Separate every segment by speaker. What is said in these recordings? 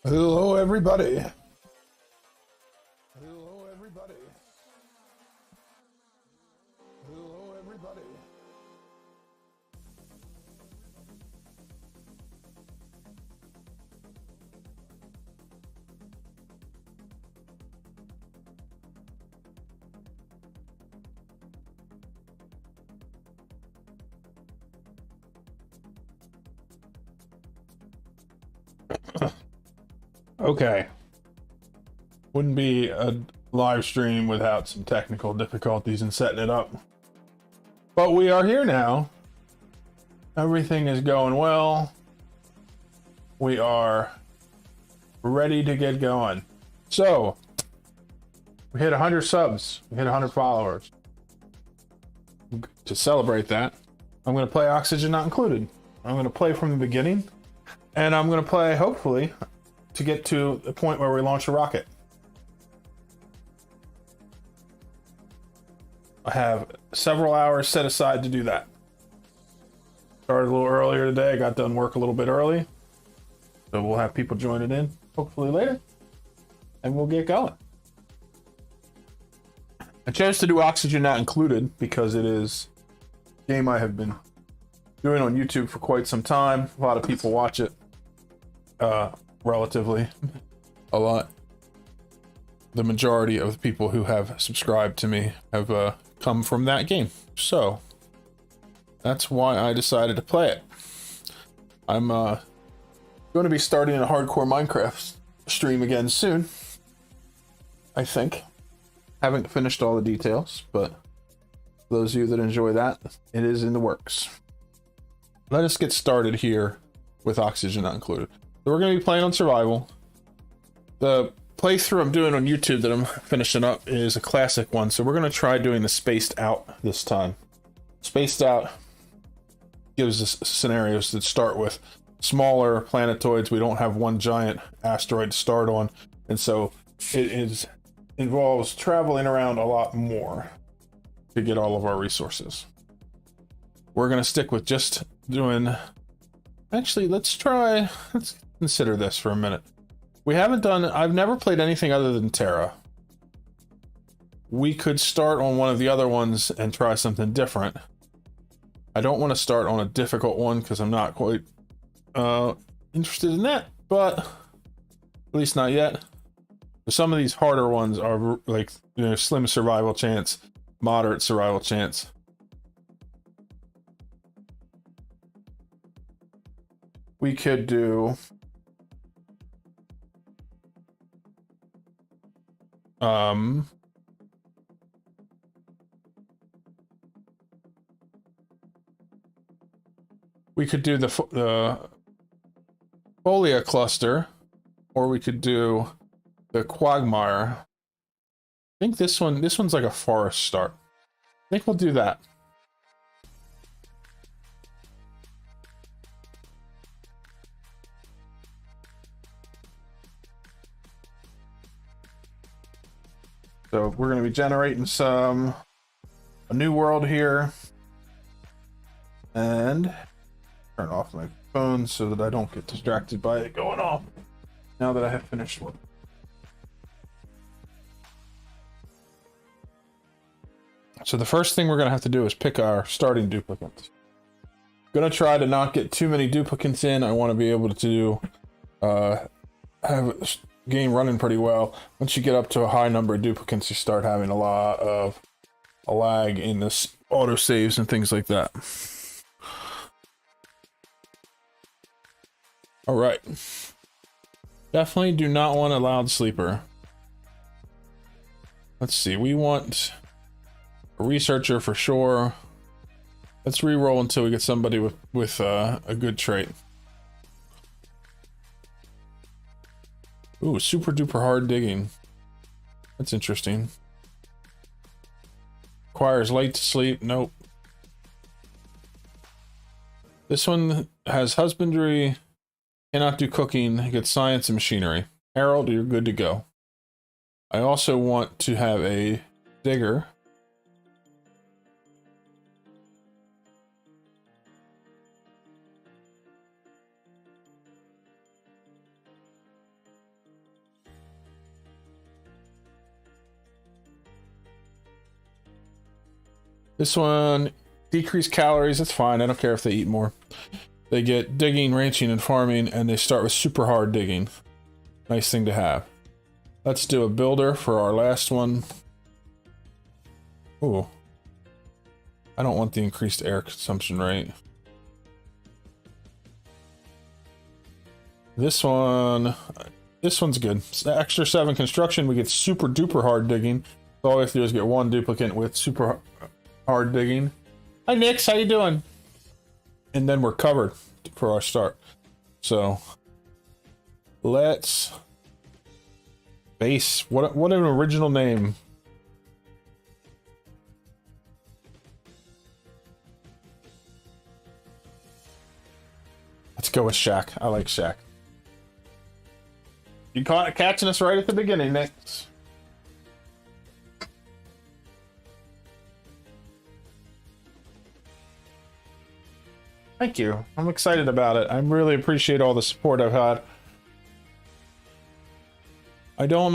Speaker 1: Hello, everybody. Hello, everybody. Hello, everybody. Okay. Wouldn't be a live stream without some technical difficulties in setting it up. But we are here now. Everything is going well. We are ready to get going. So, we hit 100 subs. We hit 100 followers. To celebrate that, I'm going to play Oxygen Not Included. I'm going to play from the beginning. And I'm going to play, hopefully, to get to the point where we launch a rocket. I have several hours set aside to do that. Started a little earlier today. I got done work a little bit early. So we'll have people joining in, hopefully later. And we'll get going. I chose to do Oxygen Not Included because it is a game I have been doing on YouTube for quite some time. A lot of people watch it. Relatively a lot. The majority of the people who have subscribed to me have come from that game, so that's why I decided to play it. I'm going to be starting a hardcore Minecraft stream again soon, I think. Haven't finished all the details, but for those of you that enjoy that, it is in the works. Let us get started here with Oxygen Not Included. So we're going to be playing on survival. The playthrough I'm doing on YouTube that I'm finishing up is a classic one, so we're going to try doing the spaced out this time. Spaced out gives us scenarios that start with smaller planetoids. We don't have one giant asteroid to start on, and so it involves traveling around a lot more to get all of our resources. We're going to stick with just doing... Actually, let's consider this for a minute. I've never played anything other than Terra. We could start on one of the other ones and try something different. I don't want to start on a difficult one because I'm not quite interested in that, but at least not yet. Some of these harder ones are like, slim survival chance, moderate survival chance. We could do we could do the Folia cluster, or we could do the Quagmire. I think this one's like a forest start. I think we'll do that. So we're going to be generating a new world here, and turn off my phone so that I don't get distracted by it going off now that I have finished one. So the first thing we're going to have to do is pick our starting duplicates. Going to try to not get too many duplicates in. I want to be able to have a game running pretty well. Once you get up to a high number of duplicates, you start having a lot of a lag in this auto saves and things like that. All right. Definitely do not want a loud sleeper. Let's see. We want a researcher for sure. Let's re-roll until we get somebody with a good trait. Ooh, super duper hard digging. That's interesting. Requires late to sleep. Nope. This one has husbandry. Cannot do cooking. Gets science and machinery. Harold, you're good to go. I also want to have a digger. This one, decrease calories. That's fine. I don't care if they eat more. They get digging, ranching, and farming, and they start with super hard digging. Nice thing to have. Let's do a builder for our last one. Ooh. I don't want the increased air consumption rate. This one's good. It's the extra 7 construction. We get super duper hard digging. So all we have to do is get one duplicate with super hard digging. Hi Nix, how you doing? And then we're covered for our start. So let's base. What an original name. Let's go with Shaq. I like Shaq. You caught catching us right at the beginning, Nix. Thank you. I'm excited about it. I really appreciate all the support I've had. I don't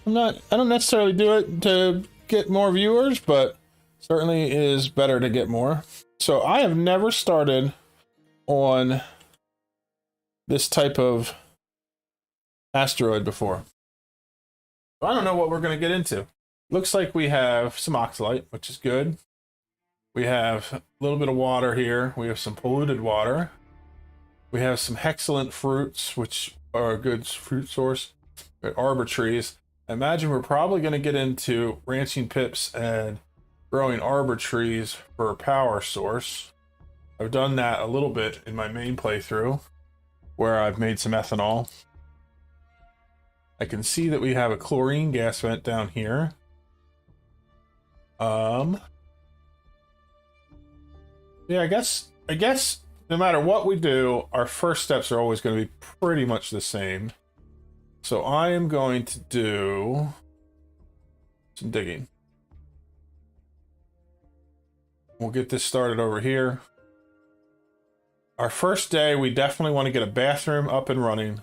Speaker 1: necessarily do it to get more viewers, but certainly is better to get more. So I have never started on this type of asteroid before. So I don't know what we're going to get into. Looks like we have some oxalite, which is good. We have a little bit of water here. We have some polluted water. We have some hexalent fruits, which are a good fruit source. Arbor trees. I imagine we're probably going to get into ranching pips and growing arbor trees for a power source. I've done that a little bit in my main playthrough, where I've made some ethanol. I can see that we have a chlorine gas vent down here. Yeah, I guess no matter what we do, our first steps are always going to be pretty much the same. So I am going to do some digging. We'll get this started over here. Our first day, we definitely want to get a bathroom up and running.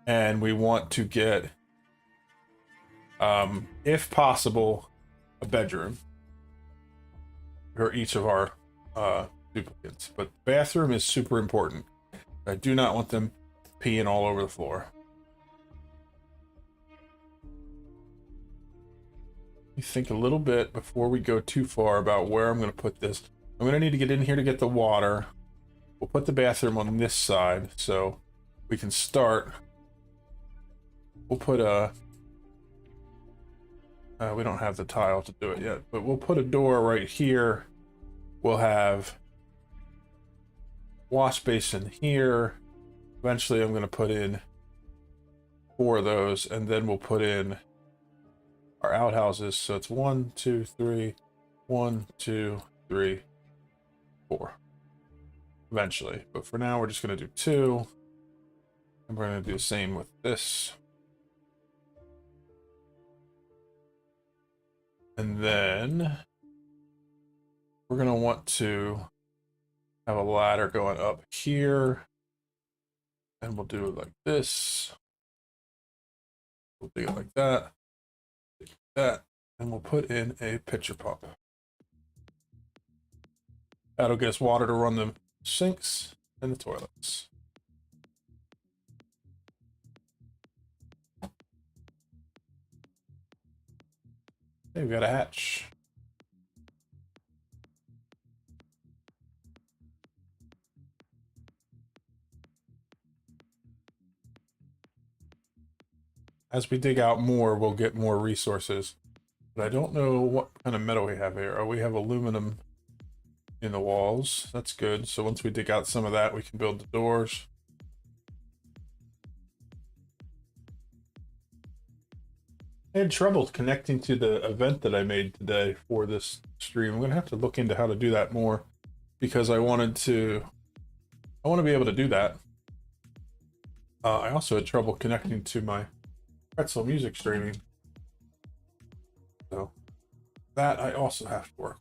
Speaker 1: And we want to get, if possible, a bedroom for each of our duplicates. But bathroom is super important. I do not want them peeing all over the floor. You think a little bit before we go too far about where I'm going to put this. I'm going to need to get in here to get the water. We'll put the bathroom on this side so we can start. We'll put a we don't have the tile to do it yet, but we'll put a door right here. We'll have wash basin here. Eventually I'm going to put in 4 of those, and then we'll put in our outhouses. So it's 1, 2, 3, 1, 2, 3, 4. Eventually, but for now we're just going to do 2, and we're going to do the same with this. And then we're going to want to have a ladder going up here, and we'll do it like this. We'll do it like that, And we'll put in a pitcher pump. That'll get us water to run the sinks and the toilets. Okay, we got a hatch. As we dig out more, we'll get more resources. But I don't know what kind of metal we have here. Oh, we have aluminum in the walls. That's good. So once we dig out some of that, we can build the doors. I had trouble connecting to the event that I made today for this stream. I'm going to have to look into how to do that more because I want to be able to do that. I also had trouble connecting to my Pretzel music streaming. So that I also have to work.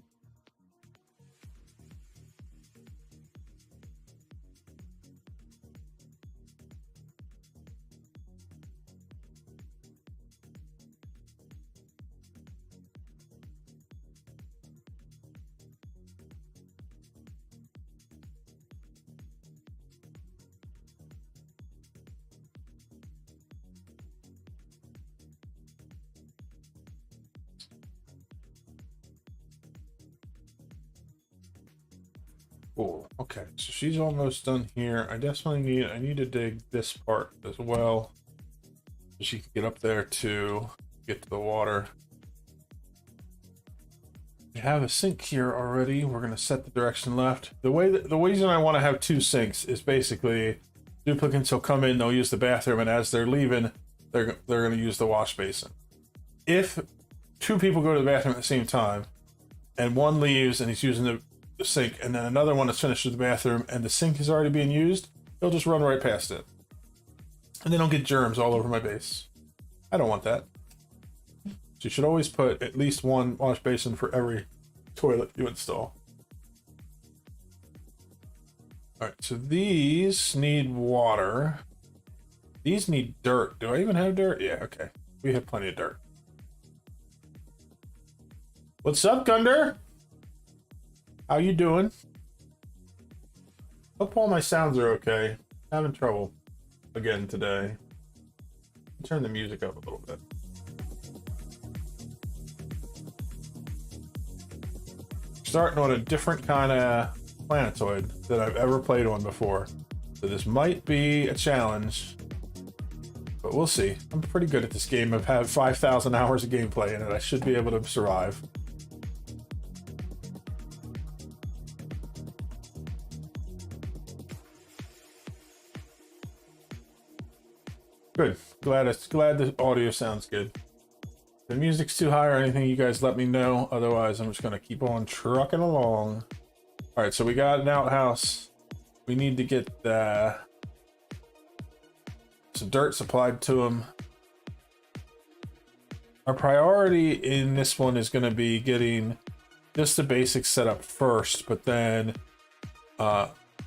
Speaker 1: Cool. Okay, so she's almost done here. I need to dig this part as well. So she can get up there to get to the water. We have a sink here already. We're gonna set the direction left. The reason I want to have two sinks is basically duplicants will come in, they'll use the bathroom, and as they're leaving, they're gonna use the wash basin. If two people go to the bathroom at the same time, and one leaves and he's using the sink, and then another one is finished with the bathroom and the sink is already being used, they'll just run right past it. And they don't get germs all over my base. I don't want that. So you should always put at least one wash basin for every toilet you install. Alright, so these need water. These need dirt. Do I even have dirt? Yeah, okay. We have plenty of dirt. What's up, Gunder? How you doing? Hope all my sounds are okay. Having trouble again today. Turn the music up a little bit. Starting on a different kind of planetoid that I've ever played on before. So this might be a challenge, but we'll see. I'm pretty good at this game. I've had 5,000 hours of gameplay in it. I should be able to survive. Good. Glad the audio sounds good. If the music's too high or anything, you guys let me know. Otherwise, I'm just gonna keep on trucking along. All right, so we got an outhouse. We need to get some dirt supplied to them. Our priority in this one is gonna be getting just the basics set up first, but then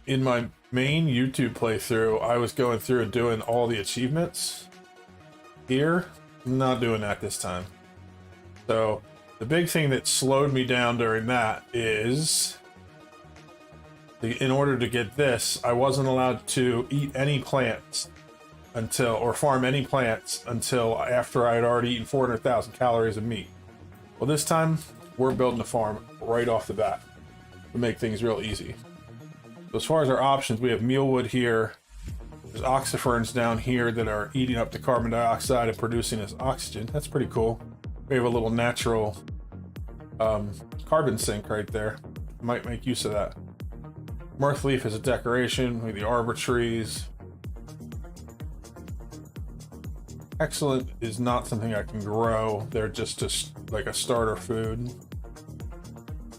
Speaker 1: in my main YouTube playthrough, I was going through and doing all the achievements. Here, not doing that this time. So the big thing that slowed me down during that is in order to get this, I wasn't allowed to eat any plants or farm any plants until after I had already eaten 400,000 calories of meat. Well, this time we're building a farm right off the bat to make things real easy. So as far as our options, we have mealwood here. There's oxiferns down here that are eating up the carbon dioxide and producing this oxygen. That's pretty cool. We have a little natural carbon sink right there. Might make use of that. Mirth leaf is a decoration. We have the arbor trees. Excellent is not something I can grow. They're just like a starter food.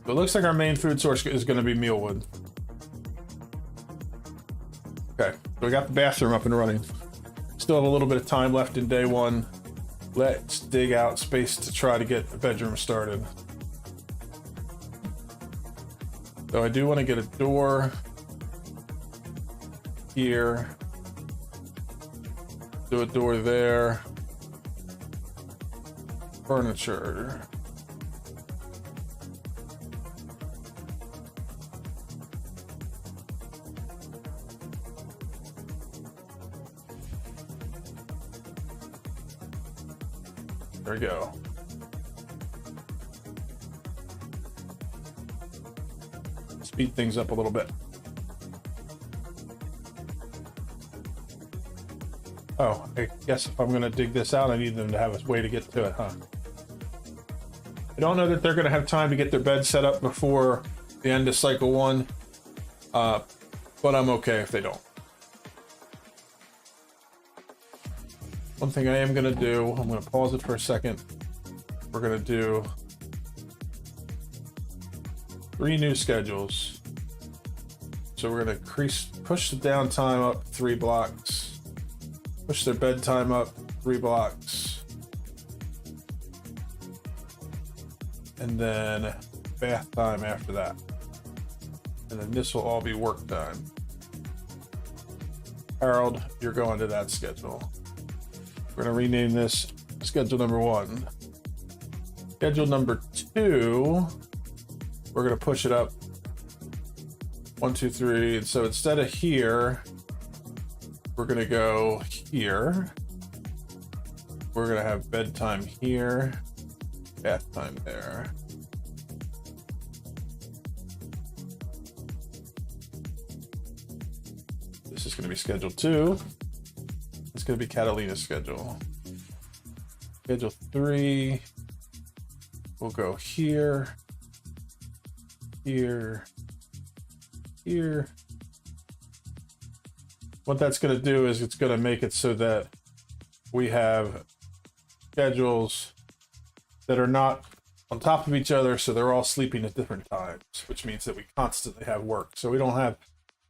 Speaker 1: But it looks like our main food source is going to be mealwood. Okay, so we got the bathroom up and running. Still have a little bit of time left in day one. Let's dig out space to try to get the bedroom started. So I do want to get a door here. Do a door there. Furniture. we go. Speed things up a little bit. Oh, I guess if I'm going to dig this out, I need them to have a way to get to it, huh? I don't know that they're going to have time to get their bed set up before the end of cycle 1, but I'm okay if they don't. One thing I am going to do, I'm going to pause it for a second. We're going to do 3 new schedules. So we're going to push the downtime up 3 blocks, push their bedtime up 3 blocks, and then bath time after that. And then this will all be work time. Harold, you're going to that schedule. We're going to rename this schedule number 1. Schedule number 2, we're going to push it up 1, 2, 3. And so instead of here, we're going to go here. We're going to have bedtime here, bath time there. This is going to be schedule 2. It's going to be Catalina's schedule. Schedule 3, we'll go here, here, here. What that's going to do is it's going to make it so that we have schedules that are not on top of each other, so they're all sleeping at different times, which means that we constantly have work. So we don't have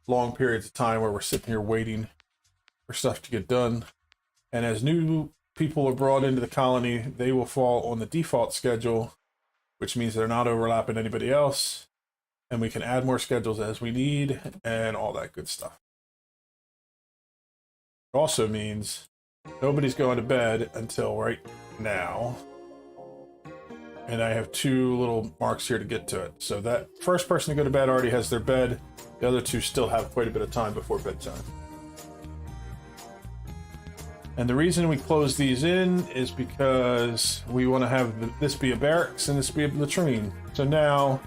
Speaker 1: long periods of time where we're sitting here waiting for stuff to get done. And as new people are brought into the colony, they will fall on the default schedule, which means they're not overlapping anybody else, and we can add more schedules as we need and all that good stuff. It also means nobody's going to bed until right now, and I have 2 little marks here to get to it. So that first person to go to bed already has their bed. The other 2 still have quite a bit of time before bedtime. And the reason we close these in is because we want to have this be a barracks and this be a latrine. So now,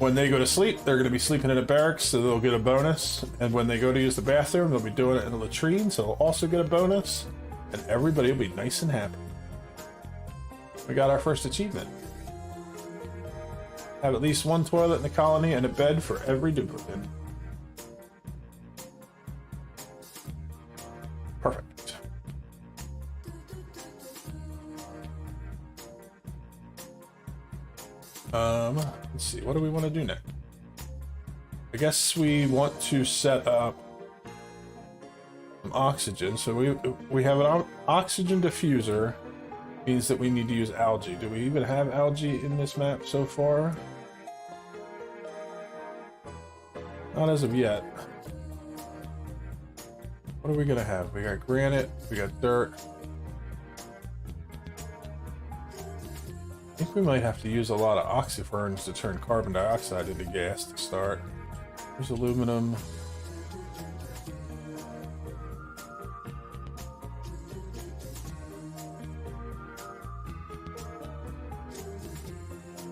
Speaker 1: when they go to sleep, they're going to be sleeping in a barracks, so they'll get a bonus. And when they go to use the bathroom, they'll be doing it in a latrine, so they'll also get a bonus. And everybody will be nice and happy. We got our first achievement. Have at least 1 toilet in the colony and a bed for every duplicate. Perfect. Let's see, what do we want to do next? I guess we want to set up some oxygen. So we have an oxygen diffuser, means that we need to use algae. Do we even have algae in this map so far? Not as of yet. What are we gonna have? We got granite, we got dirt. I think we might have to use a lot of oxyferns to turn carbon dioxide into gas to start. There's aluminum.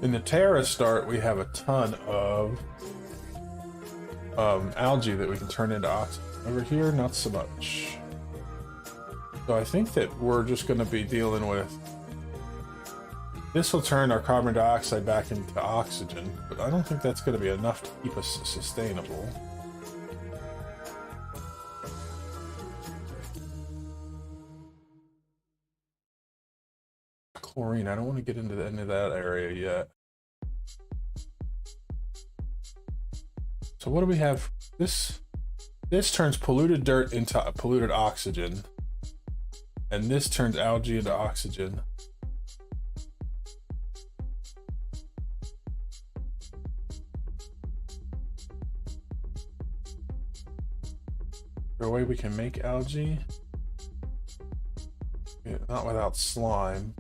Speaker 1: In the Terra start, we have a ton of algae that we can turn into oxygen. Over here, not so much. So I think that we're just going to be dealing with... This will turn our carbon dioxide back into oxygen, but I don't think that's going to be enough to keep us sustainable. Chlorine, I don't want to get into any of that area yet. So what do we have? This turns polluted dirt into polluted oxygen, and this turns algae into oxygen. Is there a way we can make algae? Yeah, not without slime.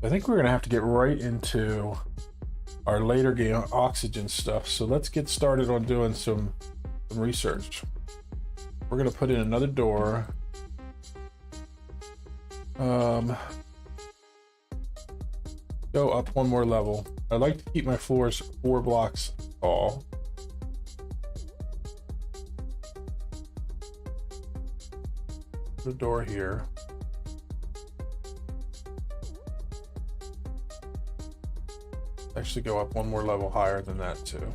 Speaker 1: I think we're gonna have to get right into our later game oxygen stuff. So let's get started on doing some research. we're gonna put in another door. Go up one more level. I'd like to keep my floors 4 blocks tall. The door here. Actually go up one more level higher than that too.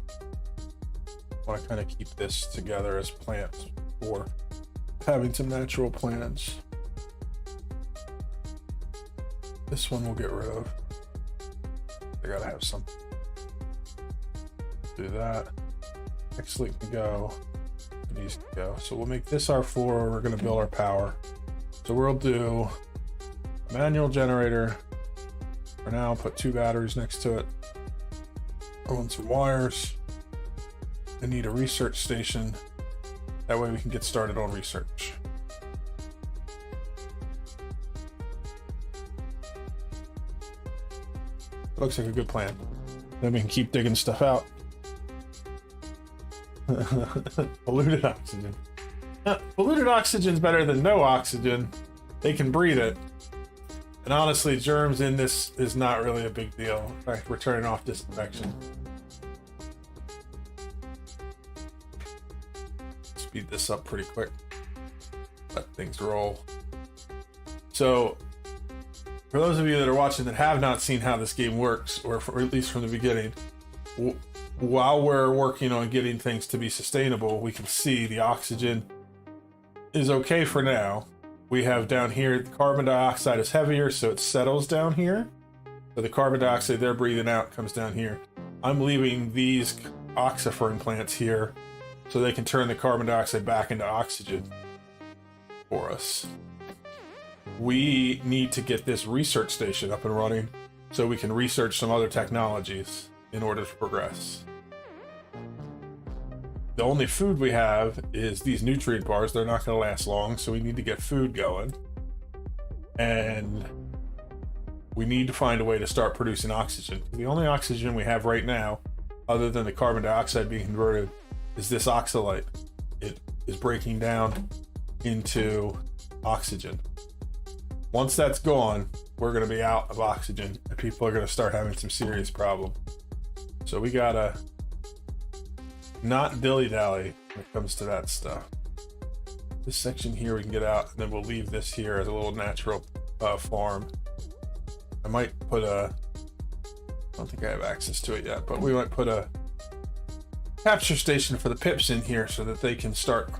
Speaker 1: I want to kind of keep this together as plants for having some natural plants. This one we'll get rid of. I gotta have some. Do that. X-Link can go. These can go. So we'll make this our floor. We're gonna build our power. So we'll do a manual generator. For now, put 2 batteries next to it. Run some wires. I need a research station. That way we can get started on research. Looks like a good plan. Then we can keep digging stuff out. Polluted oxygen. Polluted oxygen's better than no oxygen. They can breathe it. And honestly, germs in this is not really a big deal. In fact, we're turning off disinfection. Speed this up pretty quick. Let things roll. So, for those of you that are watching that have not seen how this game works, or at least from the beginning, while we're working on getting things to be sustainable, we can see the oxygen is okay for now. We have down here, the carbon dioxide is heavier, so it settles down here. So the carbon dioxide they're breathing out comes down here. I'm leaving these oxyphene plants here so they can turn the carbon dioxide back into oxygen for us. We need to get this research station up and running so we can research some other technologies in order to progress. The only food we have is these nutrient bars. They're not going to last long, so we need to get food going. And we need to find a way to start producing oxygen. The only oxygen we have right now, other than the carbon dioxide being converted, is this oxalate. It is breaking down into oxygen. Once that's gone, we're going to be out of oxygen and people are going to start having some serious problems. So we gotta not dilly-dally when it comes to that stuff. This section here we can get out, and then we'll leave this here as a little natural farm. I might put a, I don't think I have access to it yet, but we might put a capture station for the pips in here so that they can start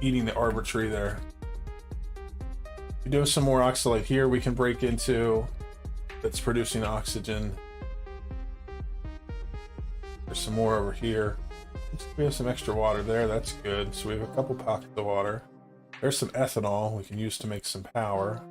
Speaker 1: eating the arbor tree there. If we do some more oxalate here, we can break into that's producing oxygen. There's some more over here. We have some extra water there, that's good. So we have a couple pockets of water. There's some ethanol we can use to make some power.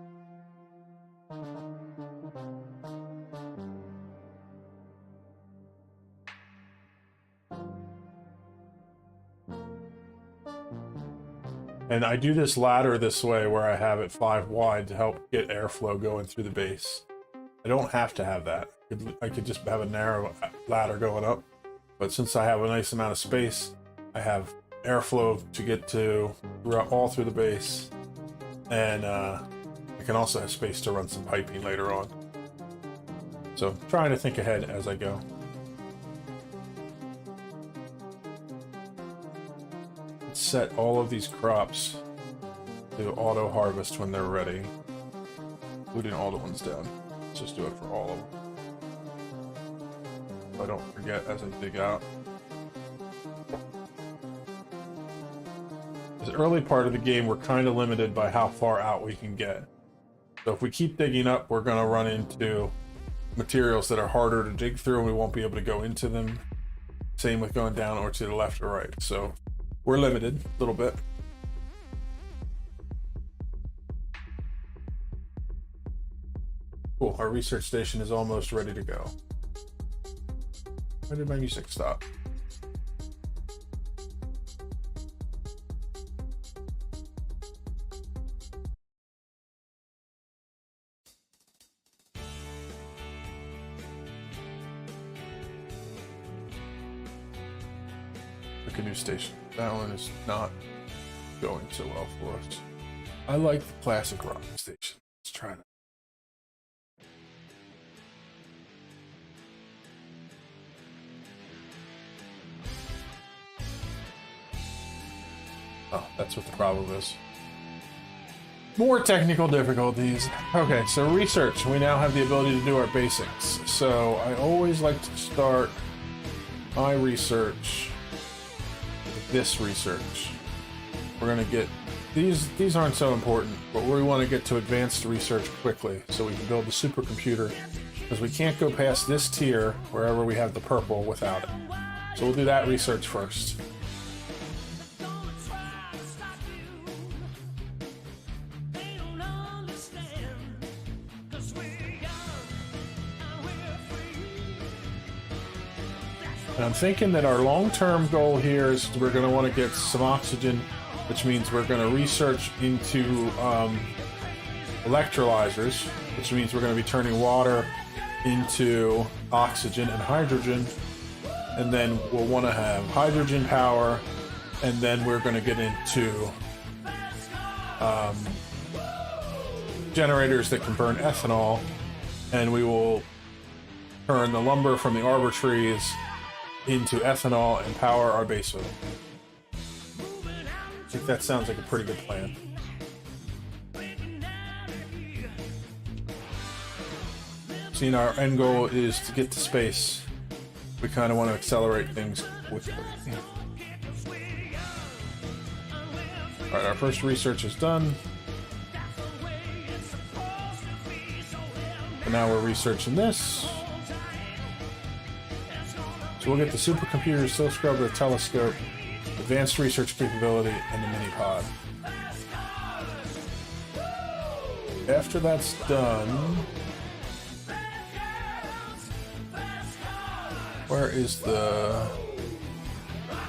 Speaker 1: And I do this ladder this way where I have it 5 wide to help get airflow going through the base. I don't have to have that. I could just have a narrow ladder going up. But since I have a nice amount of space, I have airflow to get to all through the base. And I can also have space to run some piping later on. So trying to think ahead as I go. Let's set all of these crops to auto harvest when they're ready, including all the ones down. Let's just do it for all of them. I don't forget as I dig out. This early part of the game, we're kind of limited by how far out we can get. So if we keep digging up, we're going to run into materials that are harder to dig through and we won't be able to go into them. Same with going down or to the left or right. So we're limited a little bit. Cool, our research station is almost ready to go. Where did my music stop? Pick a new station. That one is not going so well for us. I like the classic rocking station. Let's try that. Oh, that's what the problem is. More technical difficulties. Okay, so research. We now have the ability to do our basics. So I always like to start my research with this research. We're gonna get these aren't so important, but we want to get to advanced research quickly so we can build the supercomputer, because we can't go past this tier wherever we have the purple without it. So we'll do that research first. And I'm thinking that our long-term goal here is we're going to want to get some oxygen, which means we're going to research into electrolyzers, which means we're going to be turning water into oxygen and hydrogen. And then we'll want to have hydrogen power, and then we're going to get into generators that can burn ethanol, and we will turn the lumber from the arbor trees into ethanol and power our base oil. I think that sounds like a pretty good plan. Seeing our end goal is to get to space, we kind of want to accelerate things quickly. Alright, our first research is done. And now we're researching this. So we'll get the supercomputer, still scrub, the telescope, advanced research capability, and the mini pod. After that's done, where is the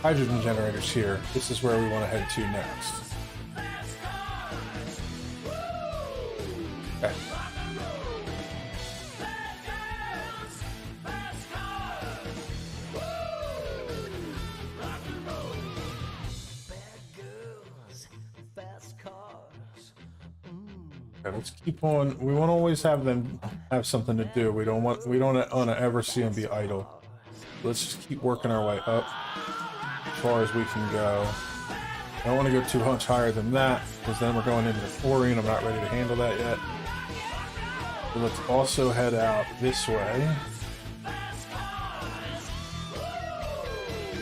Speaker 1: hydrogen generators here? This is where we want to head to next. Okay. Okay, let's keep on. We want to always have them have something to do. We don't want to ever see them be idle. Let's just keep working our way up as far as we can go. I don't want to go too much higher than that, because then we're going into the chlorine. I'm not ready to handle that yet. So let's also head out this way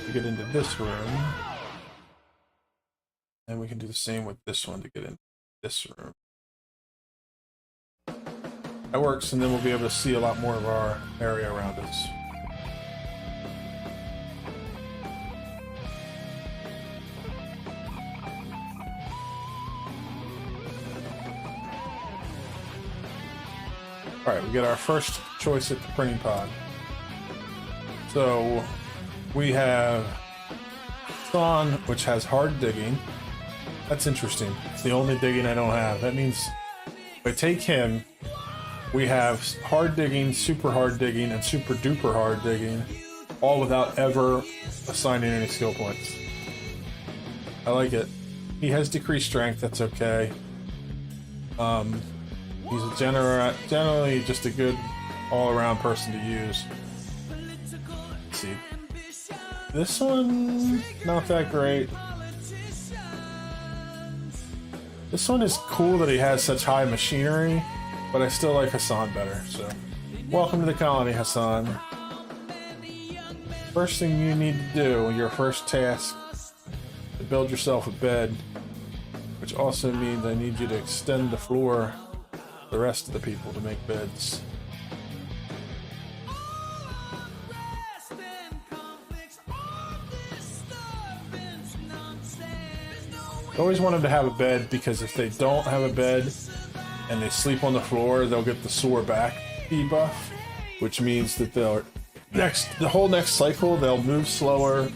Speaker 1: to get into this room. And we can do the same with this one to get into this room. That works, and then we'll be able to see a lot more of our area around us. Alright, we get our first choice at the printing pod. So we have Thon, which has hard digging. That's interesting. It's the only digging I don't have. That means if I take him, we have hard digging, super hard digging, and super duper hard digging, all without ever assigning any skill points. I like it. He has decreased strength, that's okay. He's a generally just a good all-around person to use. Let's see. This one, not that great. This one is cool that he has such high machinery, but I still like Hassan better, so. Welcome to the colony, Hassan. First thing you need to do, your first task, to build yourself a bed, which also means I need you to extend the floor for the rest of the people to make beds. I always want them to have a bed, because if they don't have a bed and they sleep on the floor, they'll get the sore back debuff, which means that the whole next cycle they'll move slower,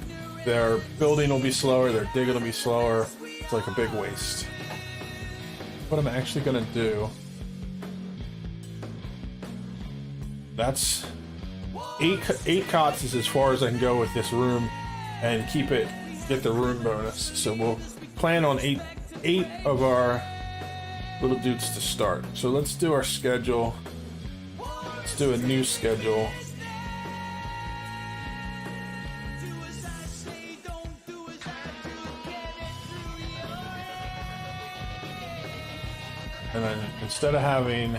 Speaker 1: their building will be slower, their digging will be slower. It's like a big waste. What I'm actually gonna do, that's eight cots is as far as I can go with this room, and get the room bonus. So we'll plan on eight of our little dudes to start. So let's do our schedule. Let's do a new schedule. And then instead of having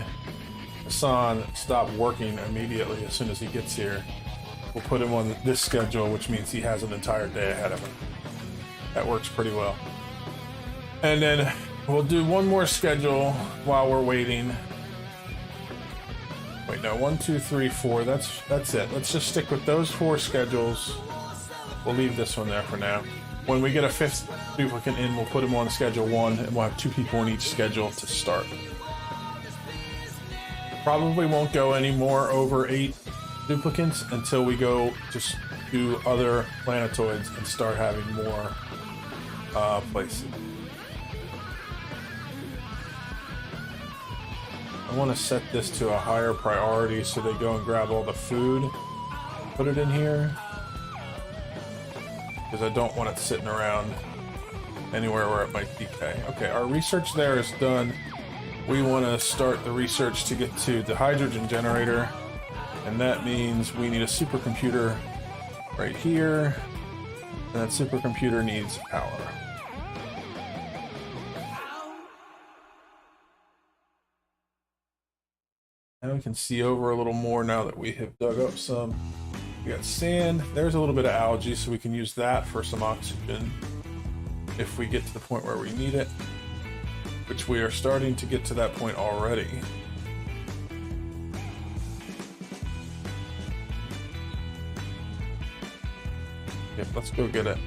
Speaker 1: Hassan stop working immediately as soon as he gets here, we'll put him on this schedule, which means he has an entire day ahead of him. That works pretty well. And then we'll do one more schedule while we're waiting. Wait, no, 1, 2, 3, 4. That's it. Let's just stick with those 4 schedules. We'll leave this one there for now. When we get a 5th duplicate in, we'll put him on schedule 1, and we'll have 2 people on each schedule to start. Probably won't go any more over 8 duplicates until we go just do other planetoids and start having more places. I want to set this to a higher priority so they go and grab all the food, put it in here, because I don't want it sitting around anywhere where it might decay. Okay, our research there is done. We want to start the research to get to the hydrogen generator, and that means we need a supercomputer right here, and that supercomputer needs power. Now we can see over a little more now that we have dug up some. We got sand. There's a little bit of algae, so we can use that for some oxygen if we get to the point where we need it, which we are starting to get to that point already. Yep, let's go get it.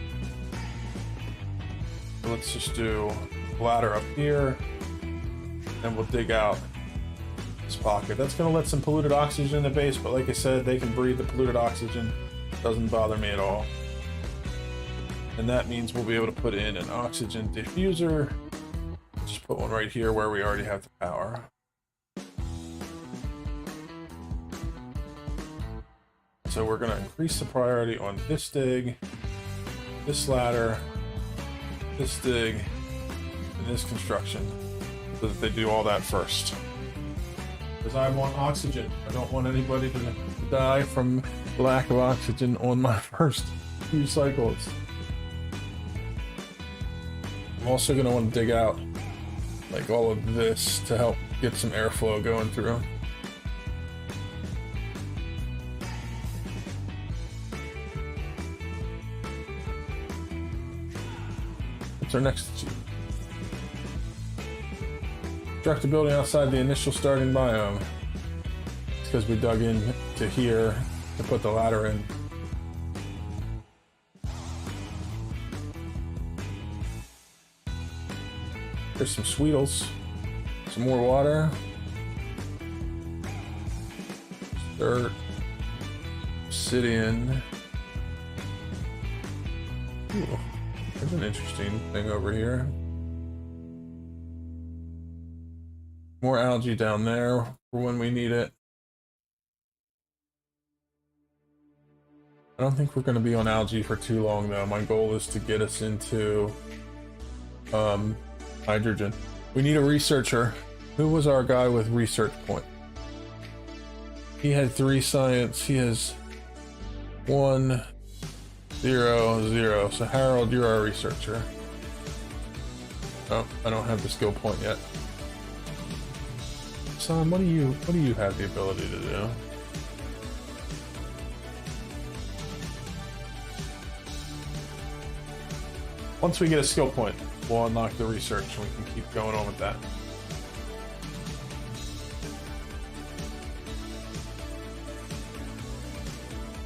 Speaker 1: So let's just do a ladder up here, and we'll dig out this pocket. That's going to let some polluted oxygen in the base, but like I said, they can breathe the polluted oxygen. Doesn't bother me at all. And that means we'll be able to put in an oxygen diffuser. Just put one right here where we already have the power. So we're going to increase the priority on this dig, this ladder, this dig, and this construction, so that they do all that first. Because I want oxygen. I don't want anybody to die from lack of oxygen on my first few cycles. I'm also going to want to dig out like all of this to help get some airflow going through. What's our next achievement? Construct a building outside the initial starting biome. It's because we dug in to here to put the ladder in. There's some Sweetles, some more water, dirt, obsidian. Ooh, there's an interesting thing over here. More algae down there for when we need it. I don't think we're going to be on algae for too long though. My goal is to get us into hydrogen. We need a researcher. Who was our guy with research point? He had 3 science. He has 1, 0, 0. So Harold, you're our researcher. Oh, I don't have the skill point yet. Son, what do you have the ability to do? Once we get a skill point, we'll unlock the research and we can keep going on with that.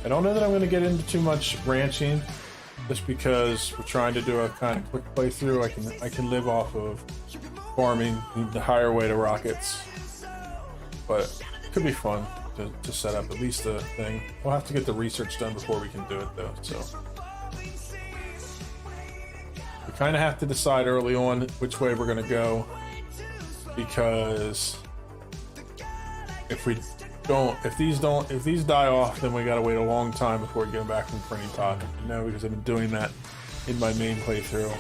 Speaker 1: I don't know that I'm going to get into too much ranching, just because we're trying to do a kind of quick playthrough. I can live off of farming the higher way to rockets, but it could be fun to set up at least a thing. We'll have to get the research done before we can do it though, so we kind of have to decide early on which way we're going to go, because if these die off, then we got to wait a long time before we get them back from Prinny Pod, because I've been doing that in my main playthrough.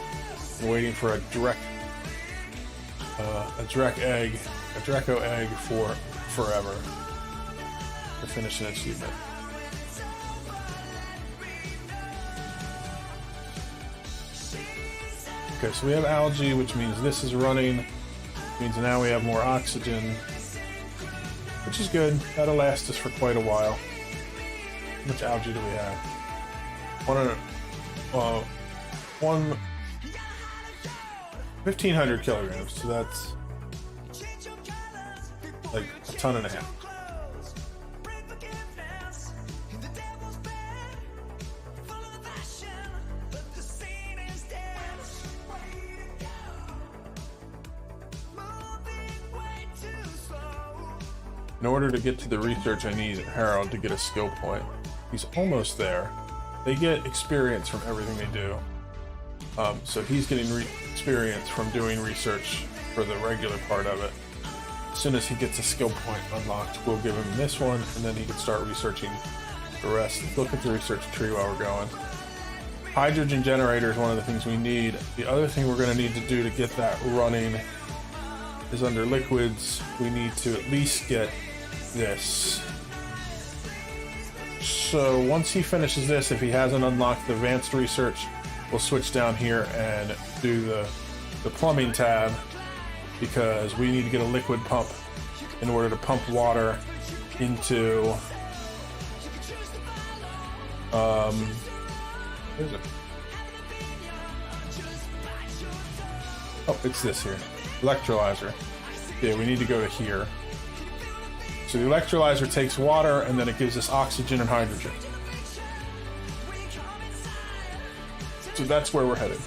Speaker 1: I'm waiting for a Dreco egg for forever to finish an achievement. Okay, so we have algae, which means this is running. Which means now we have more oxygen, which is good. That'll last us for quite a while. How much algae do we have? 1,500 kilograms, so that's like a ton and a half. In order to get to the research, I need Harold to get a skill point. He's almost there. They get experience from everything they do. So he's getting experience from doing research for the regular part of it. As soon as he gets a skill point unlocked, we'll give him this one, and then he can start researching the rest. Let's look at the research tree while we're going. Hydrogen generator is one of the things we need. The other thing we're going to need to do to get that running is under liquids. We need to at least get this. So once he finishes this, if he hasn't unlocked the advanced research, we'll switch down here and do the plumbing tab, because we need to get a liquid pump in order to pump water into where is it? Oh, it's this here. Electrolyzer. Yeah, we need to go to here. So the electrolyzer takes water, and then it gives us oxygen and hydrogen. So that's where we're headed.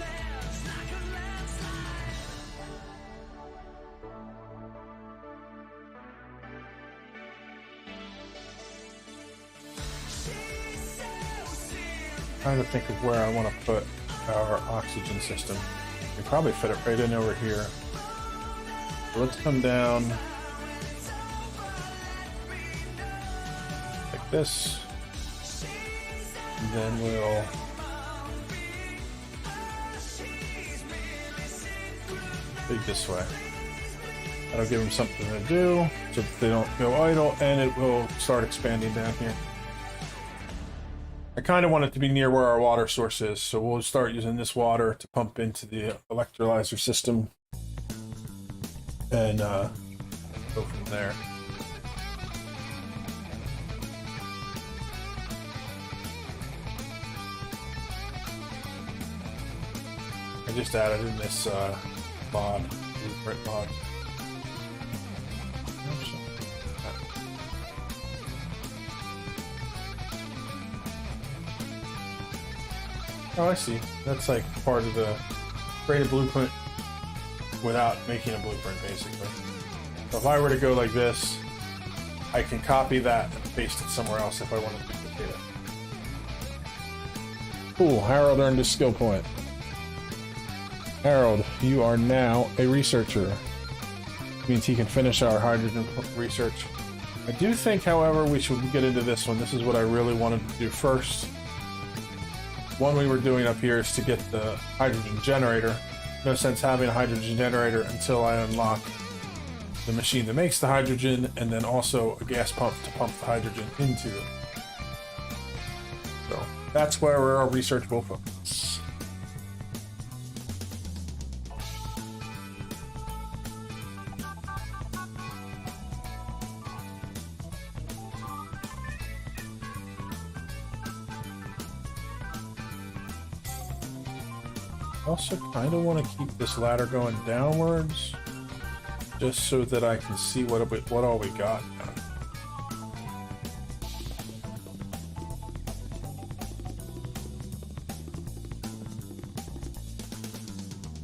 Speaker 1: Trying to think of where I want to put our oxygen system. We can probably fit it right in over here. So let's come down like this, and then we'll dig this way. That'll give them something to do so that they don't go idle, and it will start expanding down here. I kind of want it to be near where our water source is, so we'll start using this water to pump into the electrolyzer system and go from there. I just added in this mod, blueprint mod. Oh, I see. That's like part of the create a blueprint without making a blueprint, basically. So if I were to go like this, I can copy that and paste it somewhere else if I want to duplicate it. Cool, Harold earned a skill point. Harold, you are now a researcher. Means he can finish our hydrogen research. I do think, however, we should get into this one. This is what I really wanted to do first. One we were doing up here is to get the hydrogen generator. No sense having a hydrogen generator until I unlock the machine that makes the hydrogen, and then also a gas pump to pump the hydrogen into it. So that's where our research will focus. Also kind of want to keep this ladder going downwards, just so that I can see what all we got.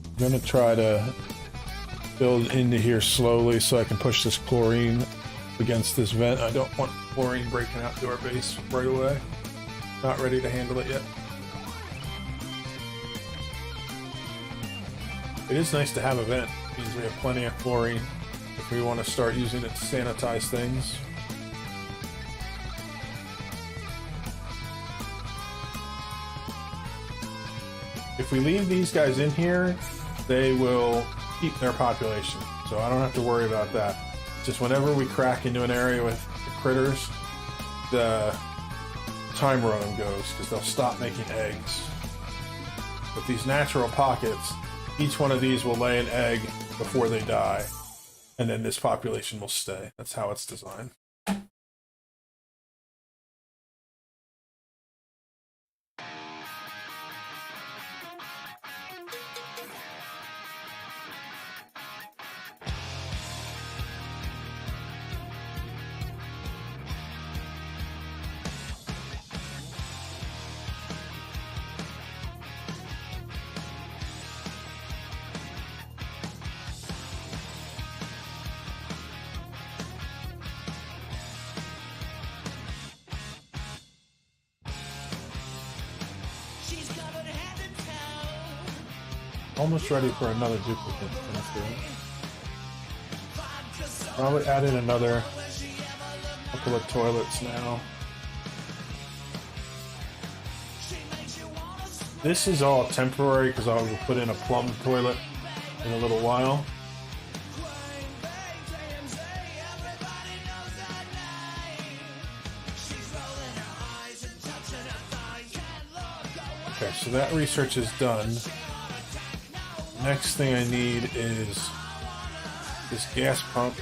Speaker 1: I'm gonna try to build into here slowly so I can push this chlorine against this vent. I don't want chlorine breaking out to our base right away. Not ready to handle it yet. It is nice to have a vent. It means we have plenty of chlorine if we want to start using it to sanitize things. if we leave these guys in here, they will keep their population. So I don't have to worry about that. Just whenever we crack into an area with the critters, the timer on them goes, because they'll stop making eggs. With these natural pockets, each one of these will lay an egg before they die, and then this population will stay. That's how it's designed. Almost ready for another duplicate. Probably add in another couple of toilets now. This is all temporary because I will put in a plumb toilet in a little while. Okay, so that research is done. Next thing I need is this gas pump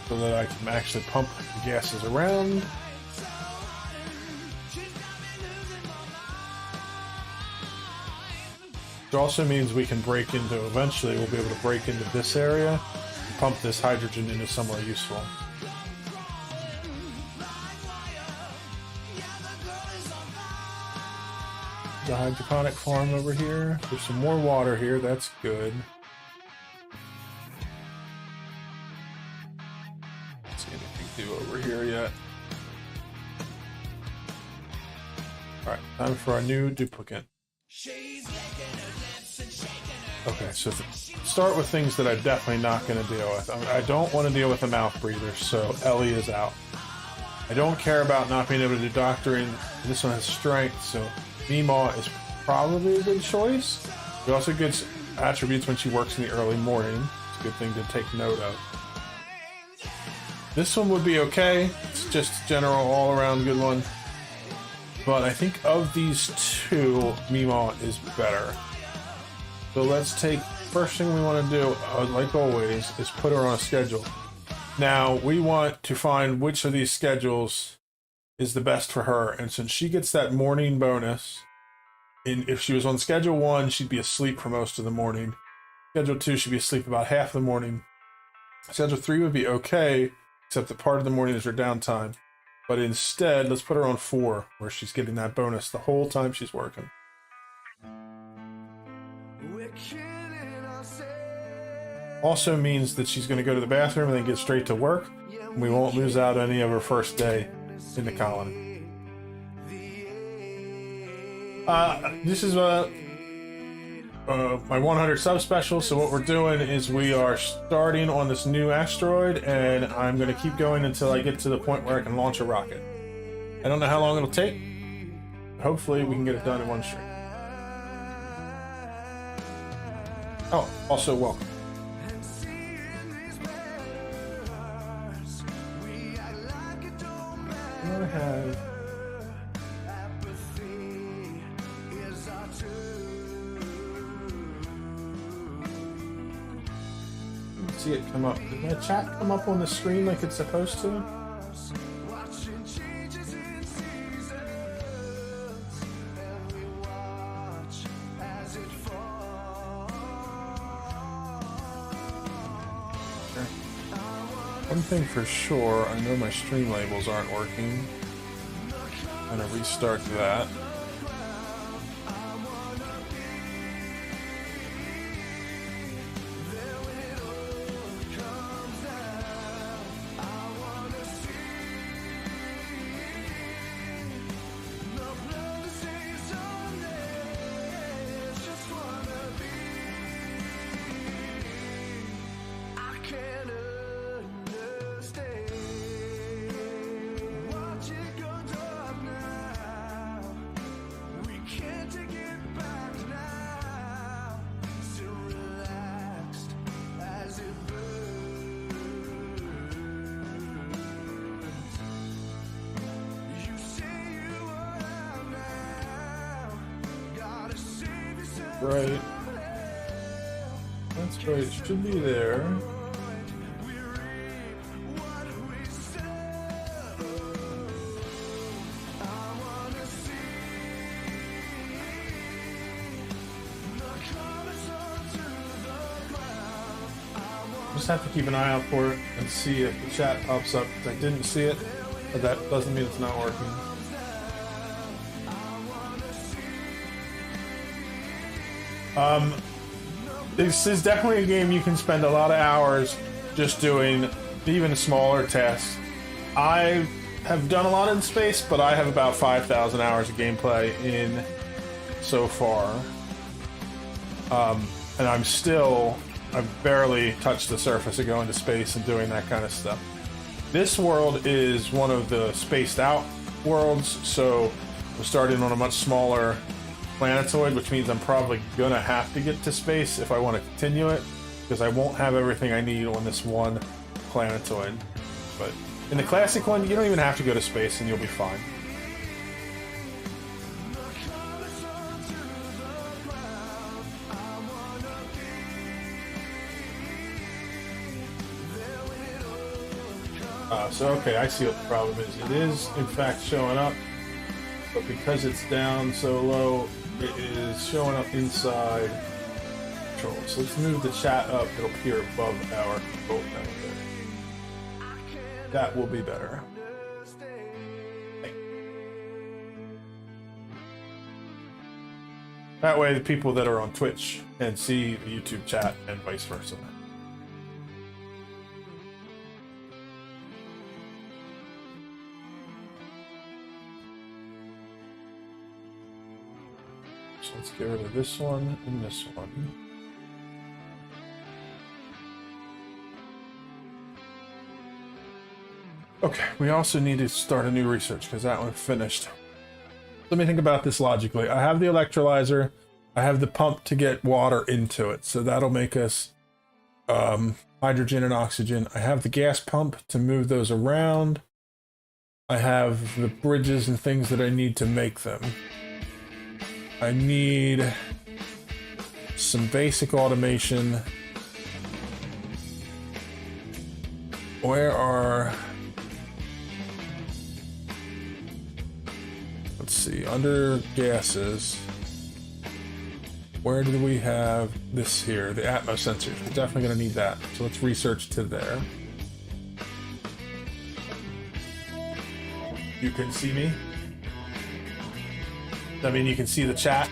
Speaker 1: so that I can actually pump the gases around. It also means we can break into, eventually we'll be able to break into this area and pump this hydrogen into somewhere useful. The hydroponic farm over here. There's some more water here, that's good. Let's see anything new over here yet. Alright, time for our new duplicate. Okay, so start with things that I'm definitely not going to deal with. I don't want to deal with the mouth breather, so Ellie is out. I don't care about not being able to do doctoring. This one has strength, so Meemaw is probably a good choice. She also gets attributes when she works in the early morning. It's a good thing to take note of. This one would be okay. It's just general all-around good one. But I think of these two, Meemaw is better. So let's take, first thing we want to do, like always, is put her on a schedule. Now, we want to find which of these schedules is the best for her, and since she gets that morning bonus, and if she was on schedule 1, she'd be asleep for most of the morning. Schedule 2, she'd be asleep about half the morning. Schedule 3 would be okay, except that part of the morning is her downtime. But instead, let's put her on 4, where she's getting that bonus the whole time she's working. Also means that she's going to go to the bathroom and then get straight to work. And we won't lose out any of her first day in the colony. This is my 100 subspecial. So what we're doing is we are starting on this new asteroid, and I'm going to keep going until I get to the point where I can launch a rocket. I don't know how long it'll take. Hopefully we can get it done in one stream. Oh, also welcome. I have see it come up. Did my chat come up on the screen like it's supposed to? One thing for sure, I know my stream labels aren't working. I'm gonna restart that. right. That's right. It should be there. Just have to keep an eye out for it and see if the chat pops up. I didn't see it, but that doesn't mean it's not working. This is definitely a game you can spend a lot of hours just doing even smaller tasks. I have done a lot in space, but I have about 5,000 hours of gameplay in so far. And I've barely touched the surface of going to space and doing that kind of stuff. This world is one of the spaced out worlds, so we're starting on a much smaller planetoid, which means I'm probably gonna have to get to space if I want to continue it, because I won't have everything I need on this one planetoid. But in the classic one, you don't even have to go to space and you'll be fine. So okay, I see what the problem is. It is in fact showing up, but because it's down so low, it is showing up inside control. So let's move the chat up. It'll appear above our control panel there. That will be better. That way the people that are on Twitch can see the YouTube chat and vice versa. Let's get rid of this one and this one. Okay, we also need to start a new research because that one finished. Let me think about this logically. I have the electrolyzer. I have the pump to get water into it, so that'll make us hydrogen and oxygen. I have the gas pump to move those around. I have the bridges and things that I need to make them. I need some basic automation. Where are... Let's see, under gases, where do we have this here? The Atmos sensors. We're definitely going to need that. So let's research to there. You can see me? I mean, you can see the chat.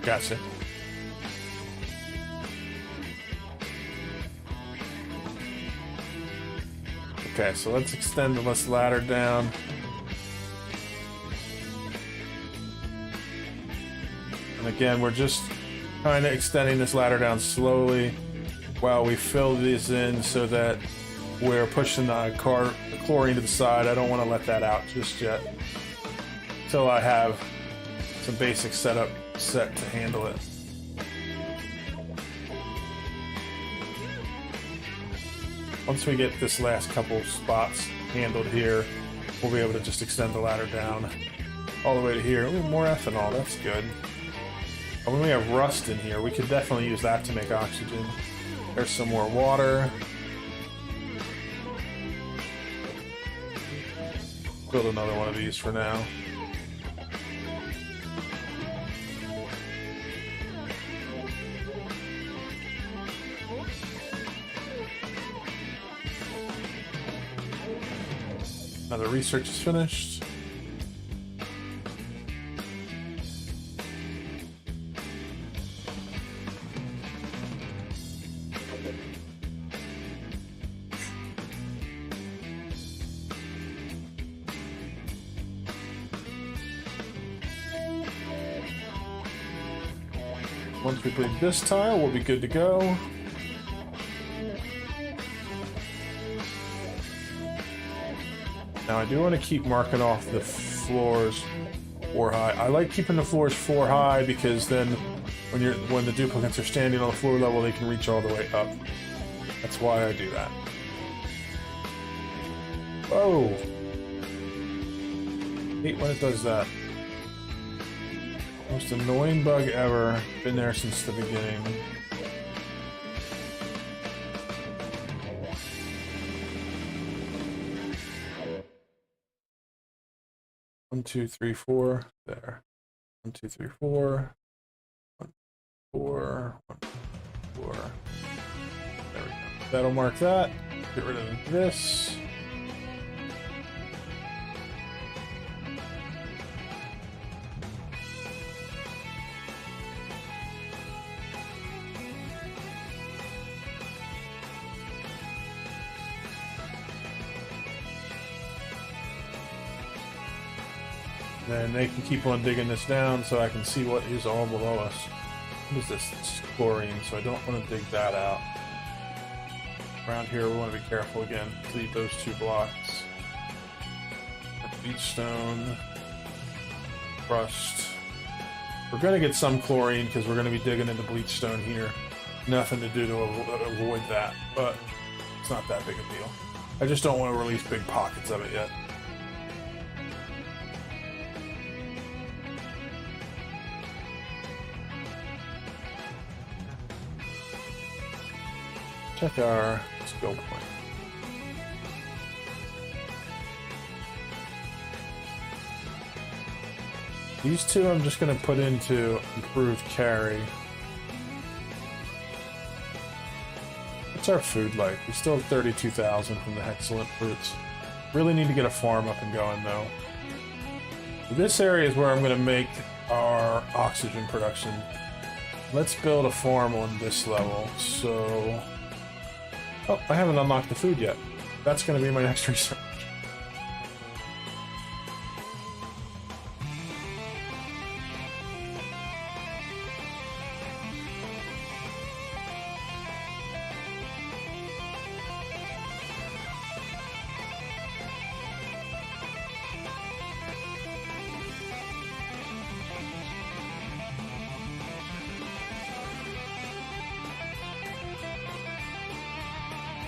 Speaker 1: Gotcha. Okay, so let's extend this ladder down. And again, we're just kind of extending this ladder down slowly while we fill these in so that we're pushing the chlorine to the side. I don't want to let that out just yet until I have some basic setup set to handle it. Once we get this last couple spots handled here, we'll be able to just extend the ladder down all the way to here. Ooh, more ethanol, that's good. Oh, when we have rust in here, we could definitely use that to make oxygen. There's some more water. Build another one of these for now. Now the research is finished. Once we put this tile, we'll be good to go. Now I do want to keep marking off the floors 4 high. I like keeping the floors 4 high because then when the duplicates are standing on the floor level, they can reach all the way up. That's why I do that. Oh! Hate when it does that. Most annoying bug ever. Been there since the beginning. One, two, three, four. There. 1, 2, 3, 4. 1, 4. 1, 4. There we go. That'll mark that. Get rid of this. Then they can keep on digging this down so I can see what is all below us. What is this? It's chlorine, so I don't want to dig that out. Around here, we want to be careful again. Delete those 2 blocks. Beach stone. Crushed. We're going to get some chlorine because we're going to be digging into bleach stone here. Nothing to do to avoid that, but it's not that big a deal. I just don't want to release big pockets of it yet. Check our skill point. These 2 I'm just going to put into improved carry. What's our food like? We still have 32,000 from the excellent fruits. Really need to get a farm up and going though. This area is where I'm going to make our oxygen production. Let's build a farm on this level. So... oh, I haven't unlocked the food yet. That's going to be my next research.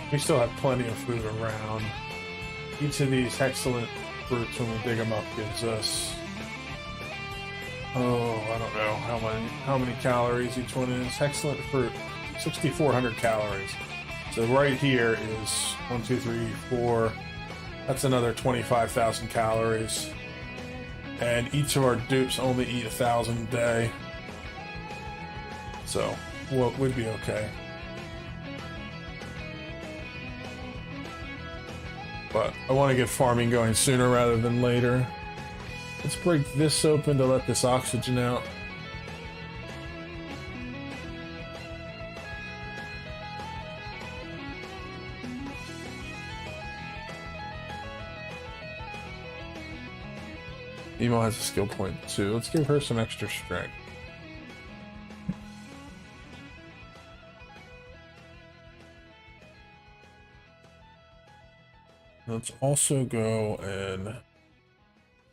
Speaker 1: We still have plenty of food around. Each of these excellent fruits, when we dig them up, gives us... oh, I don't know how many calories each one is. Excellent fruit, 6,400 calories. So right here is 1, 2, 3, 4. That's another 25,000 calories. And each of our dupes only eat 1,000 a day. So, well, we'd be okay. But I want to get farming going sooner rather than later. Let's break this open to let this oxygen out. Emo has a skill point too. Let's give her some extra strength. Let's also go and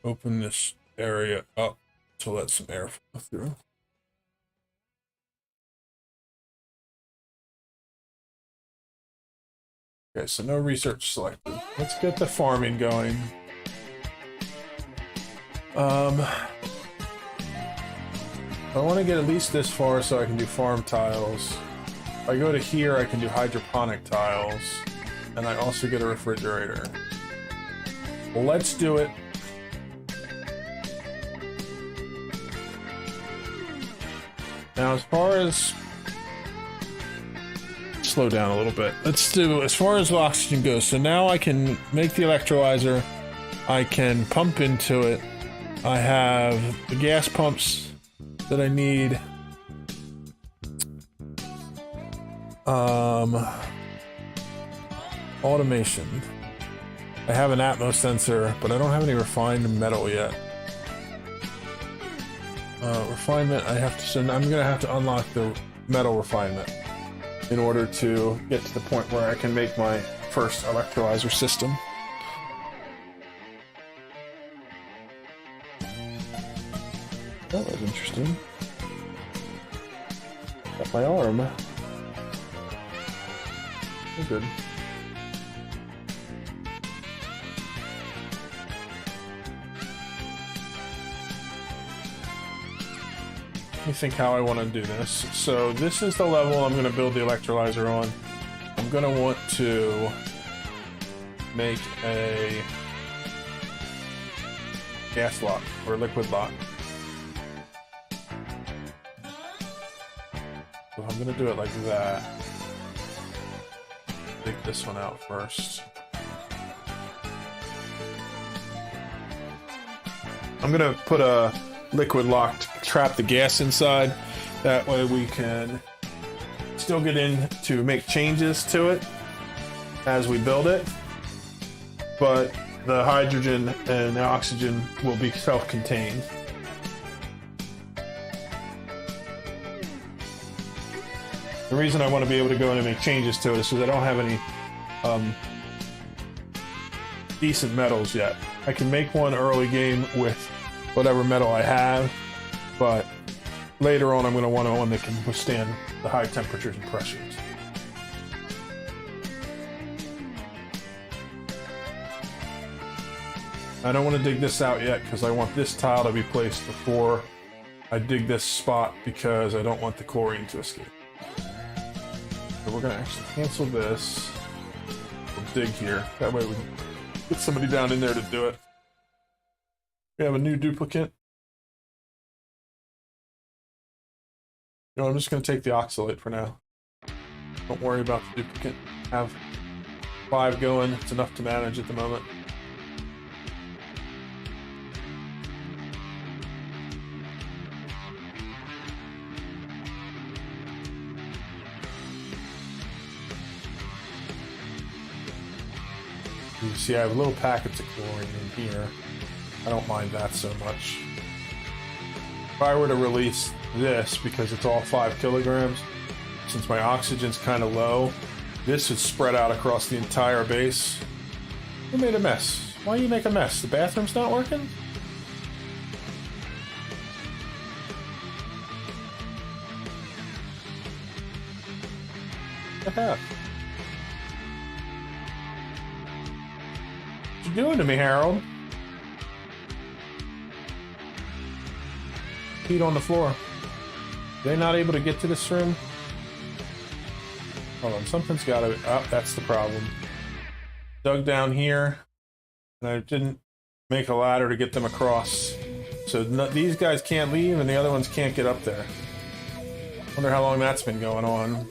Speaker 1: open this area up to let some air flow through. Okay, so no research selected. Let's get the farming going. I want to get at least this far so I can do farm tiles. If I go to here, I can do hydroponic tiles. And I also get a refrigerator. Well, let's do it. Now, as far as... slow down a little bit. Let's do, as far as oxygen goes, so now I can make the electrolyzer. I can pump into it. I have the gas pumps that I need. Automation. I have an Atmos sensor, but I don't have any refined metal yet. Refinement, I have to, so I'm gonna have to unlock the metal refinement in order to get to the point where I can make my first electrolyzer system. That was interesting. Got my arm. Oh, good. Let me think how I want to do this. So this is the level I'm going to build the electrolyzer on. I'm going to want to make a gas lock or liquid lock. So I'm going to do it like that. Take this one out first. I'm going to put a liquid lock to trap the gas inside. That way we can still get in to make changes to it as we build it, but the hydrogen and the oxygen will be self-contained. The reason I want to be able to go in and make changes to it is because I don't have any decent metals yet. I can make one early game with whatever metal I have, but later on I'm going to want one that can withstand the high temperatures and pressures. I don't want to dig this out yet because I want this tile to be placed before I dig this spot because I don't want the chlorine to escape. So we're going to actually cancel this. We'll dig here. That way we can get somebody down in there to do it. We have a new duplicate. No, I'm just going to take the oxalate for now. Don't worry about the duplicate. Have 5 going. It's enough to manage at the moment. You see I have little packets of chlorine in here. I don't mind that so much. If I were to release this, because it's all 5 kilograms, since my oxygen's kind of low, this would spread out across the entire base. Who made a mess? Why you make a mess? The bathroom's not working? What the heck? What you doing to me, Harold? Feet on the floor. They're not able to get to this room. Hold on, something's got to. Oh, that's the problem. Dug down here, and I didn't make a ladder to get them across. So these guys can't leave, and the other ones can't get up there. Wonder how long that's been going on.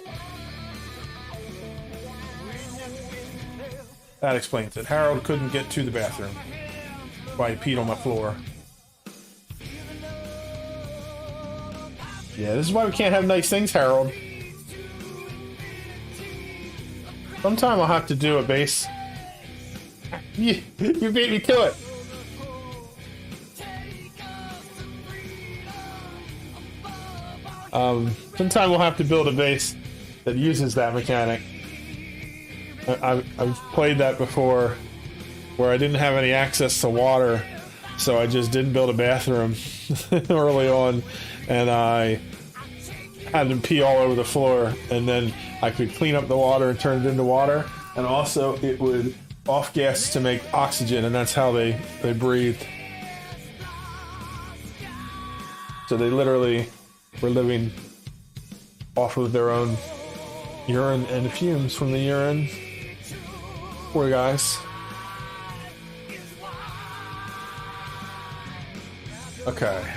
Speaker 1: That explains it. Harold couldn't get to the bathroom. That's why he peed on my floor. Yeah, this is why we can't have nice things, Harold. Sometime I'll have to do a base. You beat me to it. Sometime we'll have to build a base that uses that mechanic. I've played that before, where I didn't have any access to water, so I just didn't build a bathroom early on, and I had them pee all over the floor, and then I could clean up the water and turn it into water, and also it would off gas to make oxygen, and that's how they breathed. So they literally were living off of their own urine and fumes from the urine. Poor guys. Okay.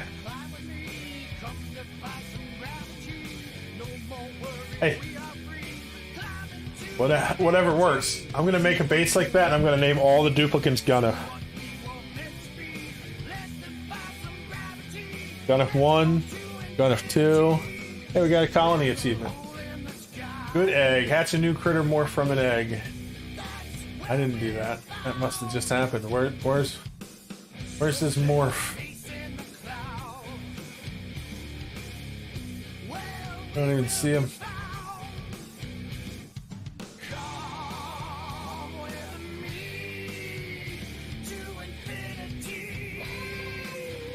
Speaker 1: Hey. Whatever works. I'm gonna make a base like that, and I'm gonna name all the duplicates Gunna. Gunna 1, Gunna 2. Hey, we got a colony achievement. Good egg. Hatch a new critter morph from an egg. I didn't do that. That must have just happened. Where's this morph? I don't even see him.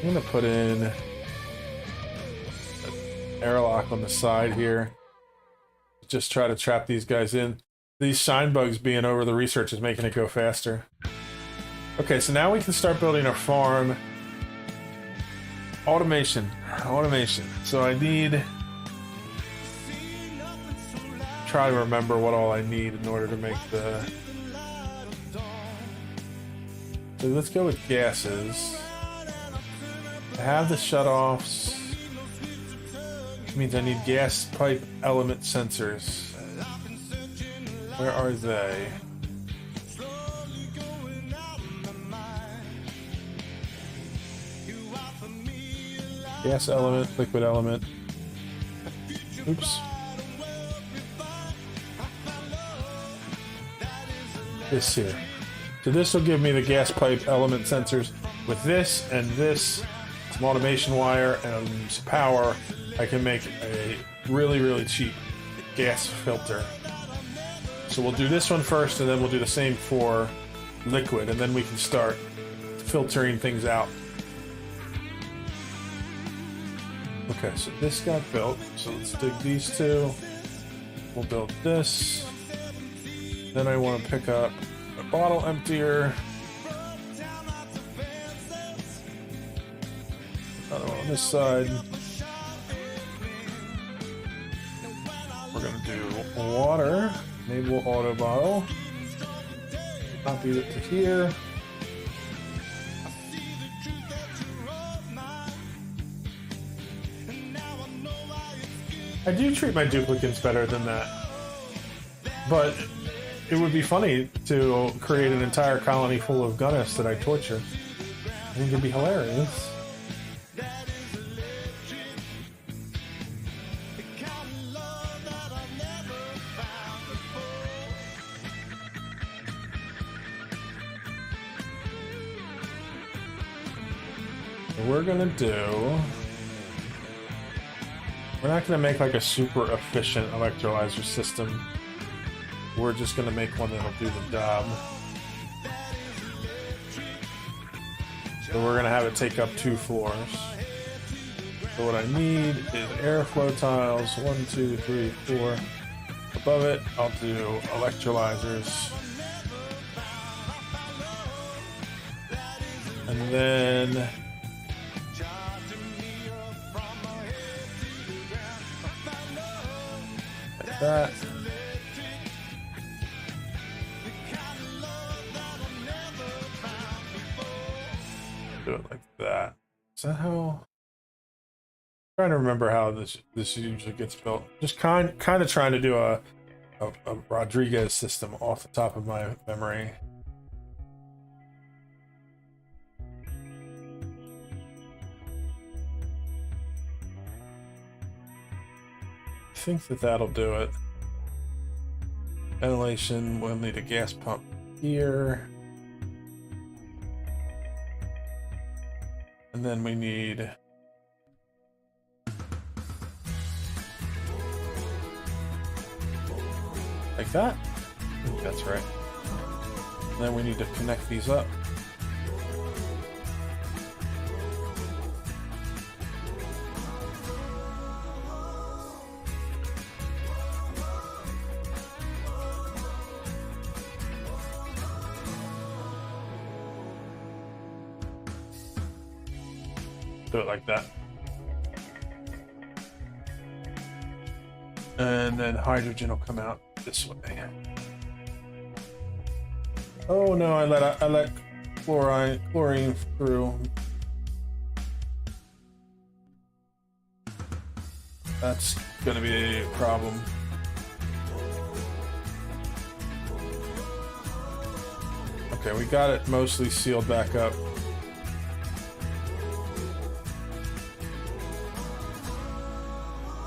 Speaker 1: I'm gonna put in airlock on the side here. Just try to trap these guys in. These shine bugs being over the research is making it go faster. Okay, so now we can start building our farm. Automation. Automation. So I need... Try to remember what all I need in order to make the... So let's go with gases. I have the shutoffs. Which means I need gas pipe element sensors. Where are they? Gas element, liquid element. Oops. This here. So this will give me the gas pipe element sensors. With this and this, some automation wire and some power, I can make a really, really cheap gas filter. So we'll do this one first, and then we'll do the same for liquid, and then we can start filtering things out. Okay, so this got built. So let's dig these two. We'll build this. Then I want to pick up a bottle emptier. Another one on this side. We're going to do water. Enable auto bottle. Copy it to here. I do treat my duplicates better than that. But it would be funny to create an entire colony full of Gunnis that I torture. I think it'd be hilarious. We're gonna do... We're not gonna make like a super efficient electrolyzer system. We're just gonna make one that'll do the job. So we're gonna have it take up 2 floors. So what I need is airflow tiles, 1, 2, 3, 4. Above it, I'll do electrolyzers. And then... that. Do it like that. Is that how? I'm trying to remember how this usually gets built. Just kind of trying to do a Rodriguez system off the top of my memory. I think that'll do it. Ventilation, we'll need a gas pump here. And then we need... like that? I think that's right. And then we need to connect these up. Do it like that. And then hydrogen will come out this way. Oh no, I let chlorine through. That's gonna be a problem. Okay, we got it mostly sealed back up.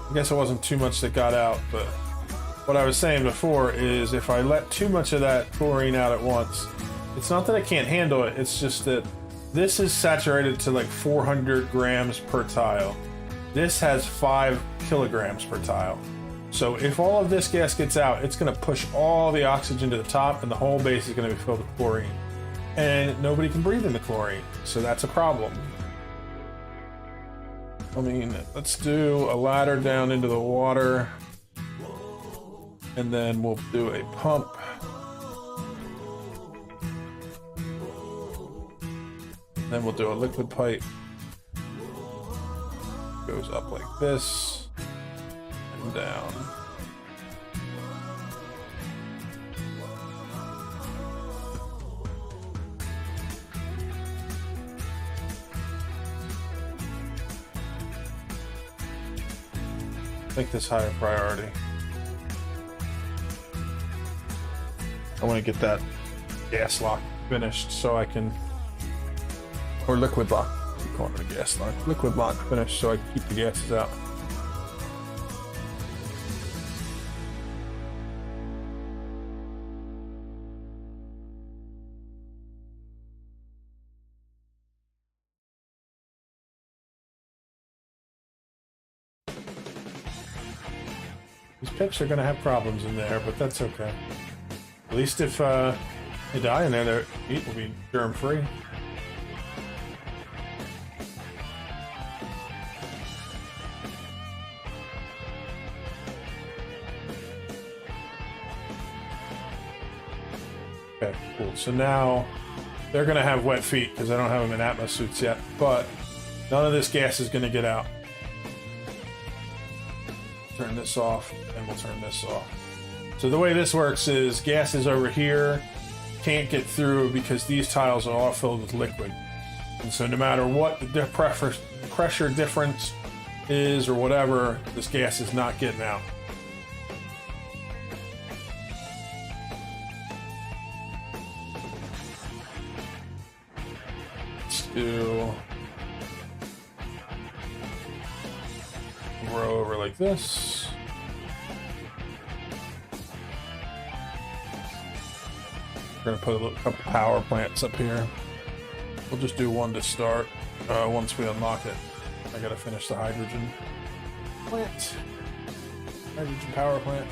Speaker 1: I guess it wasn't too much that got out, but what I was saying before is if I let too much of that chlorine out at once, it's not that I can't handle it, it's just that this is saturated to like 400 grams per tile. This has 5 kilograms per tile. So if all of this gas gets out, it's going to push all the oxygen to the top and the whole base is going to be filled with chlorine. And nobody can breathe in the chlorine, so that's a problem. I mean, let's do a ladder down into the water. And then we'll do a pump. Then we'll do a liquid pipe. Goes up like this and down. Make this higher priority. I want to get that gas lock finished so I can, or liquid lock, I'm calling it a gas lock, liquid lock finished so I can keep the gases out. These pits are going to have problems in there, but that's okay. At least if they die in there, their meat will be germ-free. Okay, cool. So now they're going to have wet feet because I don't have them in Atmos suits yet, but none of this gas is going to get out. Turn this off, and we'll turn this off. So the way this works is gas is over here, can't get through because these tiles are all filled with liquid. And so no matter what the pressure difference is or whatever, this gas is not getting out. Let's do row over like this. We're gonna put a couple power plants up here. We'll just do one to start. Once we unlock it, I gotta finish the hydrogen plant. Hydrogen power plant.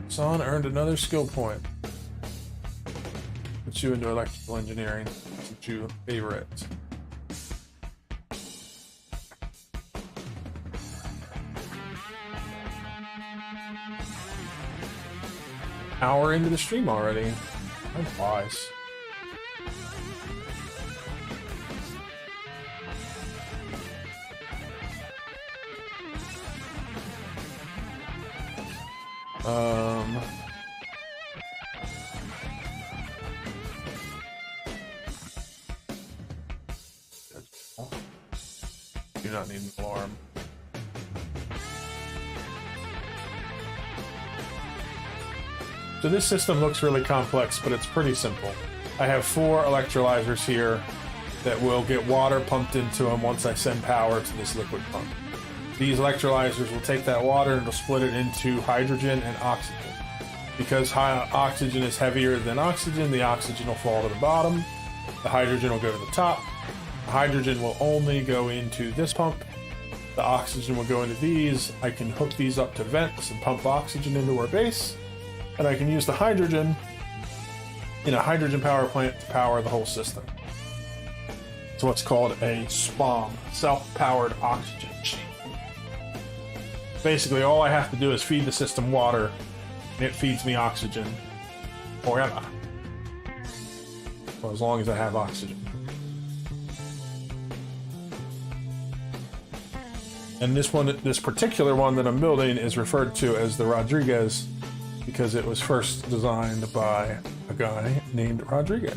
Speaker 1: Son earned another skill point. Put you into electrical engineering. Since you favor it. Hour into the stream already. Time flies. Do not need an alarm. So this system looks really complex, but it's pretty simple. I have 4 electrolyzers here that will get water pumped into them once I send power to this liquid pump. These electrolyzers will take that water and it'll split it into hydrogen and oxygen. Because oxygen is heavier than oxygen, the oxygen will fall to the bottom, the hydrogen will go to the top. The hydrogen will only go into this pump, the oxygen will go into these. I can hook these up to vents and pump oxygen into our base. And I can use the hydrogen in a hydrogen power plant to power the whole system. It's what's called a SPOM, self-powered oxygen machine. Basically, all I have to do is feed the system water, and it feeds me oxygen forever. Well, as long as I have oxygen. And this particular one that I'm building is referred to as the Rodriguez, because it was first designed by a guy named Rodriguez.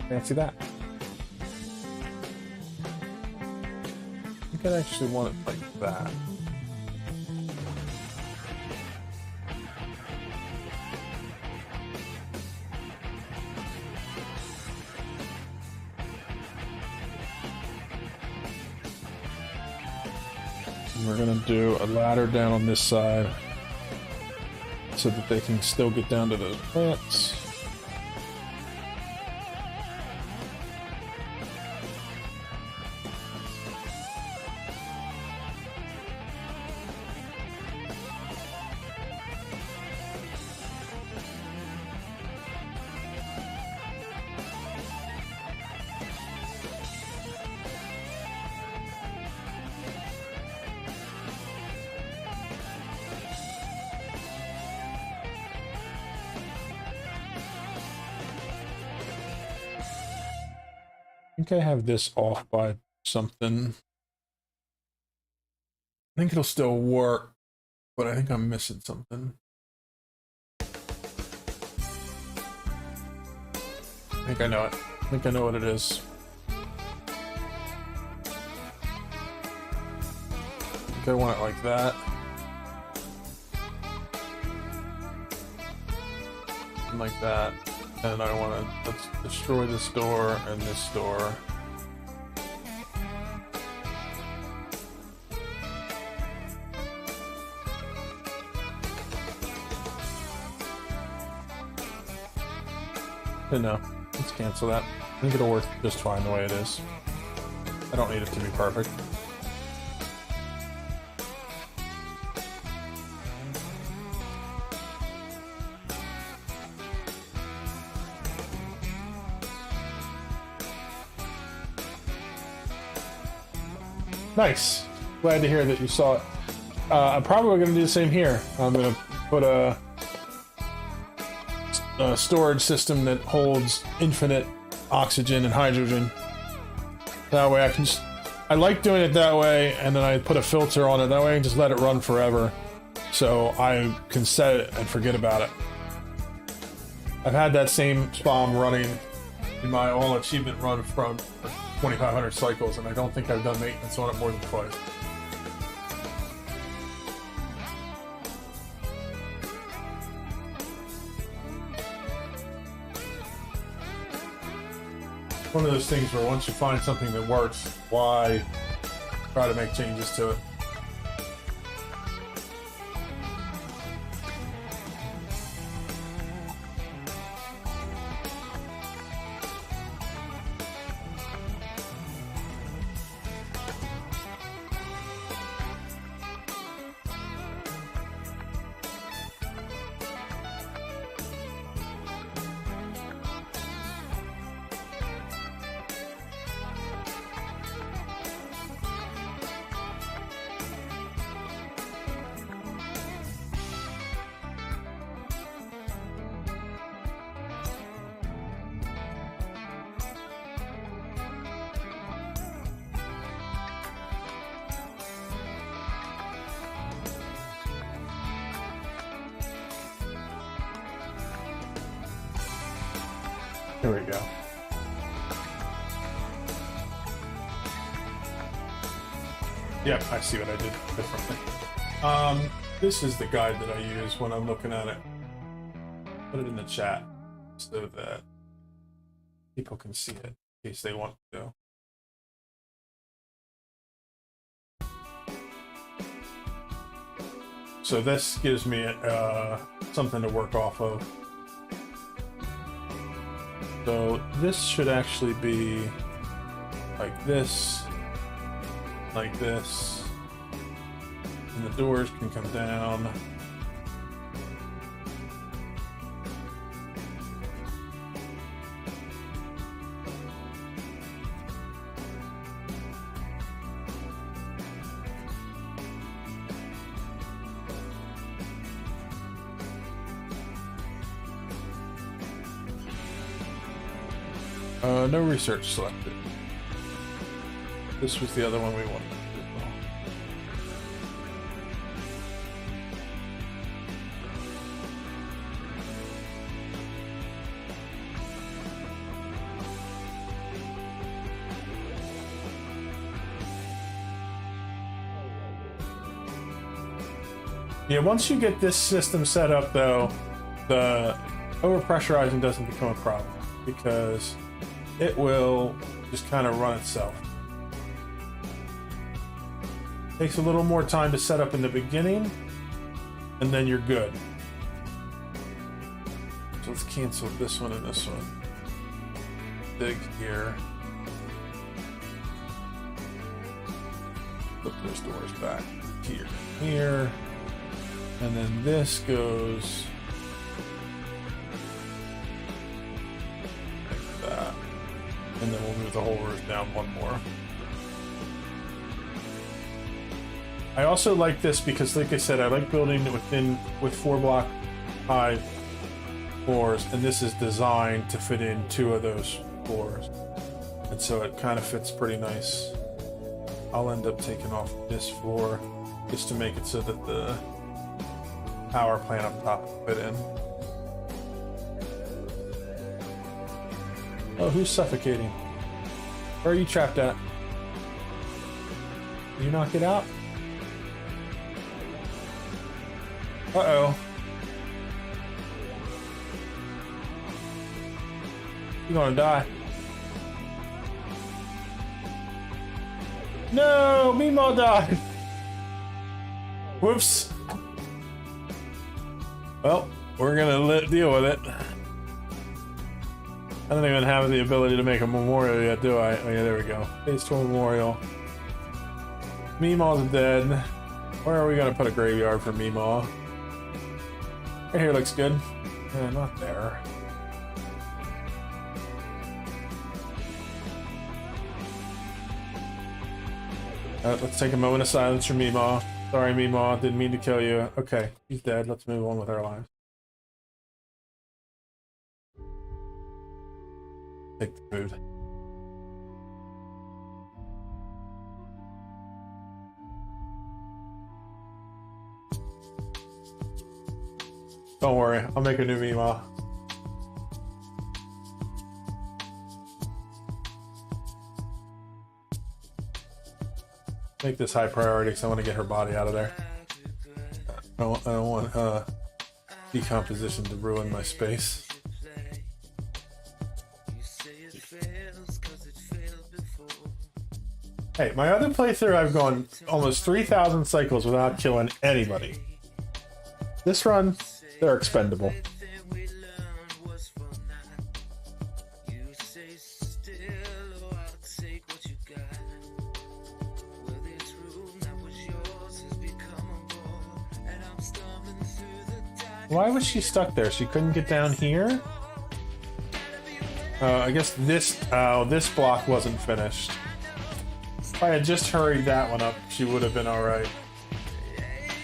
Speaker 1: Fancy that. I think I actually want it like that. And we're gonna do a ladder down on this side, so that they can still get down to those plants. think I have this off by something. I think it'll still work, but I think I'm missing something. I think I know it. I think I know what it is. I think I want it like that. And like that. And I want to, let's destroy this door and this door. No, let's cancel that. I think it'll work just fine the way it is. I don't need it to be perfect. Nice. Glad to hear that you saw it. I'm probably going to do the same here. I'm going to put a storage system that holds infinite oxygen and hydrogen. That way I can just... I like doing it that way, and then I put a filter on it. That way I can just let it run forever. So I can set it and forget about it. I've had that same SPOM running in my all-achievement run from 2,500 cycles, and I don't think I've done maintenance on it more than twice. One of those things where once you find something that works, why try to make changes to it? Here we go. Yep, I see what I did differently. This is the guide that I use when I'm looking at it. Put it in the chat so that people can see it in case they want to. So this gives me something to work off of. So this should actually be like this, and the doors can come down. No research selected. This was the other one we wanted. Yeah, once you get this system set up though, the overpressurizing doesn't become a problem because it will just kind of run itself. Takes a little more time to set up in the beginning, and then you're good. So let's cancel this one and this one. Dig here. Put those doors back here, here. And then this goes like that. And then we'll move the whole roof down one more. I also like this because, like I said, I like building with 4 block high floors, and this is designed to fit in 2 of those floors. And so it kind of fits pretty nice. I'll end up taking off this floor just to make it so that the power plant up top will fit in. Oh, who's suffocating? Where are you trapped at? Can you knock it out? Uh-oh. You're gonna die. No, Meemaw died. Whoops. Well, we're gonna deal with it. I don't even have the ability to make a memorial yet, do I? Oh yeah, there we go. Phase 2 memorial. Meemaw's dead. Where are we gonna put a graveyard for Meemaw? Right here looks good. Yeah, not there. Let's take a moment of silence for Meemaw. Sorry, Meemaw. Didn't mean to kill you. Okay, he's dead. Let's move on with our lives. Take the food. Don't worry, I'll make a new Meemaw. Make this high priority because I want to get her body out of there. I don't want decomposition to ruin my space. Hey, my other playthrough I've gone almost 3,000 cycles without killing anybody. This run, they're expendable. Why was she stuck there? She couldn't get down here? I guess this block wasn't finished. If I had just hurried that one up, she would have been alright.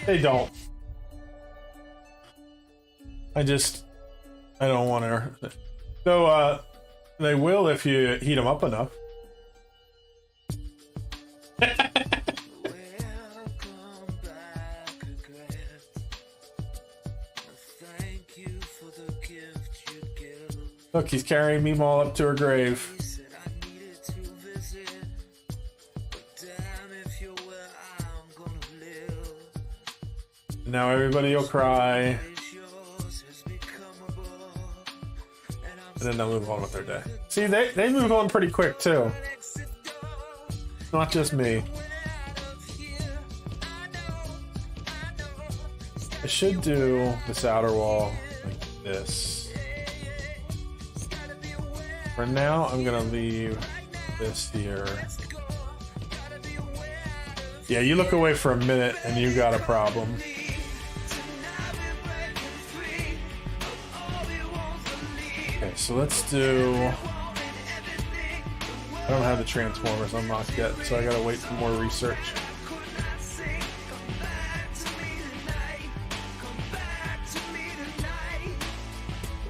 Speaker 1: They don't. I don't want her. Though, they will if you heat them up enough. Look, he's carrying Meemaw up to her grave. Now everybody will cry. And then they'll move on with their day. See, they move on pretty quick too. Not just me. I should do this outer wall like this. For now, I'm gonna leave this here. Yeah, you look away for a minute and you got a problem. Okay, so let's do... I don't have the transformers unlocked yet, so I gotta wait for more research.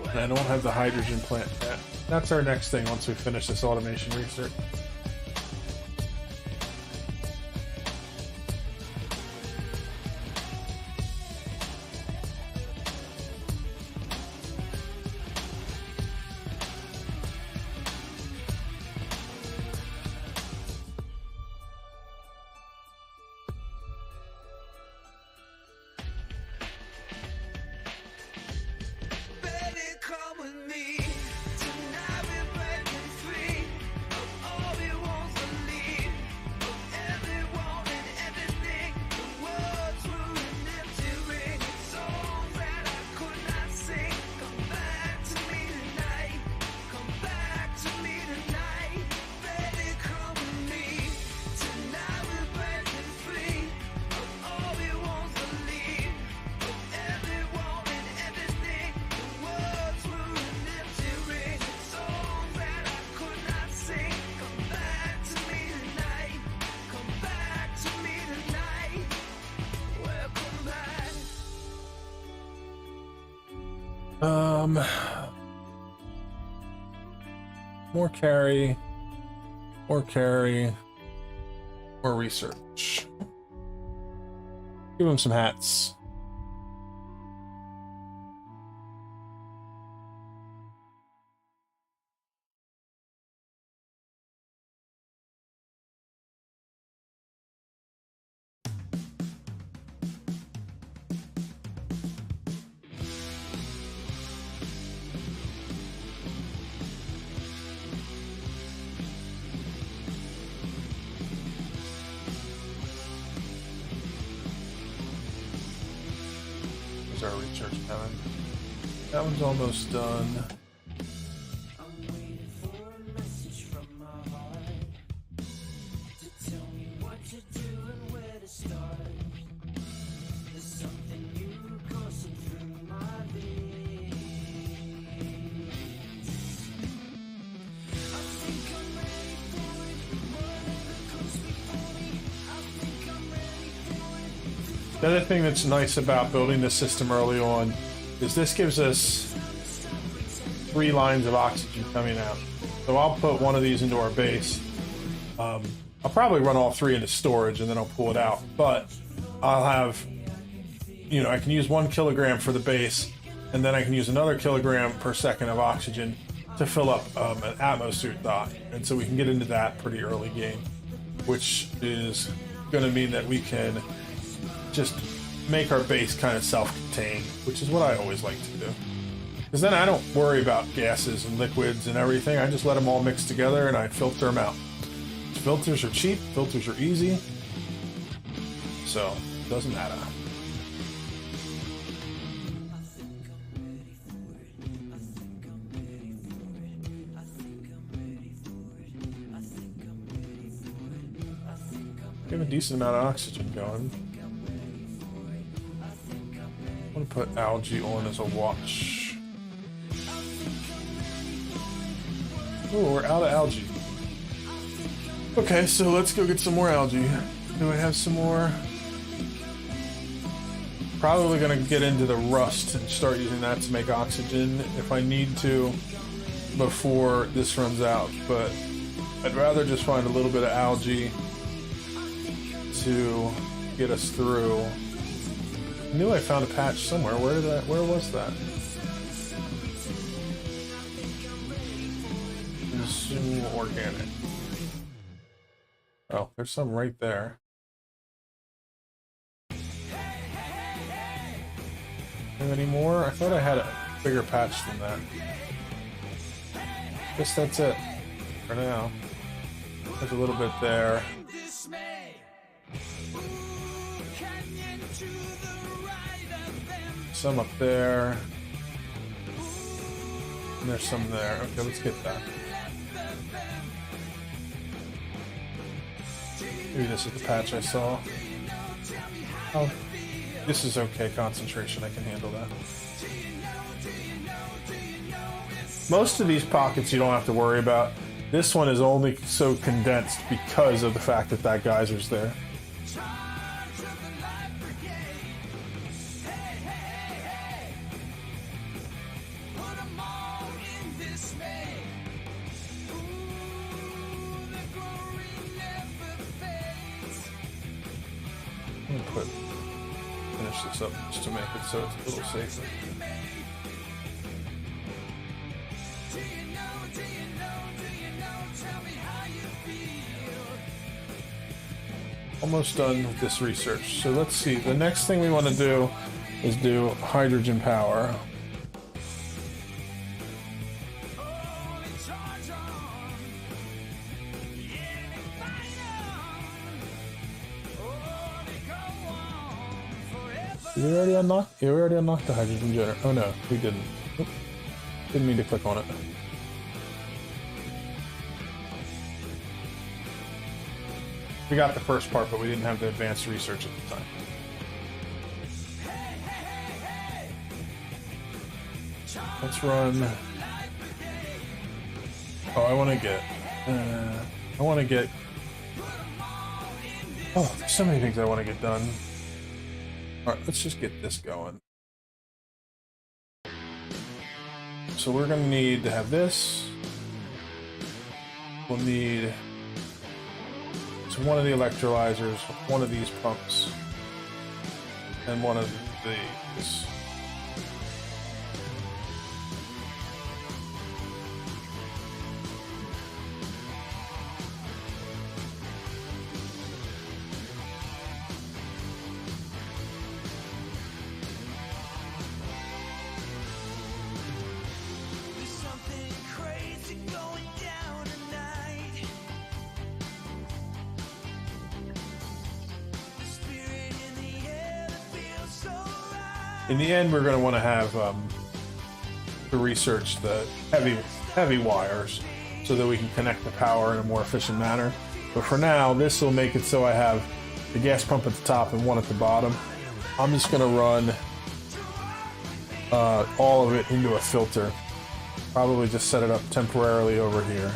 Speaker 1: And I don't have the hydrogen plant yet. That's our next thing once we finish this automation research. More carry. or carry, or research. Give him some hats. Our research done. That one's almost done. The other thing that's nice about building this system early on is this gives us 3 lines of oxygen coming out. So I'll put one of these into our base. I'll probably run all 3 into storage and then I'll pull it out. But I'll have, you know, I can use 1 kilogram for the base, and then I can use another kilogram per second of oxygen to fill up an atmosphere dot. And so we can get into that pretty early game, which is going to mean that we can just make our base kind of self-contained, which is what I always like to do. Because then I don't worry about gases and liquids and everything. I just let them all mix together and I filter them out. Filters are cheap, filters are easy, so it doesn't matter. We have a decent amount of oxygen going. I'm gonna put algae on as a watch. Oh, we're out of algae. Okay, so let's go get some more algae. Do I have some more? Probably gonna get into the rust and start using that to make oxygen if I need to before this runs out, but I'd rather just find a little bit of algae to get us through. I knew I found a patch somewhere. Where was that? Consume organic. Oh, there's some right there. Any more? I thought I had a bigger patch than that. Guess that's it for now. There's a little bit there. Some up there. And there's some there. Okay, let's get that. Maybe this is the patch I saw. Oh, this is okay concentration. I can handle that. Most of these pockets you don't have to worry about. This one is only so condensed because of the fact that that geyser's there. Finish this up just to make it so it's a little safer. Almost done with this research. So let's see. The next thing we want to do is do hydrogen power. Did we already unlock? Yeah, we already unlocked the hydrogen generator. Oh no, we didn't. Oop. Didn't mean to click on it. We got the first part, but we didn't have the advanced research at the time. Let's run. Oh, I want to get. Oh, there's so many things I want to get done. Alright, let's just get this going. So we're going to need to have this. We'll need to one of the electrolyzers, one of these pumps, and one of these. In the end, we're going to want to have to research the heavy wires so that we can connect the power in a more efficient manner. But for now, this will make it so I have the gas pump at the top and one at the bottom. I'm just going to run all of it into a filter. Probably just set it up temporarily over here.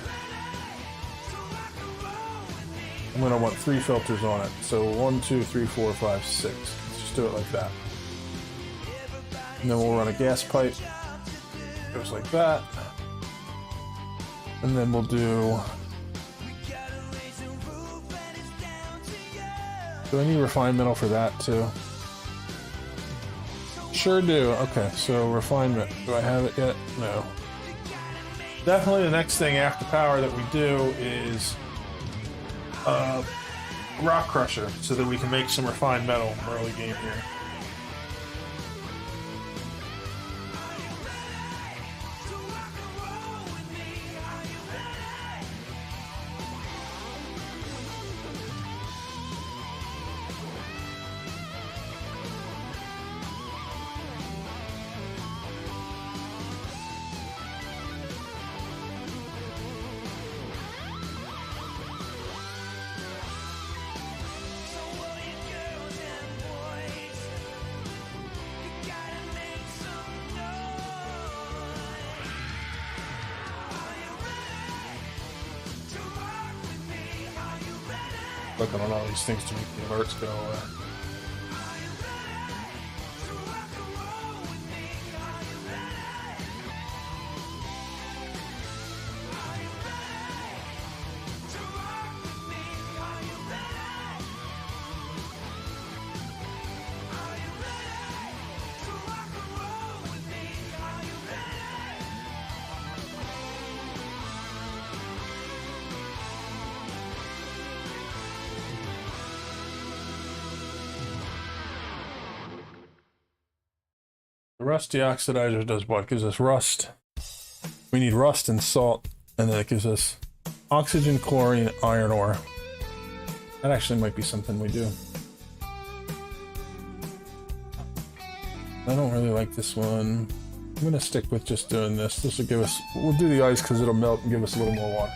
Speaker 1: I'm going to want 3 filters on it. So 1, 2, 3, 4, 5, 6. Let's just do it like that. And then we'll run a gas pipe. Goes like that. And then we'll do... Do I need refined metal for that too? Sure do. Okay, so refinement. Do I have it yet? No. Definitely the next thing after power that we do is rock crusher so that we can make some refined metal early game here. Looking on all these things to make the alerts go away. The rust deoxidizer does what? Gives us rust. We need rust and salt, and then it gives us oxygen, chlorine, iron ore. That actually might be something we do. I don't really like this one. I'm gonna stick with just doing this. This will give us, we'll do the ice because it'll melt and give us a little more water.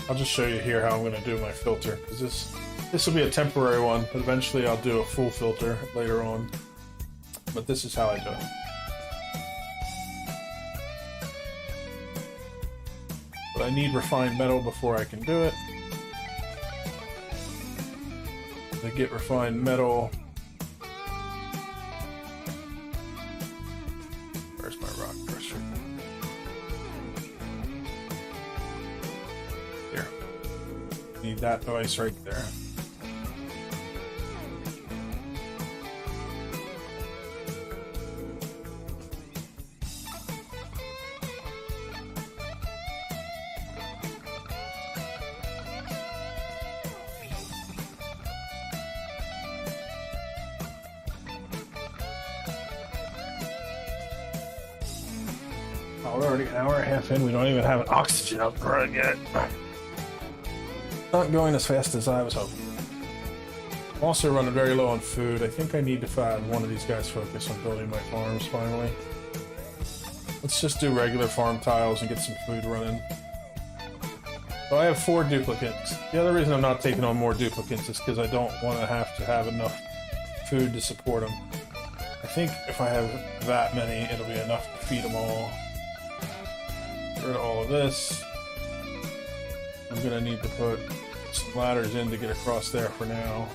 Speaker 1: I'll just show you here how I'm going to do my filter, because this will be a temporary one, but eventually I'll do a full filter later on. But this is how I do it. But I need refined metal before I can do it. To get refined metal, where's my rock crusher? Here. Need that device right there. Oh, we're already an hour and a half in. We don't even have an oxygen up running yet. Not going as fast as I was hoping. I'm also running very low on food. I think I need to find one of these guys focus on building my farms finally. Let's just do regular farm tiles and get some food running. So I have 4 duplicates. The other reason I'm not taking on more duplicates is because I don't want to have enough food to support them. I think if I have that many, it'll be enough to feed them all. Get rid of all of this. I'm gonna need to put some ladders in to get across there for now.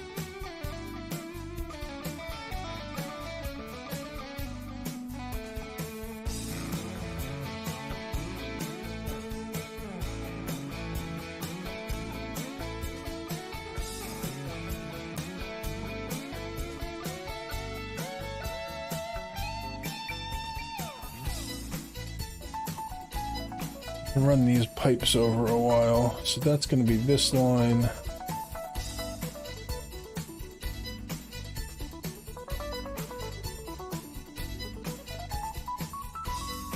Speaker 1: Run these pipes over a while, so that's going to be this line.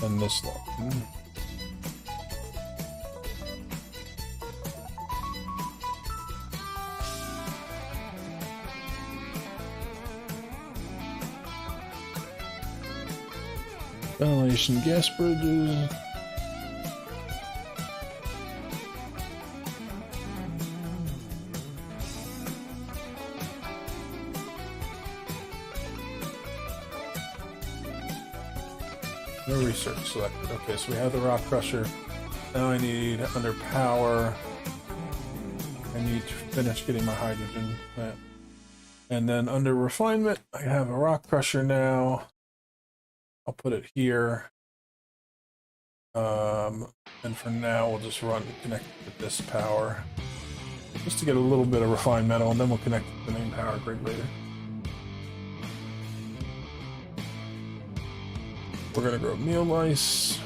Speaker 1: And this line. Ventilation gas bridges. No research selected. Okay, so we have the rock crusher. Now I need under power. I need to finish getting my hydrogen plant. And then under refinement, I have a rock crusher now. I'll put it here. And for now, we'll just run connect with this power. Just to get a little bit of refined metal, and then we'll connect to the main power grid later. We're gonna grow meal lice.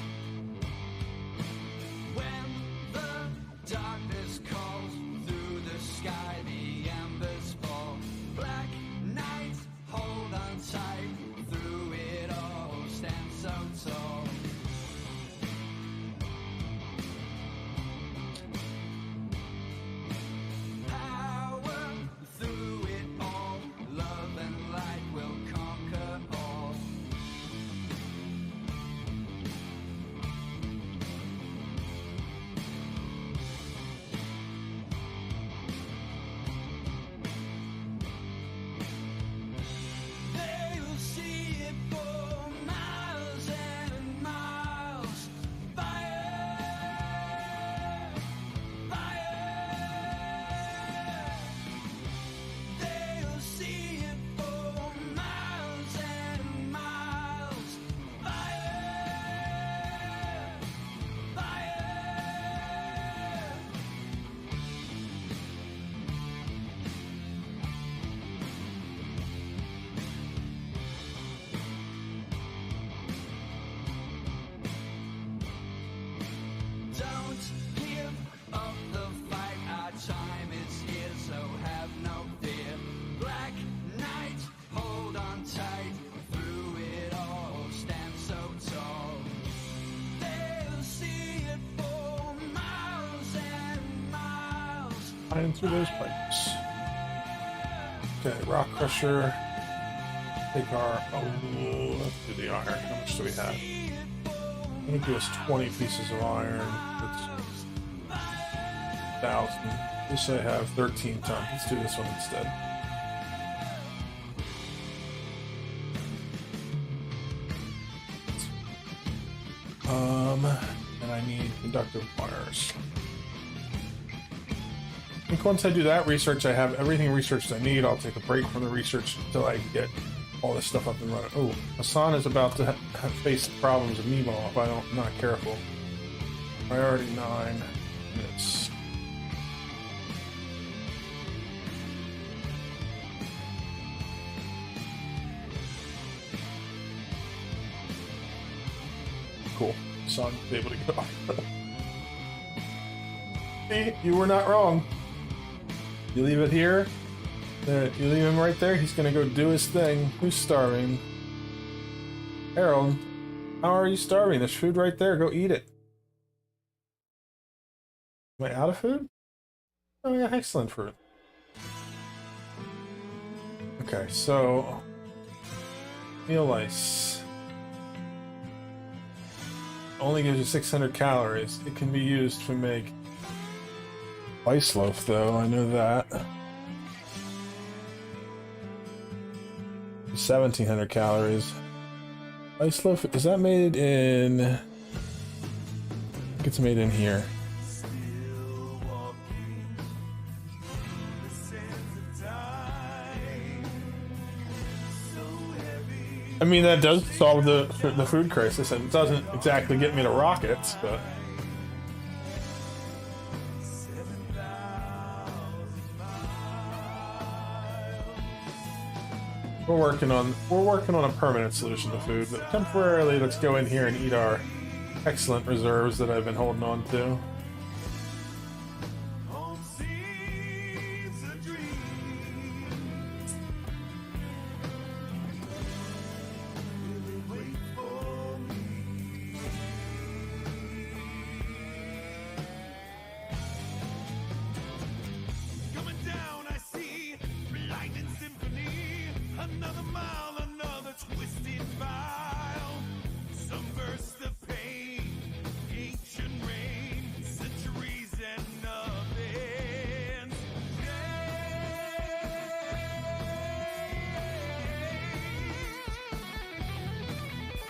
Speaker 1: Through those pipes. Okay, rock crusher. Take our let's do the iron. How much do we have? I think it was 20 pieces of iron. It's 1,000. This I have 13 tons. Let's do this one instead. And I need conductive wires. I think once I do that research, I have everything researched I need. I'll take a break from the research until I get all this stuff up and running. Oh, Hassan is about to face the problems of Meemaw if I'm not careful. Priority 9 minutes. Cool. Hassan is able to get off. See, you were not wrong. You leave it here, you leave him right there, he's gonna go do his thing. Who's starving? Harold, how are you starving? There's food right there, go eat it. Am I out of food? Oh yeah, excellent fruit. Okay, so meal lice. Only gives you 600 calories. It can be used to make ice loaf, though, I know that. 1,700 calories. Ice loaf, is that made in... I think it's made in here. I mean, that does solve the food crisis, and it doesn't exactly get me to rockets, but we're working on a permanent solution to food. But temporarily, let's go in here and eat our excellent reserves that I've been holding on to.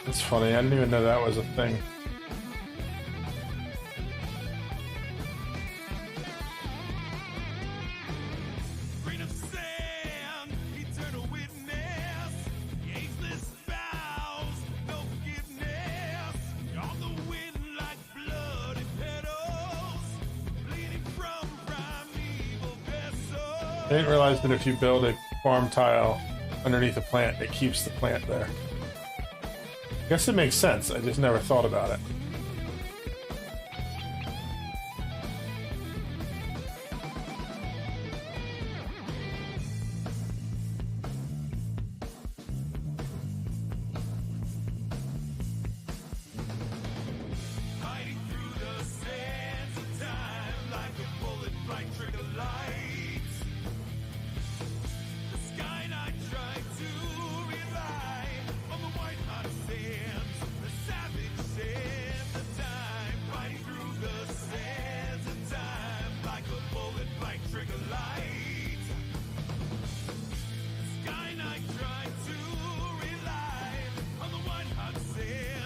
Speaker 1: It's funny, I didn't even know that was a thing. I didn't realize that if you build a farm tile underneath a plant, it keeps the plant there. I guess it makes sense, I just never thought about it.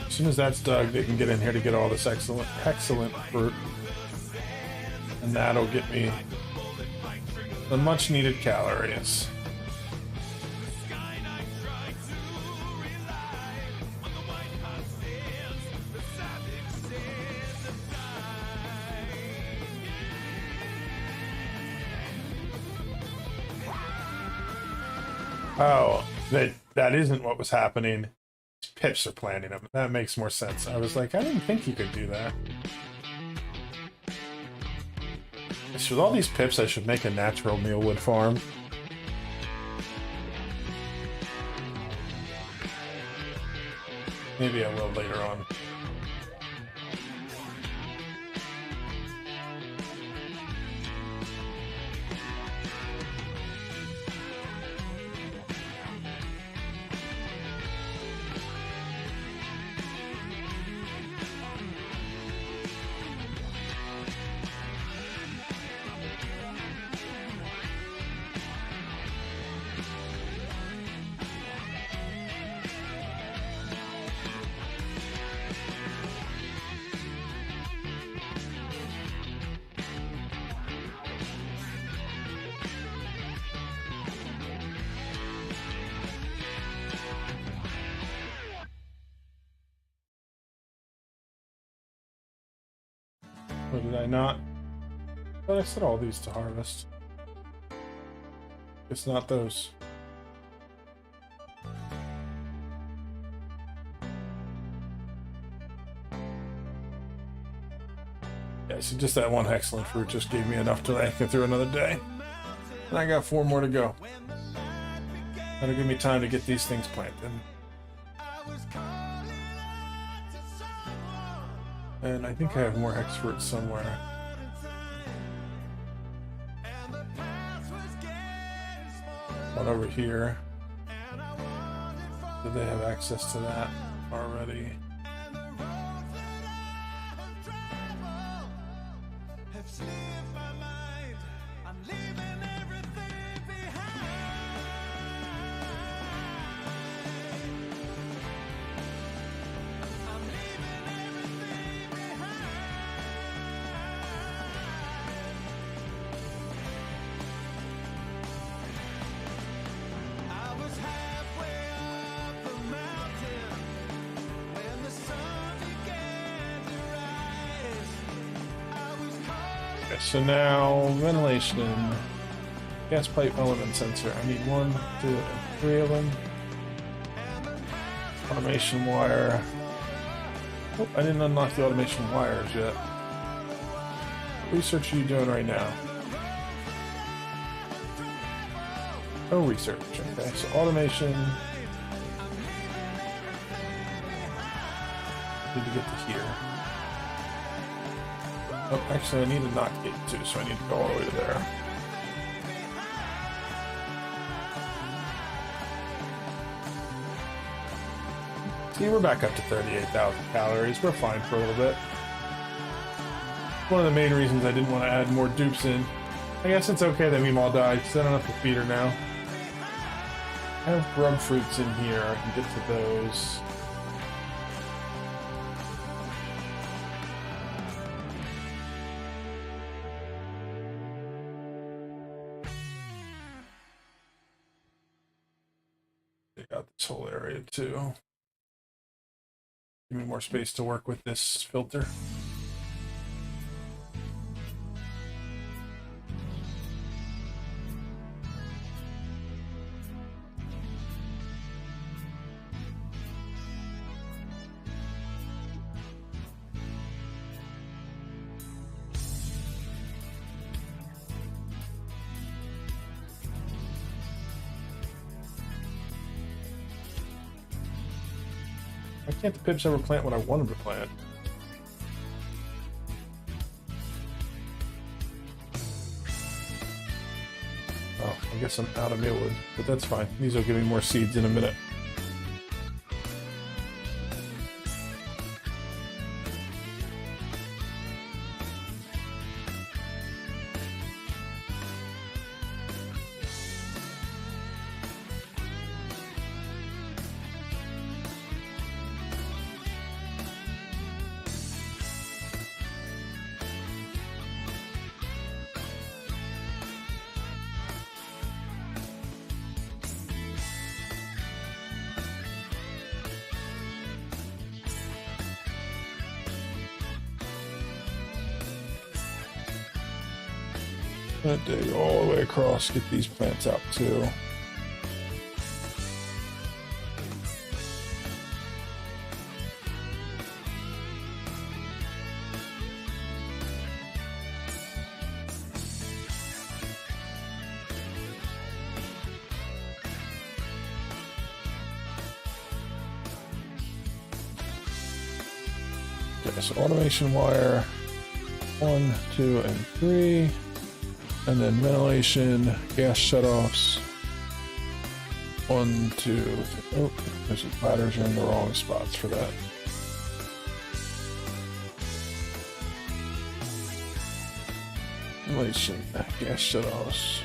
Speaker 1: As soon as that's dug, they can get in here to get all this excellent fruit. And that'll get me the much needed calories. Oh, that isn't what was happening. Pips are planting them. That makes more sense. I was like, I didn't think you could do that. With all these pips, I should make a natural mealwood farm. Maybe I will later on. Or did I not? But I set all these to harvest. It's not those. Yeah, so just that one excellent fruit just gave me enough to last me through another day. And I got 4 more to go. That'll give me time to get these things planted. And I think I have more hex fruit somewhere. One over here. Do they have access to that already? Okay, so now ventilation, gas pipe element sensor. I need 1, 2, and 3 of them. Automation wire. Oh, I didn't unlock the automation wires yet. What research are you doing right now? Oh, research. Okay, so automation. Need to get to here. Oh, actually, I need to not get to, so I need to go all the way to there. See, we're back up to 38,000 calories. We're fine for a little bit. One of the main reasons I didn't want to add more dupes in. I guess it's okay that Meemaw died, because I don't have to feed her now. I have grub fruits in here. I can get to those. Take out this whole area too. Give me more space to work with this filter. Why can't the pips ever plant what I want them to plant? Oh, I guess I'm out of mealwood, but that's fine. These will give me more seeds in a minute. That dig all the way across, get these plants out too. Okay, so automation wire 1, 2, and 3. And then ventilation, gas shutoffs. 1, 2, 3. Oh, there's the ladders are in the wrong spots for that. Ventilation, gas shutoffs.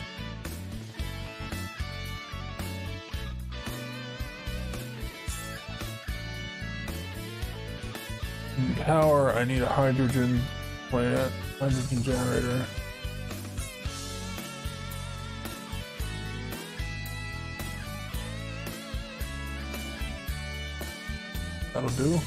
Speaker 1: And power, I need a hydrogen plant, hydrogen generator. That'll do.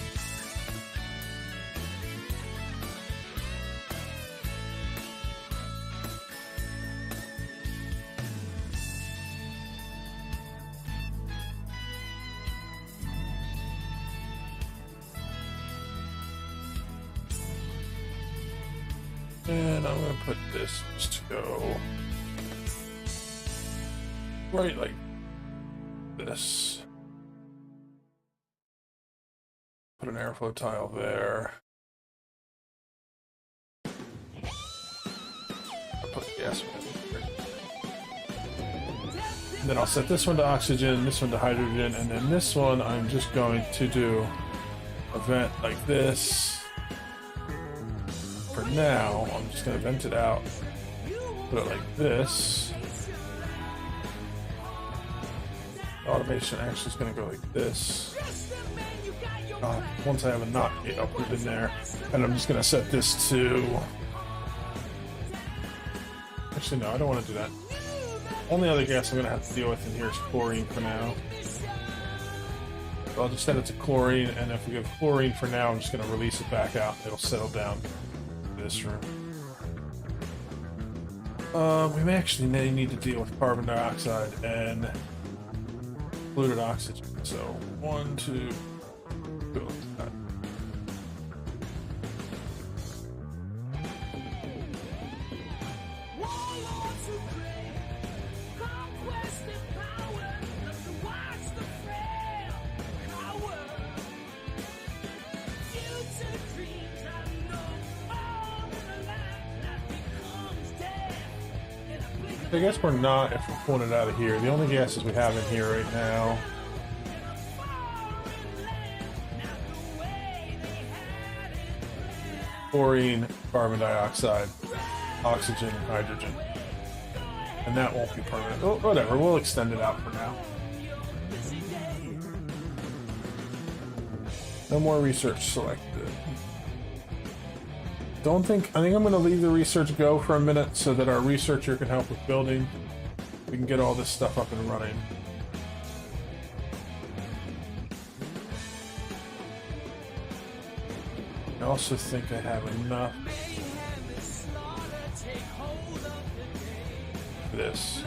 Speaker 1: And I'm gonna put this to go right like this. Put an airflow tile there. I'll put the gas one in here. And then I'll set this one to oxygen, this one to hydrogen, and then this one I'm just going to do a vent like this. For now, I'm just going to vent it out. Put it like this. The automation actually is going to go like this. Once I have a knot gate, I'll put it in there. And I'm just going to set this to... Actually, no, I don't want to do that. Only other gas I'm going to have to deal with in here is chlorine for now. So I'll just set it to chlorine, and if we have chlorine for now, I'm just going to release it back out. It'll settle down to this room. We may actually need to deal with carbon dioxide and polluted oxygen. So 1, 2, go with that. I guess we're not if we're pulling it out of here. The only gases we have in here right now chlorine, carbon dioxide, oxygen, and hydrogen. And that won't be permanent. Oh, whatever, we'll extend it out for now. No more research selected. I think I'm going to leave the research go for a minute so that our researcher can help with building. We can get all this stuff up and running. I also think I have enough for this.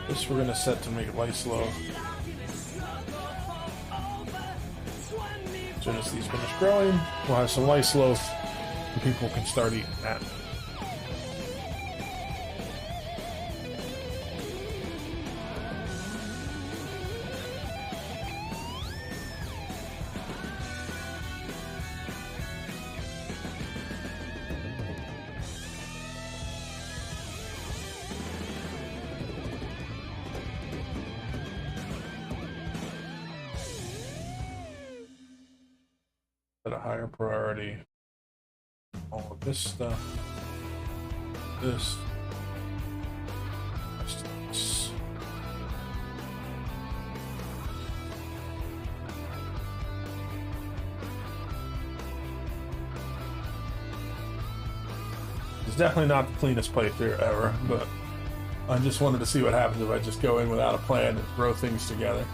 Speaker 1: This we're going to set to make lice low. As soon as these finish growing, we'll have some lice loaf and people can start eating that. At a higher priority, all of this stuff, this. It's definitely not the cleanest playthrough ever, but I just wanted to see what happens if I just go in without a plan and throw things together.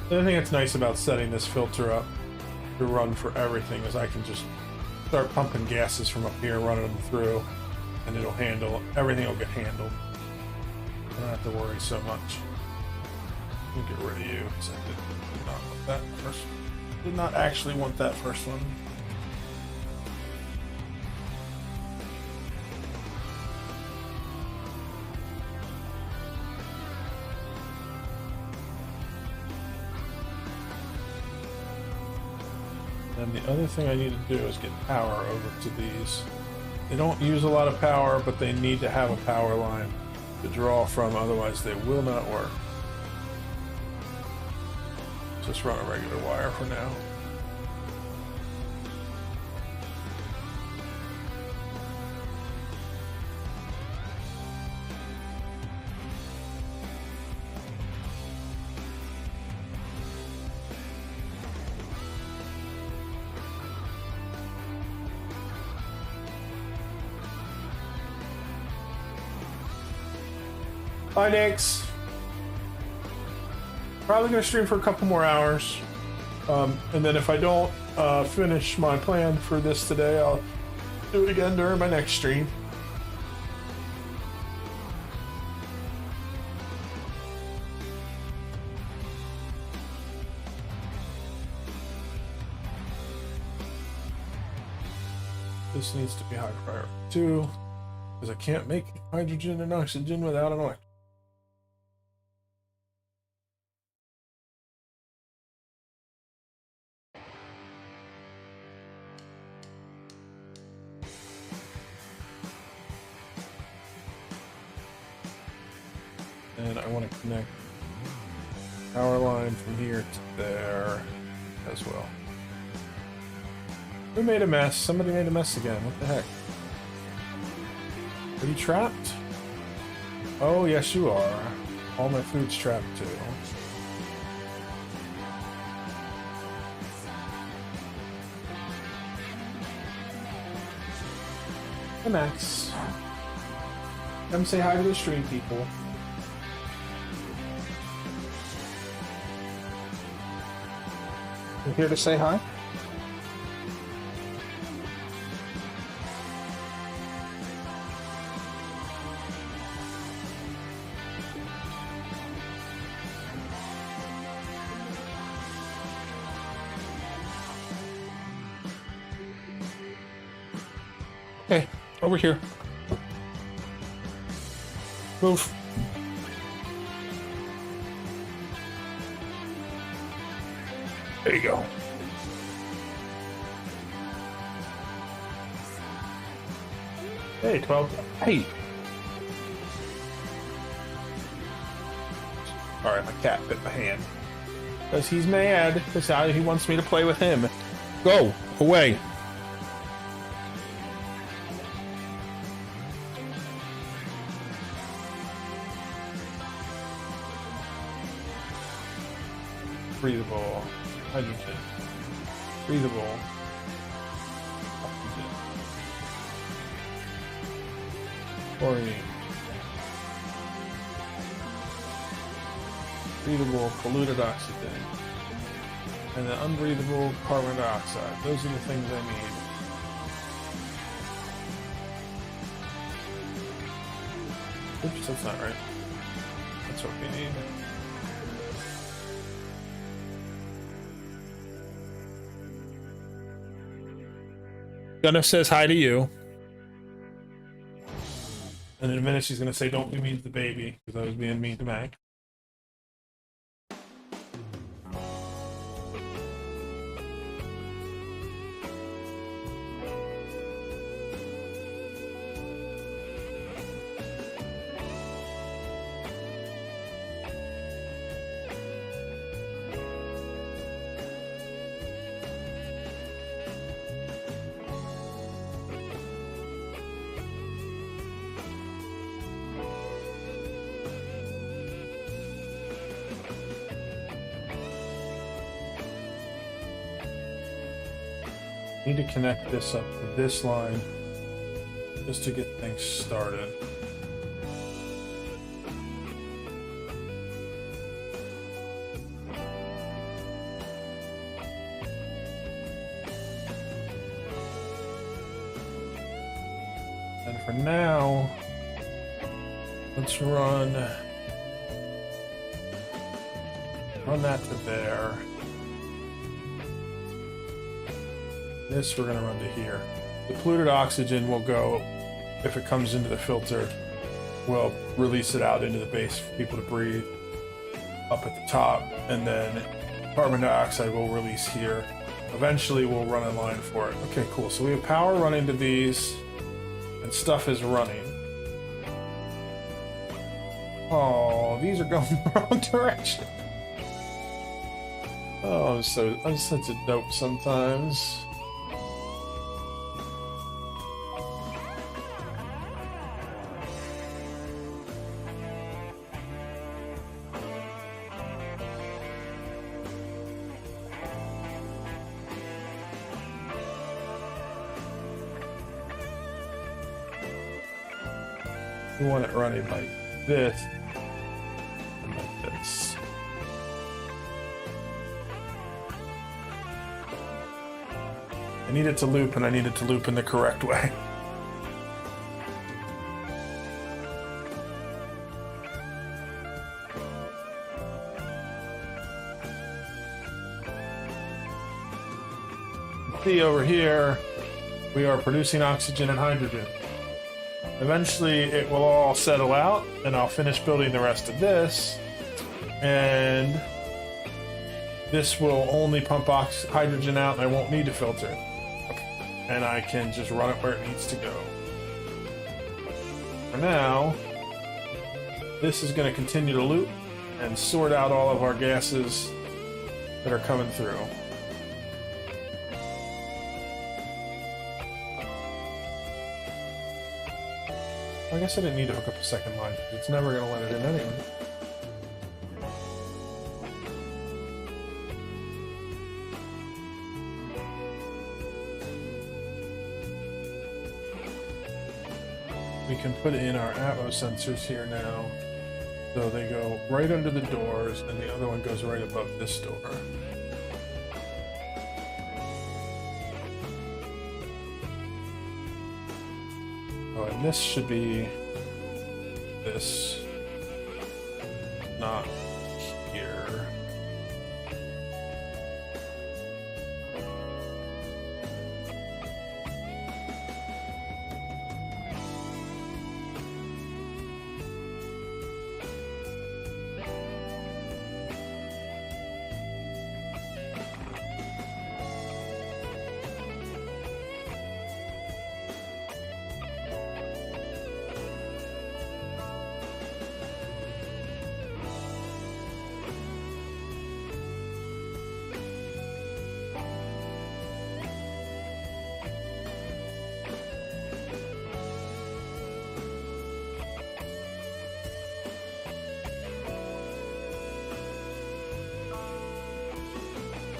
Speaker 1: The other thing that's nice about setting this filter up to run for everything is I can just start pumping gases from up here, running them through, and it'll handle, everything will get handled. I don't have to worry so much. Let me get rid of you, because I did not want that first. Did not actually want that first one. And the other thing I need to do is get power over to these. They don't use a lot of power, but they need to have a power line to draw from, otherwise they will not work. Just run a regular wire for now. Bye, Nix. Probably gonna stream for a couple more hours, and then if I don't finish my plan for this today, I'll do it again during my next stream. This needs to be high priority too, because I can't make hydrogen and oxygen without an electron. and I want to connect power line from here to there as well. Who made a mess? Somebody made a mess again. What the heck? Are you trapped? Oh, yes, you are. All my food's trapped too. Hey, Max. Come say hi to the stream people. You here to say hi? Okay, over here. Move. There you go. Hey, 12. Hey. Alright, my cat bit my hand. Because he's mad. Because he wants me to play with him. Go! Away! Breathable. Hydrogen. Breathable. Oxygen. Chlorine. Breathable polluted oxygen. And then unbreathable carbon dioxide. Those are the things I need. Oops, that's not right. That's what we need. Gunna says hi to you. And in a minute she's gonna say, don't be mean to the baby, because I was being mean to Mac. Need to connect this up to this line just to get things started. And for now, let's run that to there. This we're gonna run to here. The polluted oxygen will go, if it comes into the filter, we'll release it out into the base for people to breathe up at the top, and then carbon dioxide will release here. Eventually we'll run a line for it. Okay, cool. So we have power running to these, and stuff is running. Oh, these are going the wrong direction. Oh, I'm such a dope sometimes. We want it running like this and like this. I need it to loop, and I need it to loop in the correct way. See over here, we are producing oxygen and hydrogen. Eventually it will all settle out, and I'll finish building the rest of this, and this will only pump hydrogen out, and I won't need to filter it. And I can just run it where it needs to go. For now, this is going to continue to loop and sort out all of our gases that are coming through. I guess I didn't need to hook up a second line, because it's never going to let it in anyway. We can put in our atmos sensors here now. So they go right under the doors, and the other one goes right above this door. Oh, and this should be this, not here.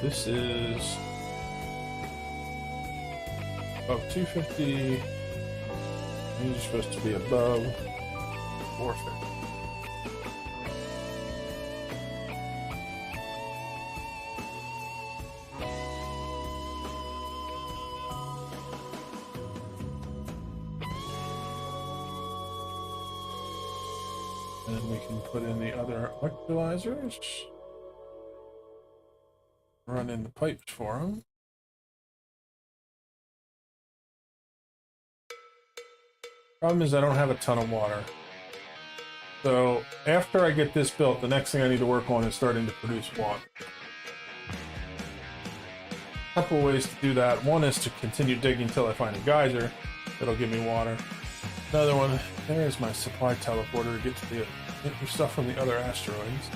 Speaker 1: This is above 250. These are supposed to be above 450. And we can put in the other electrolyzers. Run in the pipes for them. Problem is I don't have a ton of water. So after I get this built, the next thing I need to work on is starting to produce water. A couple ways to do that. One is to continue digging until I find a geyser that'll give me water. Another one, there's my supply teleporter to get your stuff from the other asteroids.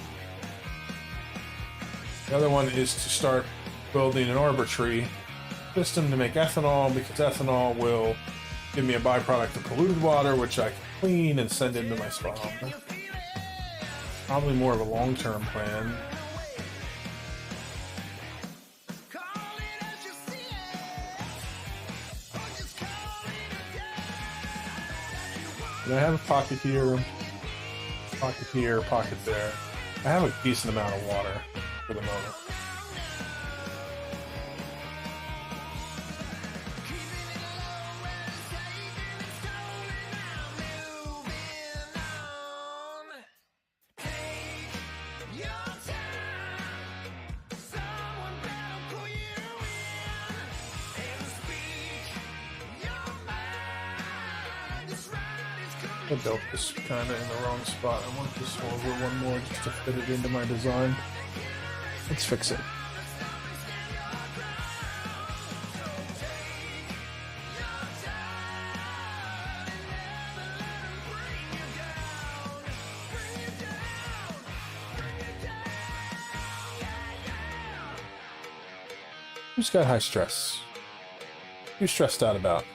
Speaker 1: The other one is to start building an arbitrary system to make ethanol, because ethanol will give me a byproduct of polluted water, which I can clean and send into my spawn. Probably more of a long-term plan. And I have a pocket here, pocket there. I have a decent amount of water for the moment. I built this kind of in the wrong spot. I want this over one more just to fit it into my design. Let's fix it. Who's got high stress? Who's stressed out about?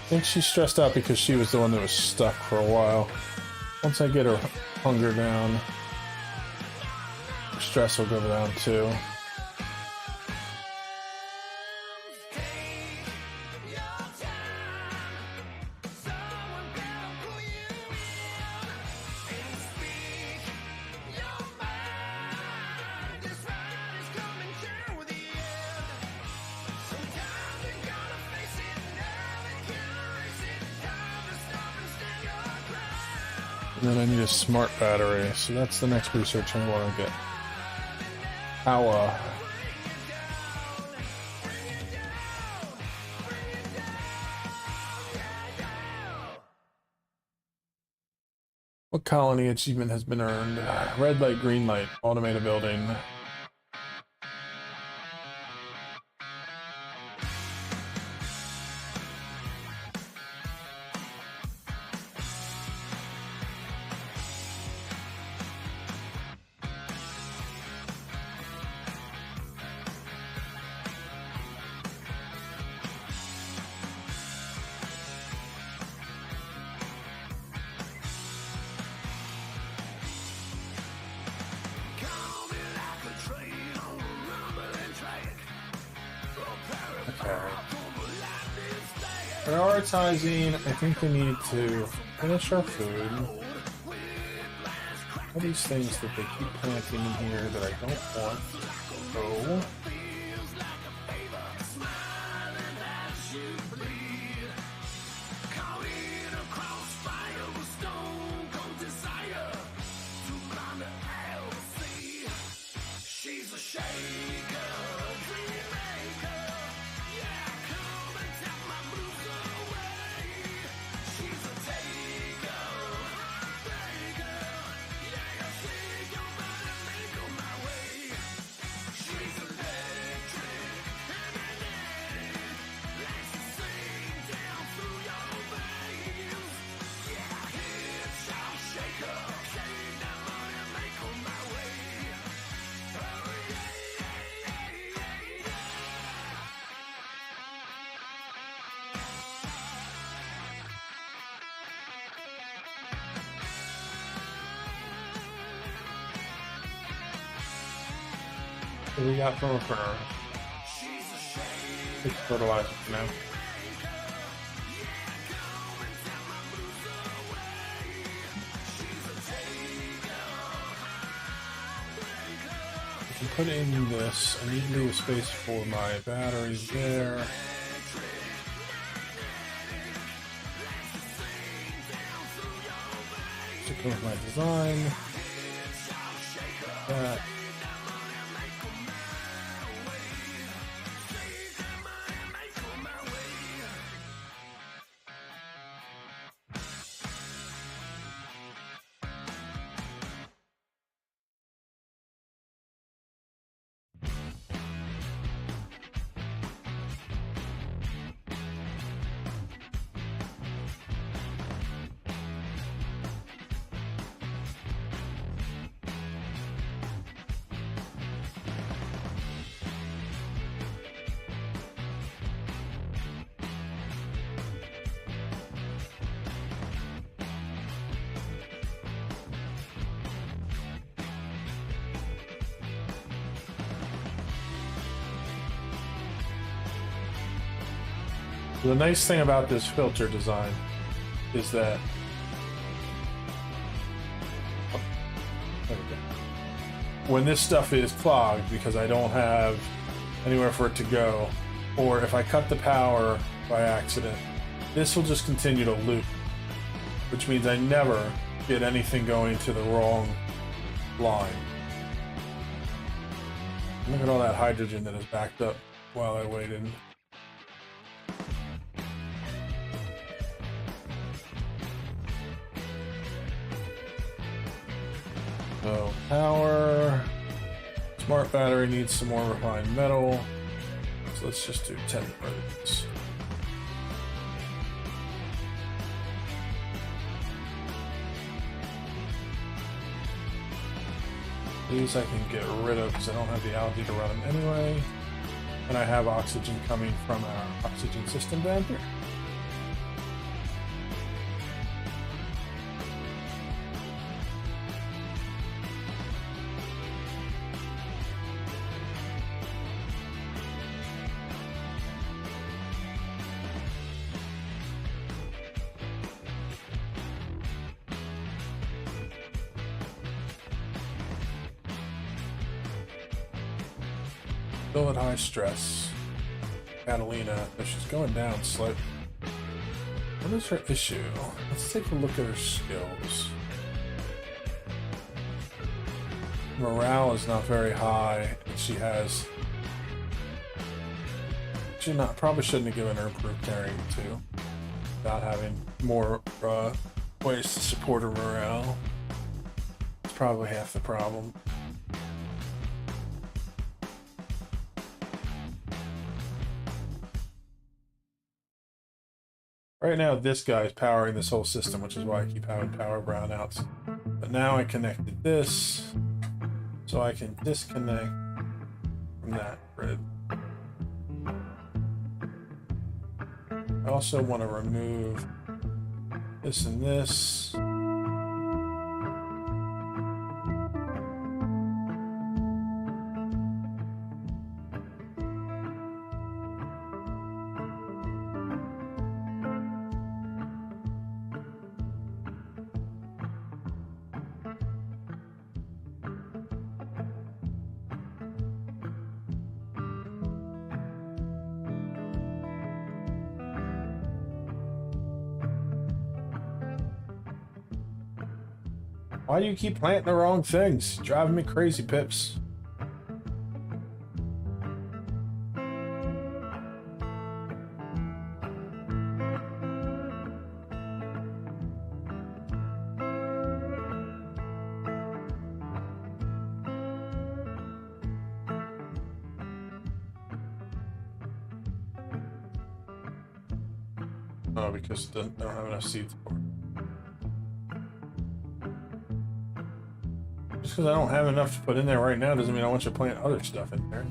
Speaker 1: I think she's stressed out because she was the one that was stuck for a while. Once I get her hunger down, her stress will go down too. And then I need a smart battery, so that's the next research I want to get. Power. What colony achievement has been earned? Red light, green light, automate a building. Prioritizing, I think we need to finish our food. All these things that they keep planting in here that I don't want. So what do we got from a printer? It's fertilizer for now. I can put in this. I need to leave space for my batteries there. Stick with my design. That. The nice thing about this filter design is that when this stuff is clogged because I don't have anywhere for it to go, or if I cut the power by accident, this will just continue to loop, which means I never get anything going to the wrong line. Look at all that hydrogen that is backed up while I waited. So power, smart battery needs some more refined metal. So let's just do 10 birds. These I can get rid of because I don't have the algae to run them anyway. And I have oxygen coming from our oxygen system down here. Still at high stress. Catalina, but she's going down slightly. What is her issue? Let's take a look at her skills. Morale is not very high, and she has... probably shouldn't have given her improved carrying too, without having more ways to support her morale. It's probably half the problem. Right now, this guy is powering this whole system, which is why I keep having power brownouts. But now I connected this, so I can disconnect from that grid. I also want to remove this and this. Why do you keep planting the wrong things? Driving me crazy, Pips. Oh, because I don't have enough seeds for it. Just because I don't have enough to put in there right now doesn't mean I want you to plant other stuff in there.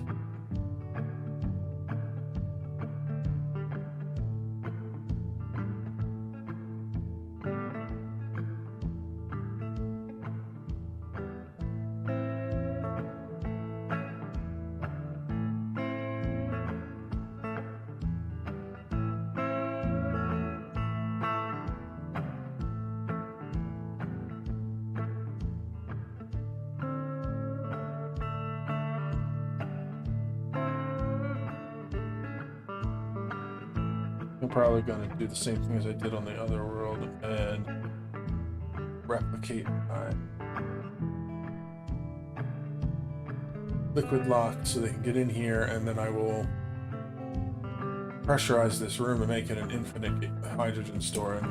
Speaker 1: I'm probably going to do the same thing as I did on the other world and replicate my liquid lock so they can get in here, and then I will pressurize this room and make it an infinite hydrogen storage.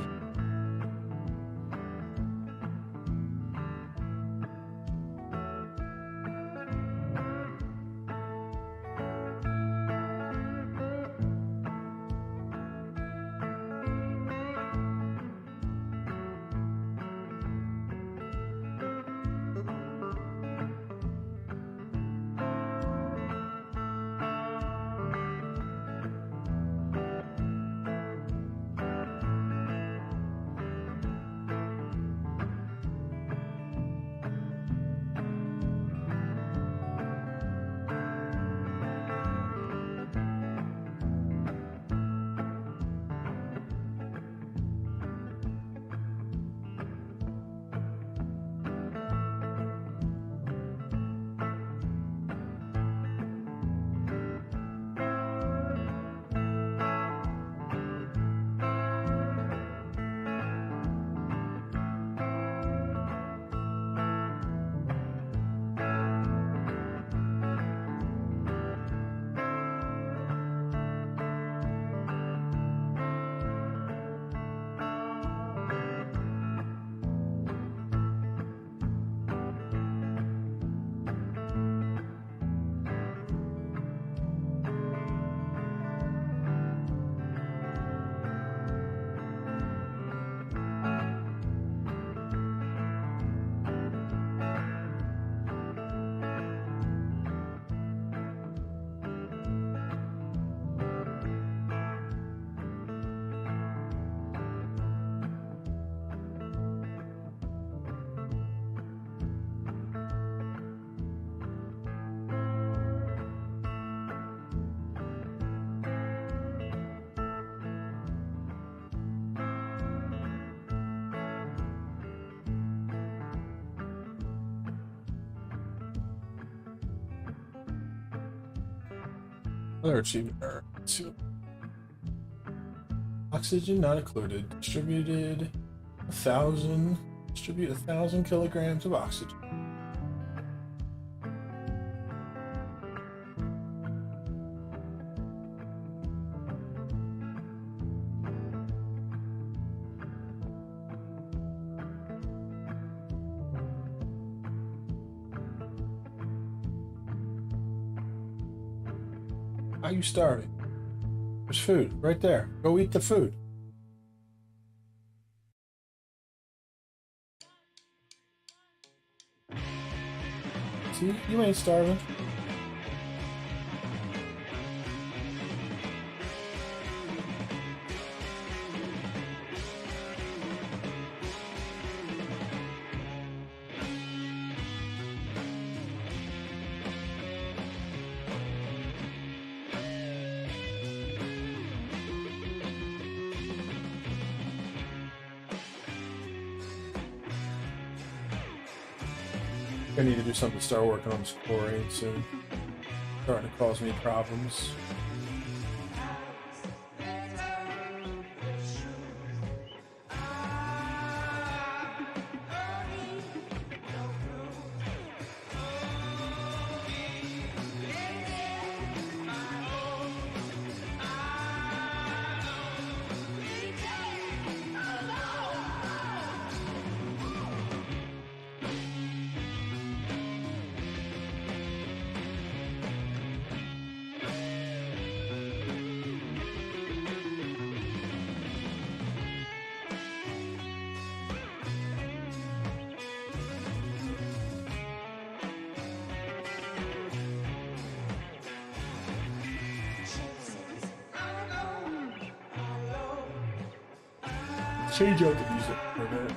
Speaker 1: Other achievement. Oxygen not included. Distribute 1,000 kilograms of oxygen. Are you starving? There's food right there. Go eat the food. See, you ain't starving. I need to do something to start working on this chlorine soon. Starting to cause me problems. change out the music for a minute.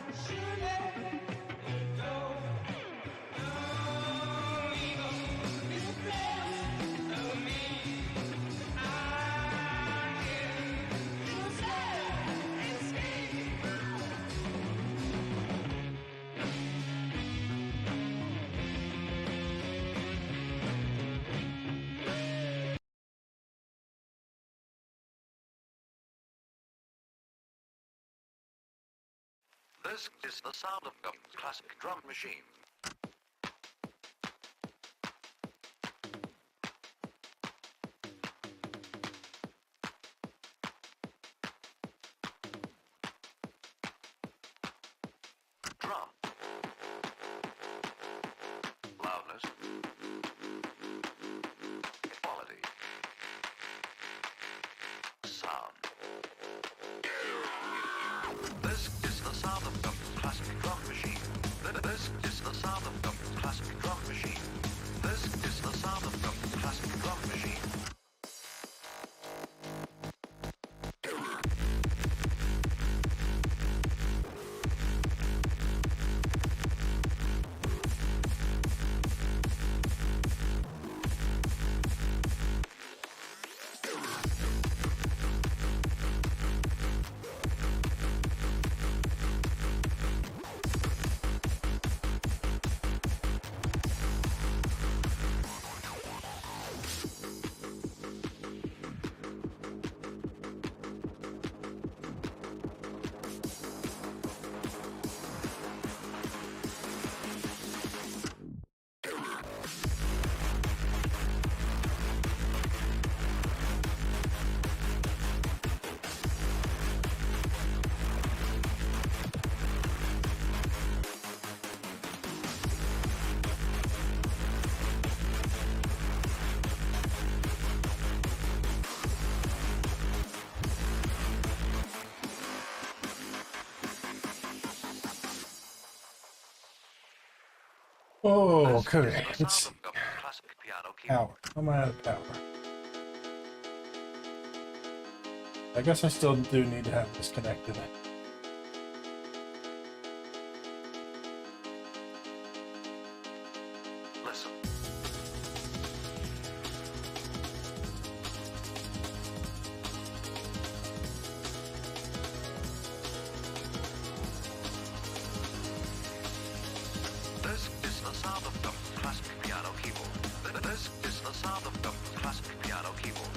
Speaker 2: This is the sound of a classic drum machine. Drum. Loudness. Quality. Sound. This is the sound of a classic drum machine. This is the sound of a classic drum machine. This is the sound of a classic drum machine.
Speaker 1: Oh,
Speaker 2: This
Speaker 1: okay.
Speaker 2: is the
Speaker 1: Let's see.
Speaker 2: sound of a classic piano keyboard.
Speaker 1: Power. I'm out of power. I guess I still do need to have this connected.
Speaker 2: Listen. This is the sound of a classic piano keyboard. This is the sound of a classic piano keyboard.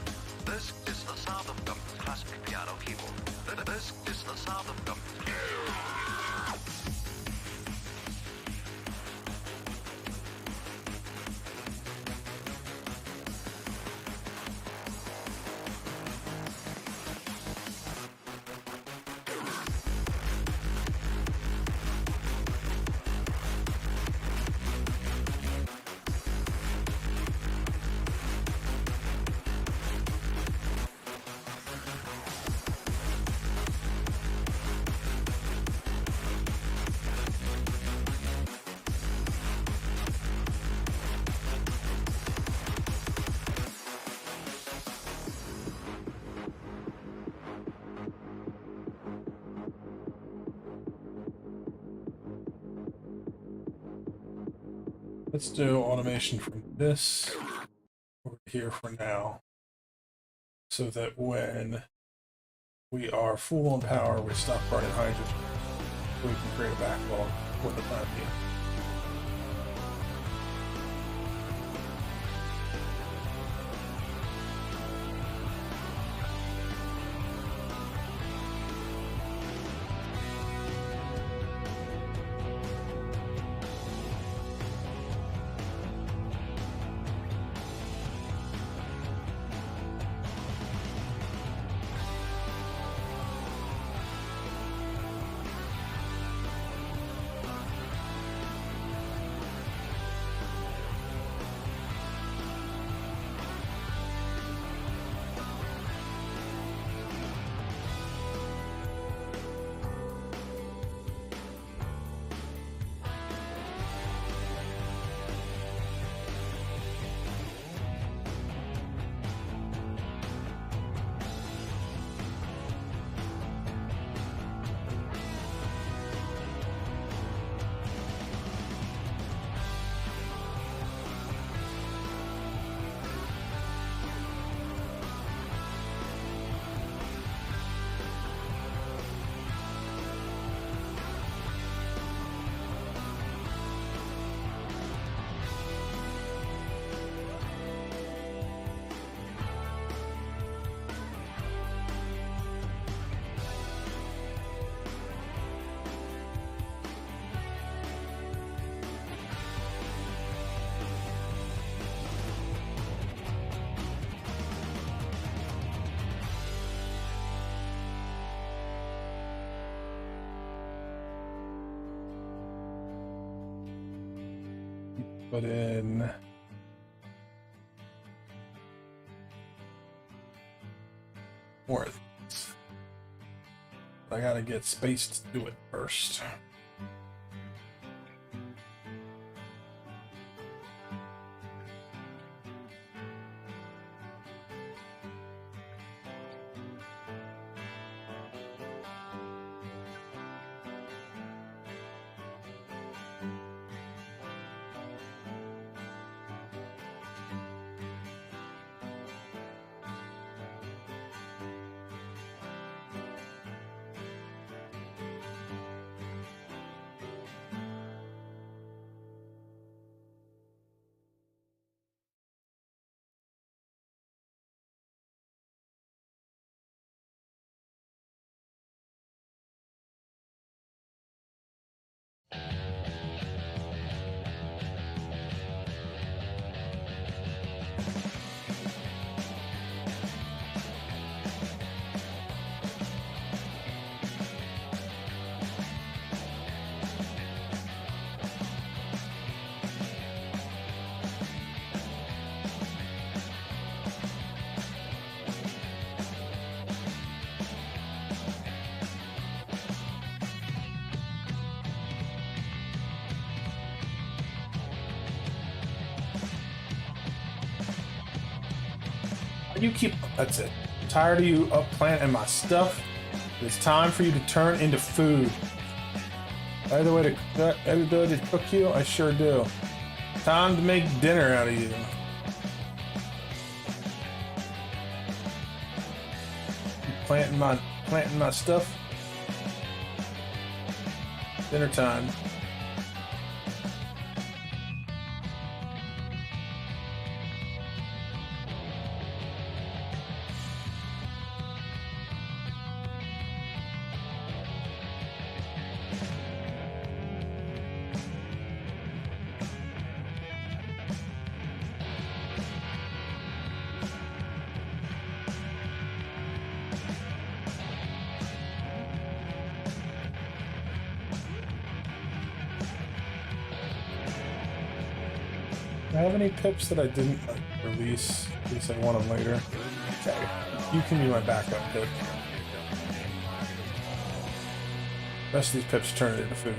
Speaker 2: This is the sound of a classic piano keyboard. This is the sound of a
Speaker 1: Let's do automation from this over here for now, so that when we are full on power, we stop burning hydrogen, so we can create a backlog for the time being. Put in more of these. I gotta get space to do it first. You keep. That's it. I'm tired of you up planting my stuff. It's time for you to turn into food. By the way, to cook you, I sure do. Time to make dinner out of you. Planting my stuff. Dinner time. Do I have any pips that I didn't release in case I want them later? Okay, you can be my backup pip. The rest of these pips turn it into food.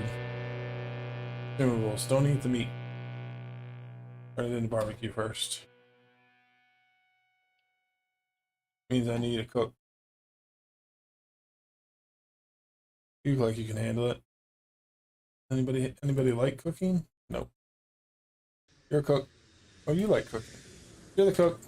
Speaker 1: Consumables, don't eat the meat. Turn it into barbecue first. Means I need to cook. You look like you can handle it. Anybody like cooking? Nope. You're a cook. Oh, you like cooking. You're the cook.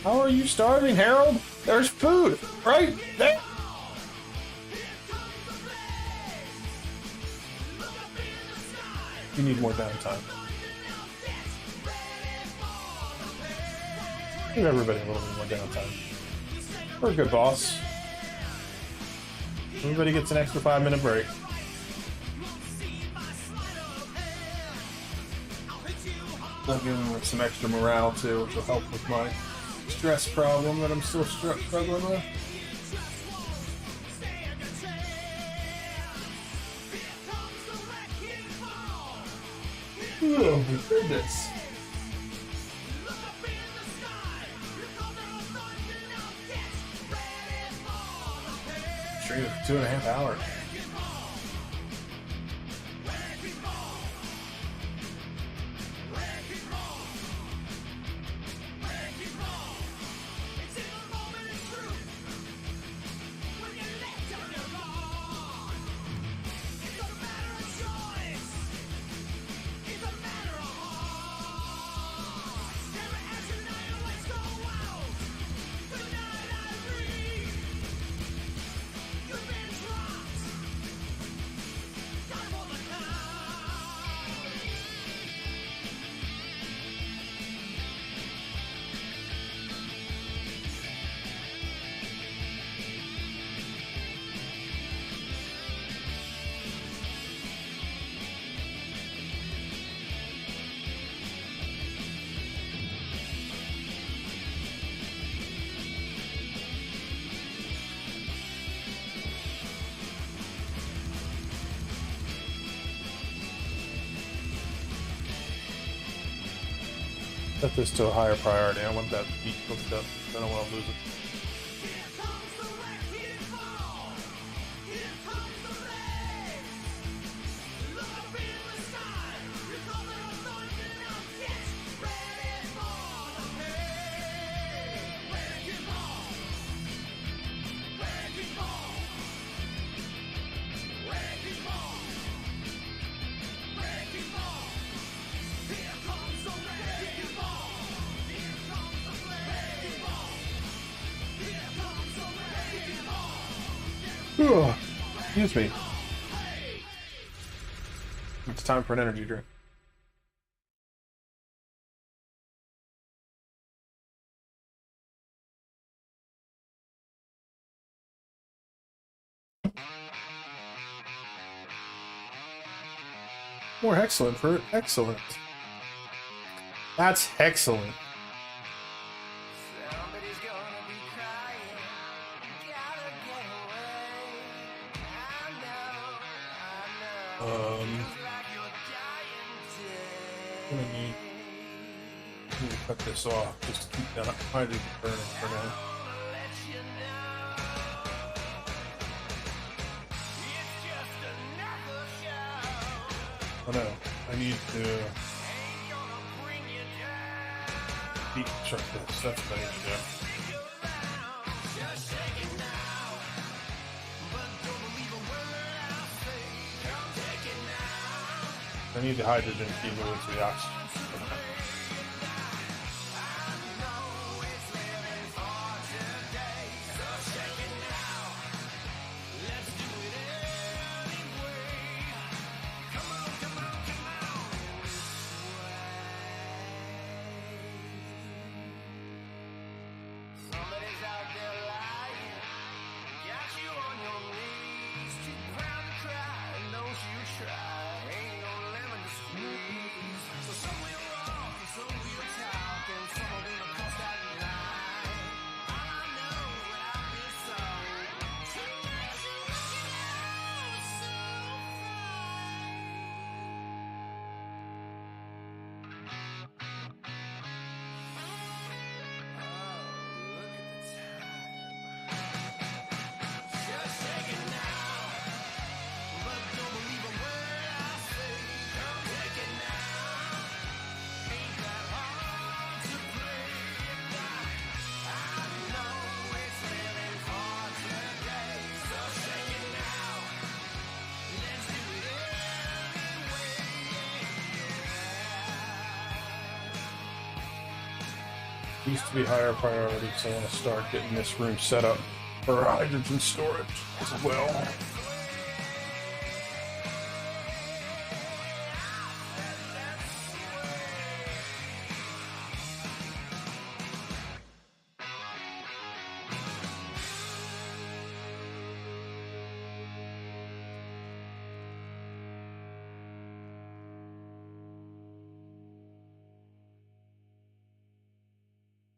Speaker 1: How are you starving, Harold? There's food right there. You need more downtime. Give everybody a little bit more downtime. We're a good boss. Everybody gets an extra 5-minute break. I'll give them with some extra morale too, which will help with my stress problem that I'm still struggling with. Oh my goodness. 2.5 hours. Set this to a higher priority. I want that beat hooked up. I don't want to lose it. Excuse me. It's time for an energy drink. More excellent fruit. Excellent. That's excellent.
Speaker 3: Somebody's gonna be crying, gotta get away. I know, feels like you're dying
Speaker 1: I'm gonna need to cut this off just to keep that hydrogen burning for now.
Speaker 3: to let you know. It's just another show.
Speaker 1: Oh no, I need to
Speaker 3: Ain't gonna bring you down.
Speaker 1: deconstruct this. That's what I need to do.
Speaker 3: Just shake it now, but don't believe a word I say. Come take it now.
Speaker 1: I need the hydrogen to be moved to the oxygen.
Speaker 3: Somebody's out there lying, got you on your knees, too proud to cry, don't you try, ain't no lemon to squeeze. So some will walk and some will talk and some are gonna cross that line. All I know when I've been sold, sometimes you make it out so
Speaker 1: Used to be higher priority, so I want to start getting this room set up for hydrogen storage as well.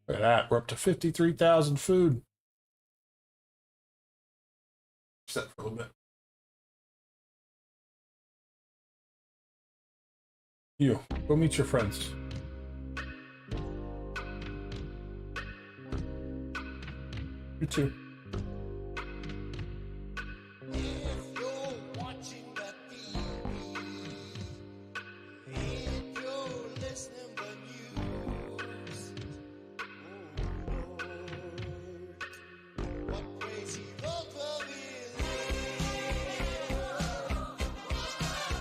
Speaker 1: Look at that, we're up to 53,000 food. Set for a little bit. You, go meet your friends. You too.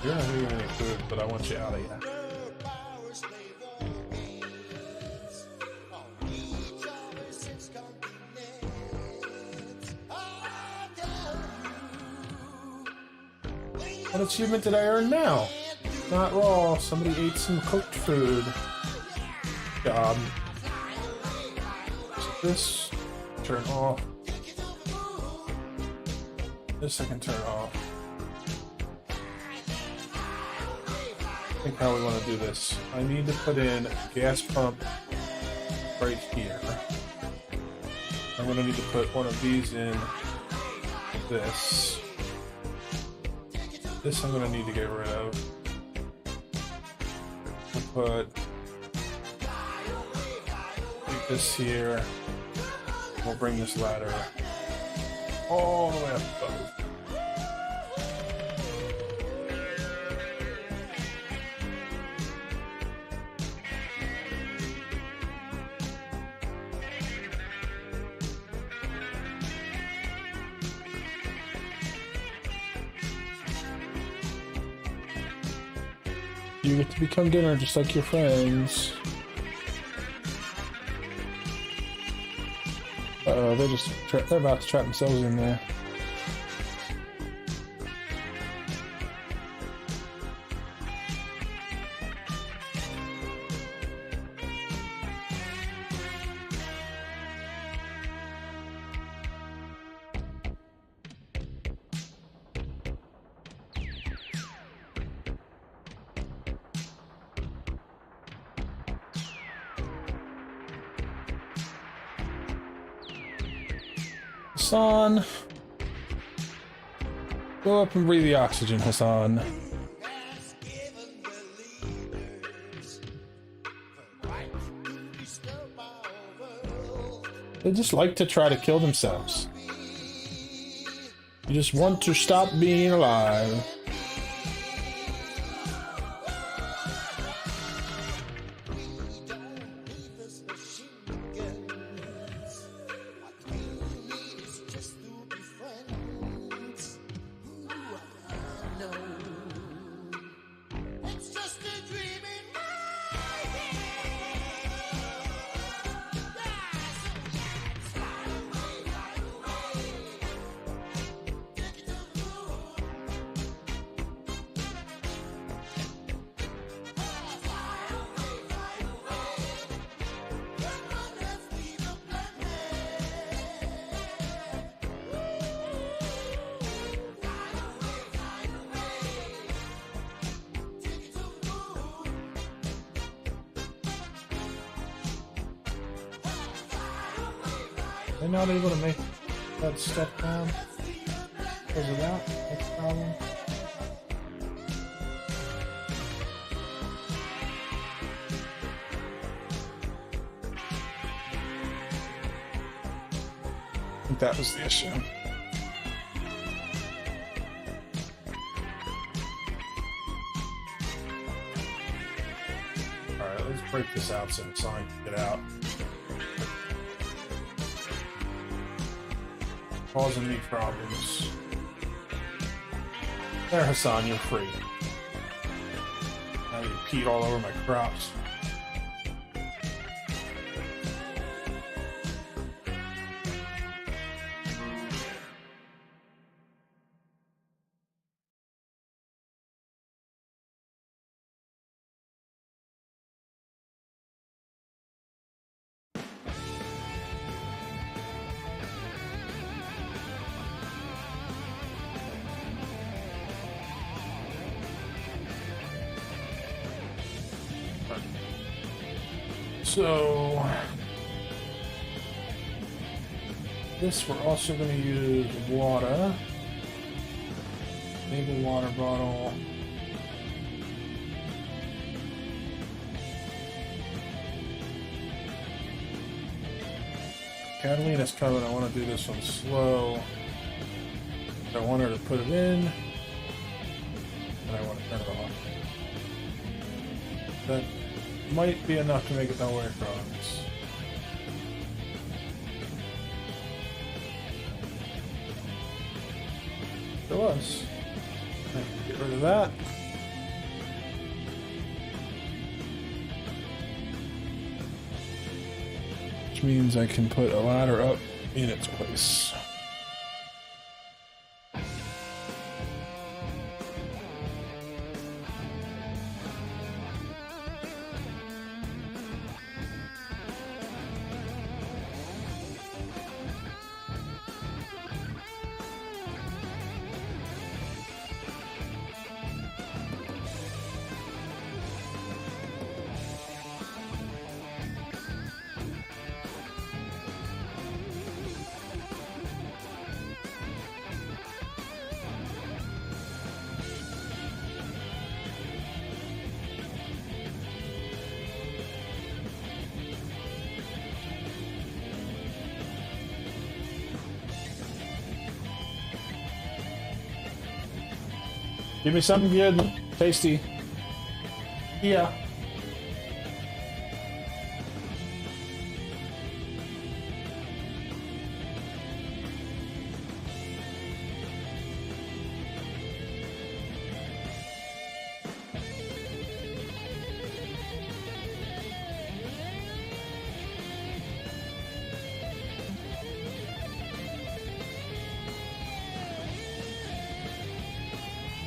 Speaker 1: You're not eating any food, but I want you out of here. What achievement did I earn now? Not raw. Somebody ate some cooked food. Job. So this turn off. This I can turn off. I think how we want to do this. I need to put in a gas pump right here. I'm going to need to put one of these in this. This I'm going to need to get rid of. I'll put this here. We'll bring this ladder all the way up above. You get to become dinner just like your friends. Uh-oh, they're about to trap themselves in there. Hassan. Go up and breathe the oxygen, Hassan. They just like to try to kill themselves. You just want to stop being alive. They're not able to make that step down because of that. That's the problem. I think that was the issue. Alright, let's break this out so Sonic can get out. Causing me problems. There, Hassan, you're free. Now you peed all over my crops. So this we're also going to use water. Maybe water bottle. Catalina's coming. I want to do this one slow. I want her to put it in, and I want to turn it off. That might be enough to make it nowhere across. It was. Get rid of that. Which means I can put a ladder up in its place. Give me something good, tasty. Yeah.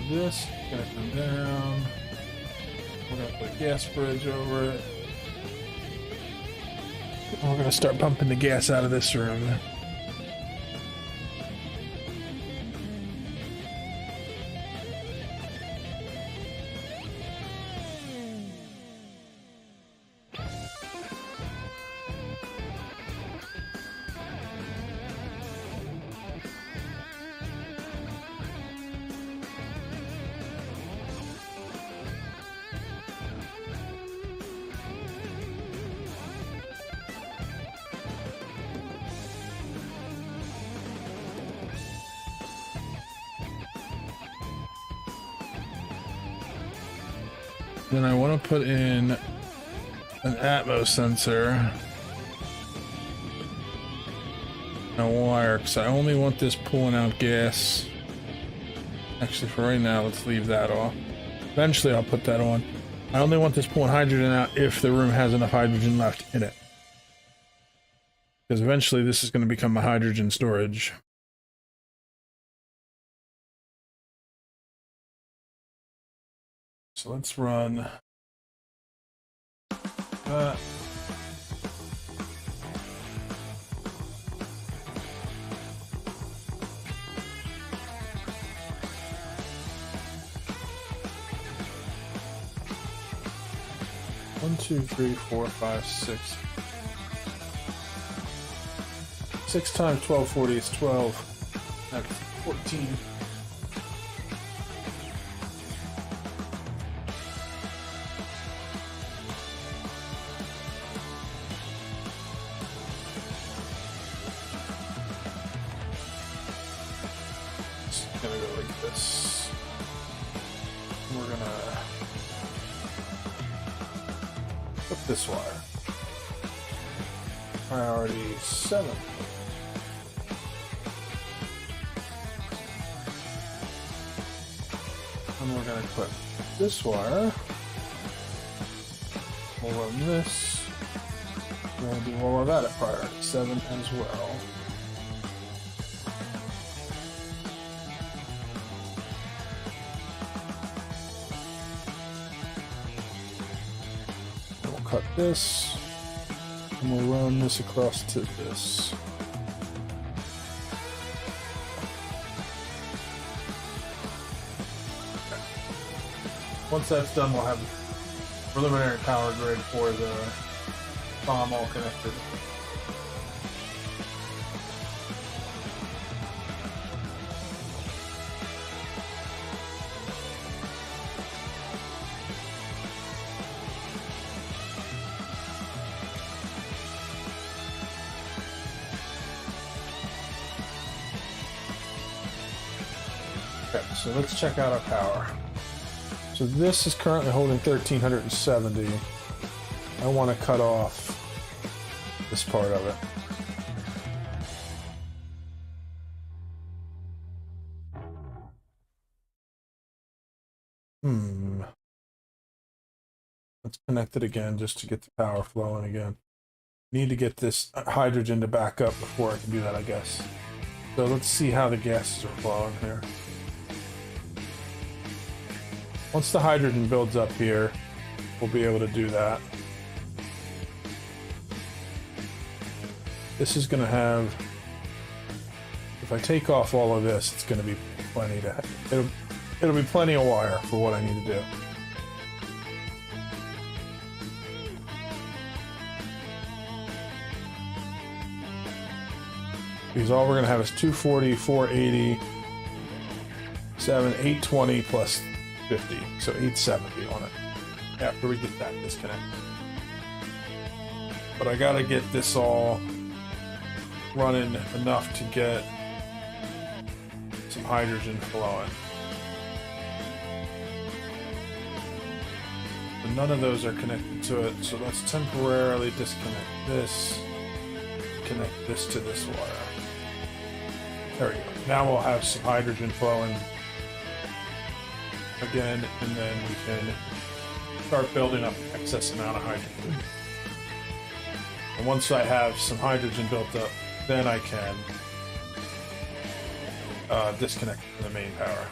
Speaker 1: This is gonna come down. We're gonna put a gas bridge over it. And we're gonna start pumping the gas out of this room. Then I want to put in an Atmos sensor and a wire, because I only want this pulling out gas. Actually, for right now, let's leave that off. Eventually, I'll put that on. I only want this pulling hydrogen out if the room has enough hydrogen left in it. Because eventually, this is going to become a hydrogen storage. So let's run that. One, two, three, four, five, six. 6 times 1240 is 12. That's 14. Gonna go like this. We're gonna put this wire. Priority 7. And we're gonna put this wire. We'll run this. We're gonna do all of that at priority 7 as well. Cut this, and we'll run this across to this. Once that's done, we'll have preliminary power grid for the bomb all connected. So let's check out our power. So this is currently holding 1370. I want to cut off this part of it. Let's connect it again just to get the power flowing again. Need to get this hydrogen to back up before I can do that, I guess. So let's see how the gases are flowing here. Once the hydrogen builds up here, we'll be able to do that. This is going to have, if I take off all of this, it's going to be plenty to, it'll be plenty of wire for what I need to do. Because all we're going to have is 240, 480, 820 plus 50, so 870 on it after we get that disconnected. But I gotta get this all running enough to get some hydrogen flowing. none of those are connected to it, so let's temporarily disconnect this. Connect this to this wire. There we go. Now we'll have some hydrogen flowing again, and then we can start building up excess amount of hydrogen. And once I have some hydrogen built up, then I can disconnect from the main power.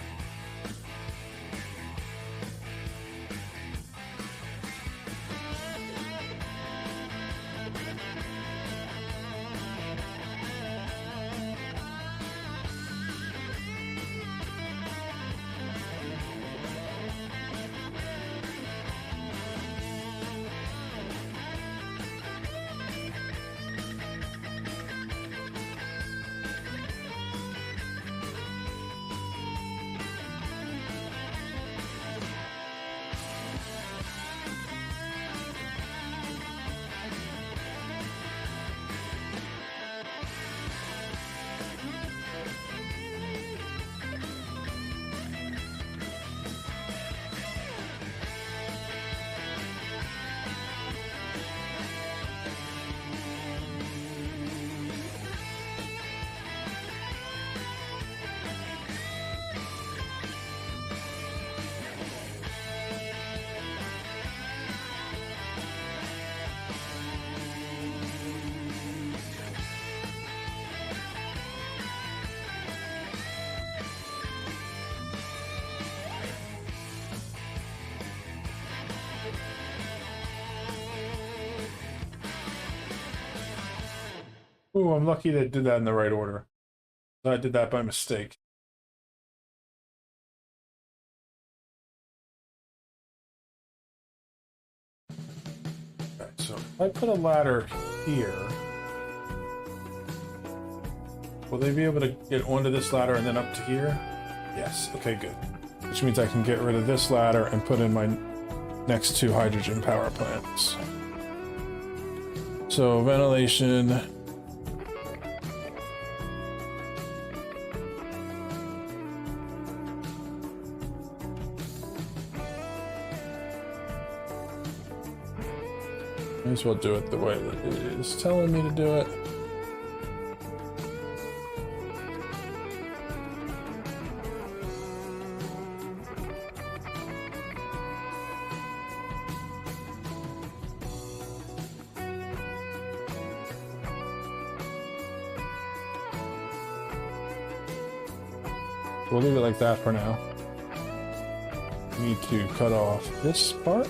Speaker 1: Ooh, I'm lucky they did that in the right order. I did that by mistake. Okay, so if I put a ladder here, will they be able to get onto this ladder and then up to here? Yes, okay, good. Which means I can get rid of this ladder and put in my next 2 hydrogen power plants. So ventilation. Might as well do it the way that it is telling me to do it. We'll leave it like that for now. Need to cut off this part.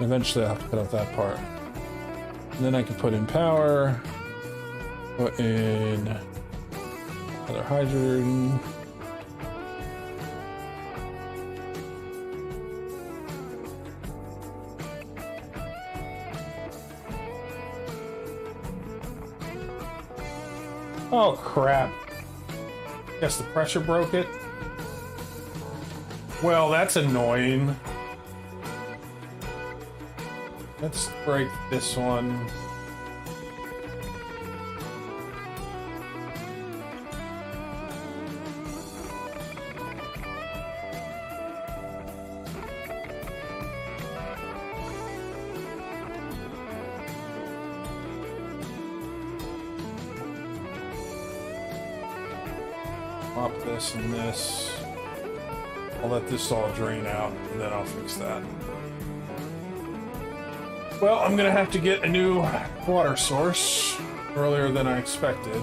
Speaker 1: Eventually I'll have to cut off that part. And then I can put in power, put in other hydrogen. Oh crap. Guess the pressure broke it. Well, that's annoying. Let's break this one. Pop this and this. I'll let this all drain out and then I'll fix that. Well, I'm gonna have to get a new water source earlier than I expected.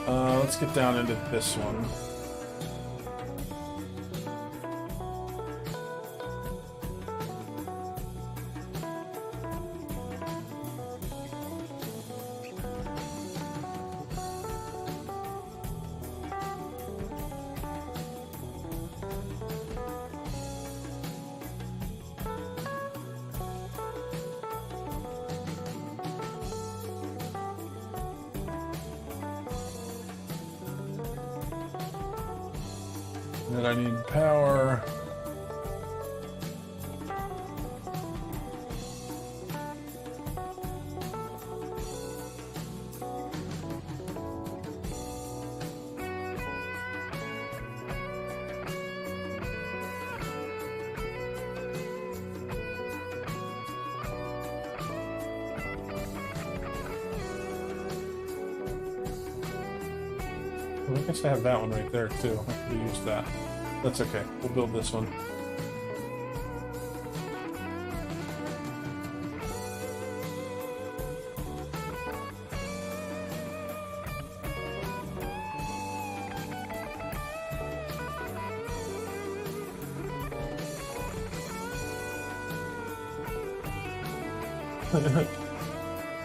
Speaker 1: Let's get down into this one. Then I need power. I guess I have that one right there too. I could use that. That's okay. We'll build this one.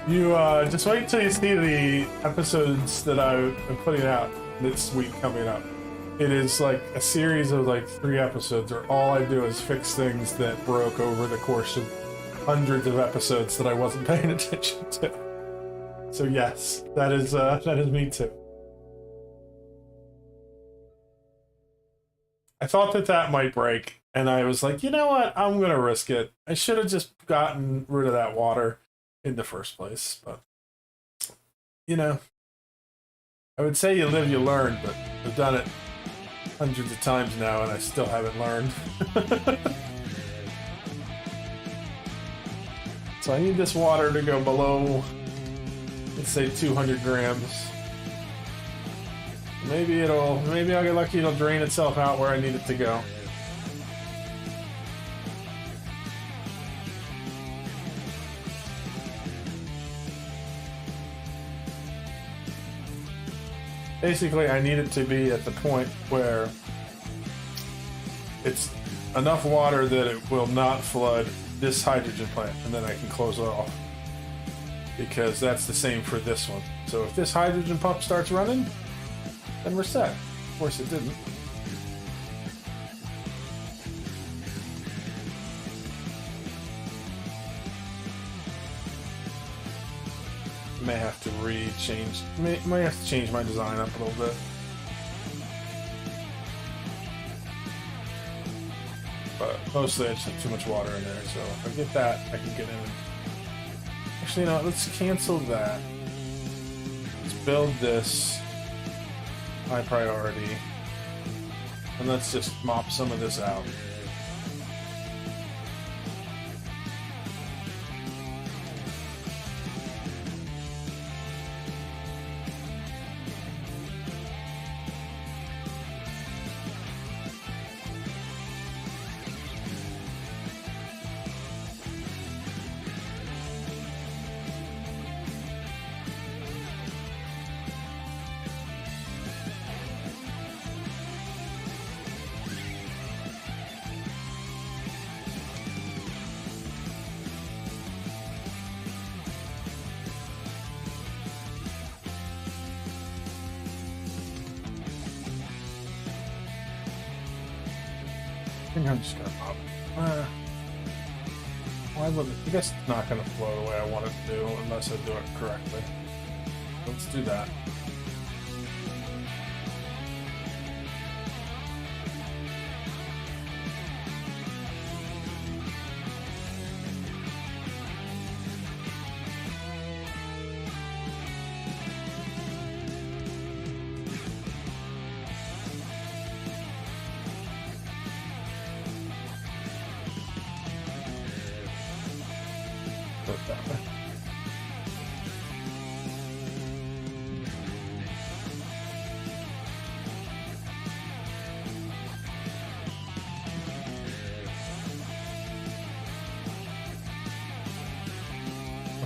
Speaker 1: You just wait till you see the episodes that I'm putting out this week coming up. It is like a series of like 3 episodes where all I do is fix things that broke over the course of hundreds of episodes that I wasn't paying attention to. So yes, that is me too. I thought that might break, and I was like, you know what? I'm gonna risk it. I should have just gotten rid of that water in the first place, but you know, I would say you live, you learn, but I've done it hundreds of times now, and I still haven't learned. So I need this water to go below, let's say 200 grams. Maybe I'll get lucky, it'll drain itself out where I need it to go. Basically, I need it to be at the point where it's enough water that it will not flood this hydrogen plant, and then I can close it off. Because that's the same for this one. So if this hydrogen pump starts running, then we're set. Of course it didn't. May have to may have to change my design up a little bit. But mostly I just have too much water in there, so if I get that, I can get in. Actually, no, let's cancel that. Let's build this high priority. And let's just mop some of this out. I think I'm just gonna pop. Why would I guess it's not gonna flow the way I want it to do unless I do it correctly. Let's do that.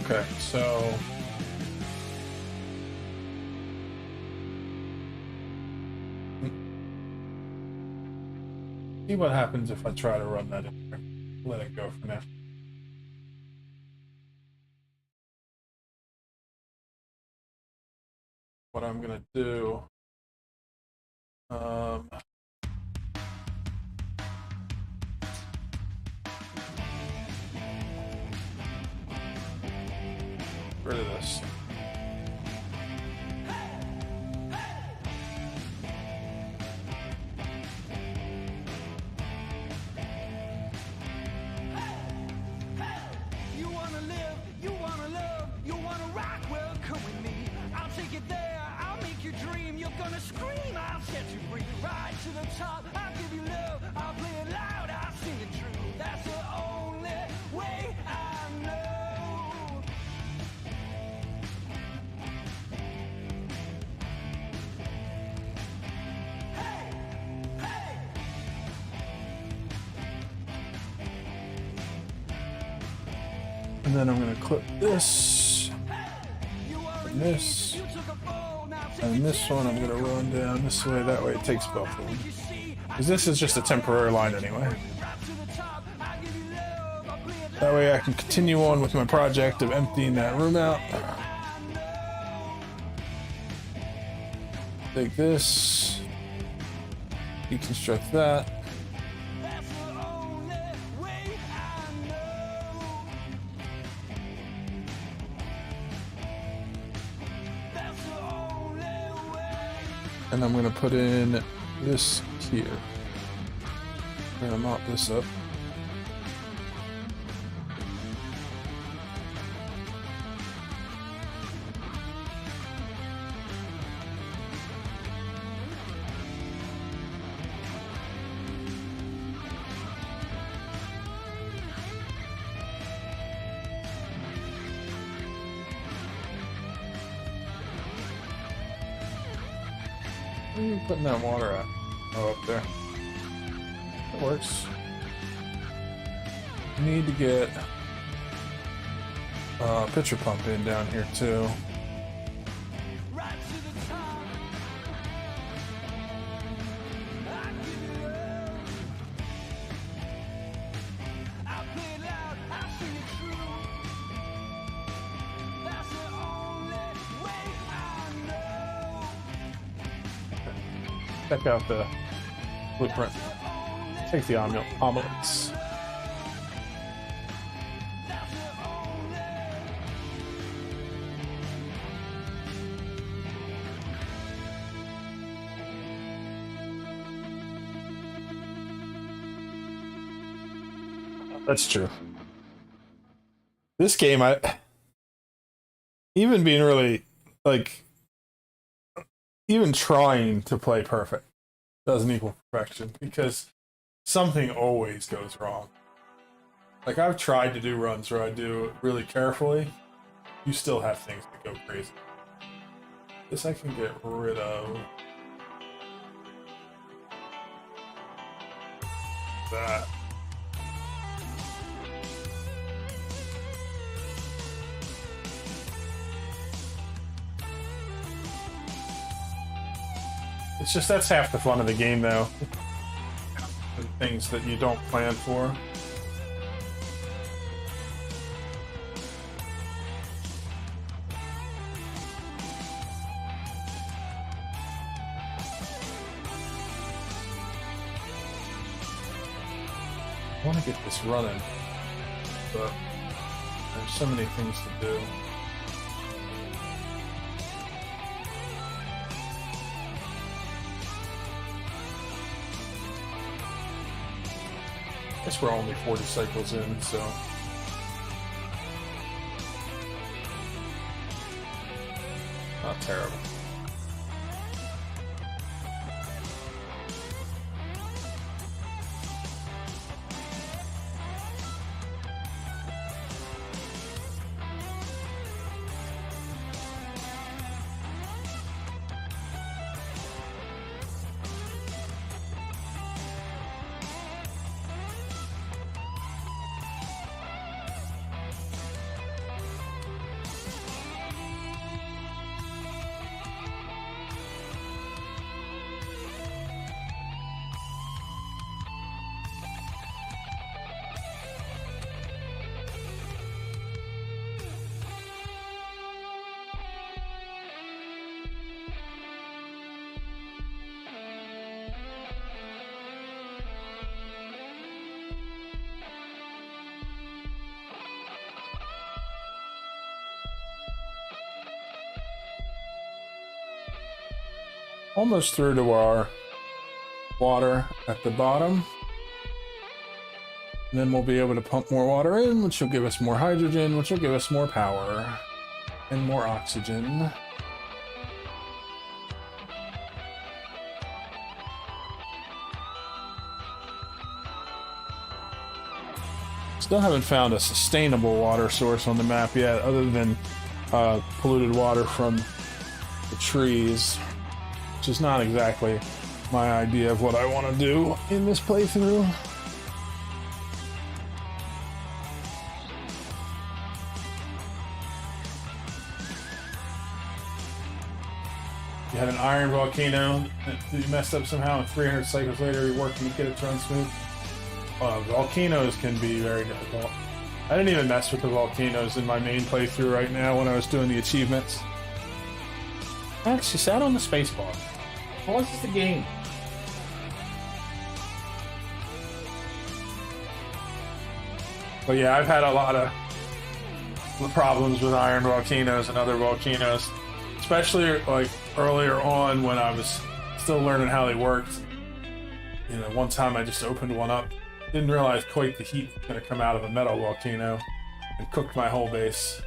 Speaker 1: Okay, so see what happens if I try to run that in there. Let it go for now. What I'm gonna do, rid of this.
Speaker 3: You wanna live, you wanna love, you wanna rock, well come with me. I'll take you there, I'll make you dream. You're gonna scream, I'll set you free. Right to the top, I'll give you love. I'll play it loud, I'll sing it true. That's the only way I know.
Speaker 1: And then I'm gonna clip this, and this, and this one I'm gonna run down this way, that way it takes both of them. Because this is just a temporary line anyway. That way I can continue on with my project of emptying that room out. Take this, deconstruct that. And I'm gonna put in this here. I'm gonna mop this up. Where are you putting that water at? Oh, up there. That works. We need to get a pitcher pump in down here too. Check out the blueprint. Take the omelets. That's true. This game, even being really, like, even trying to play perfect doesn't equal perfection, because something always goes wrong. Like, I've tried to do runs where I do it really carefully. You still have things that go crazy. This I can get rid of. That. It's just, that's half the fun of the game, though. The things that you don't plan for. I want to get this running, but there's so many things to do. I guess we're only 40 cycles in, so not terrible. Almost through to our water at the bottom. And then we'll be able to pump more water in, which will give us more hydrogen, which will give us more power and more oxygen. Still haven't found a sustainable water source on the map yet, other than polluted water from the trees. Which is not exactly my idea of what I want to do in this playthrough. You had an iron volcano that you messed up somehow, and 300 cycles later you're working to get it to run smooth. Volcanoes can be very difficult. I didn't even mess with the volcanoes in my main playthrough right now when I was doing the achievements. She sat on the spacebar. Pauses the game. But yeah, I've had a lot of problems with iron volcanoes and other volcanoes, especially like earlier on when I was still learning how they worked. You know, one time I just opened one up, didn't realize quite the heat was going to come out of a metal volcano, and cooked my whole base.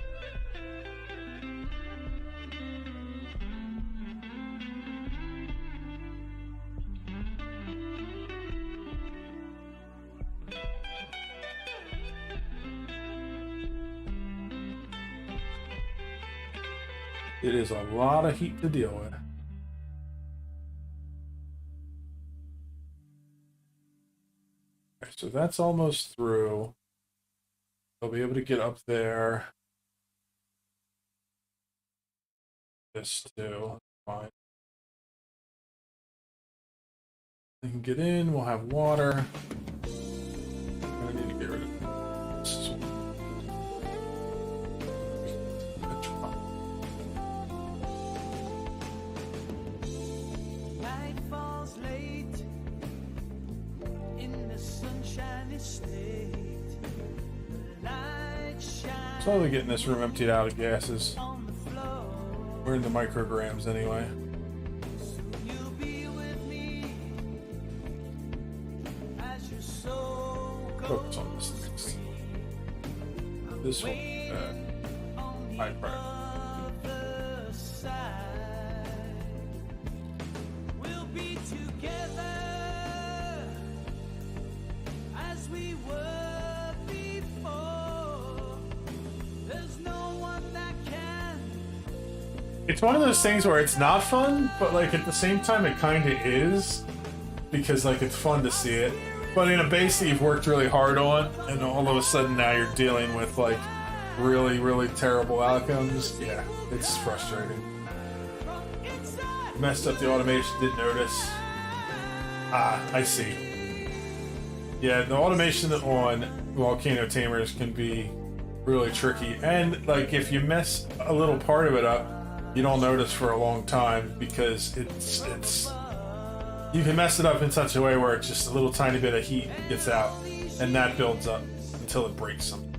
Speaker 1: It is a lot of heat to deal with. Okay, so that's almost through. They'll be able to get up there. This too. Fine. They can get in. We'll have water. I need to get rid of this.
Speaker 3: Night falls late in the sunshiny state. The light shines
Speaker 1: Slowly getting this room emptied out of gases.
Speaker 3: on the floor.
Speaker 1: We're in the micrograms anyway.
Speaker 3: You'll be with me as your soul
Speaker 1: Focus
Speaker 3: goes
Speaker 1: on this next. This one. High priority.
Speaker 3: other side. We'll be together as we were before. There's no one that can.
Speaker 1: It's one of those things where it's not fun, but like at the same time it kind of is, because like it's fun to see it. But in a base that you've worked really hard on, and all of a sudden now you're dealing with like really, really terrible outcomes. Yeah, it's frustrating. Messed up the automation, didn't notice. Ah, I see. Yeah, the automation on Volcano Tamers can be really tricky, and like if you mess a little part of it up, you don't notice for a long time, because it's you can mess it up in such a way where it's just a little tiny bit of heat gets out, and that builds up until it breaks something.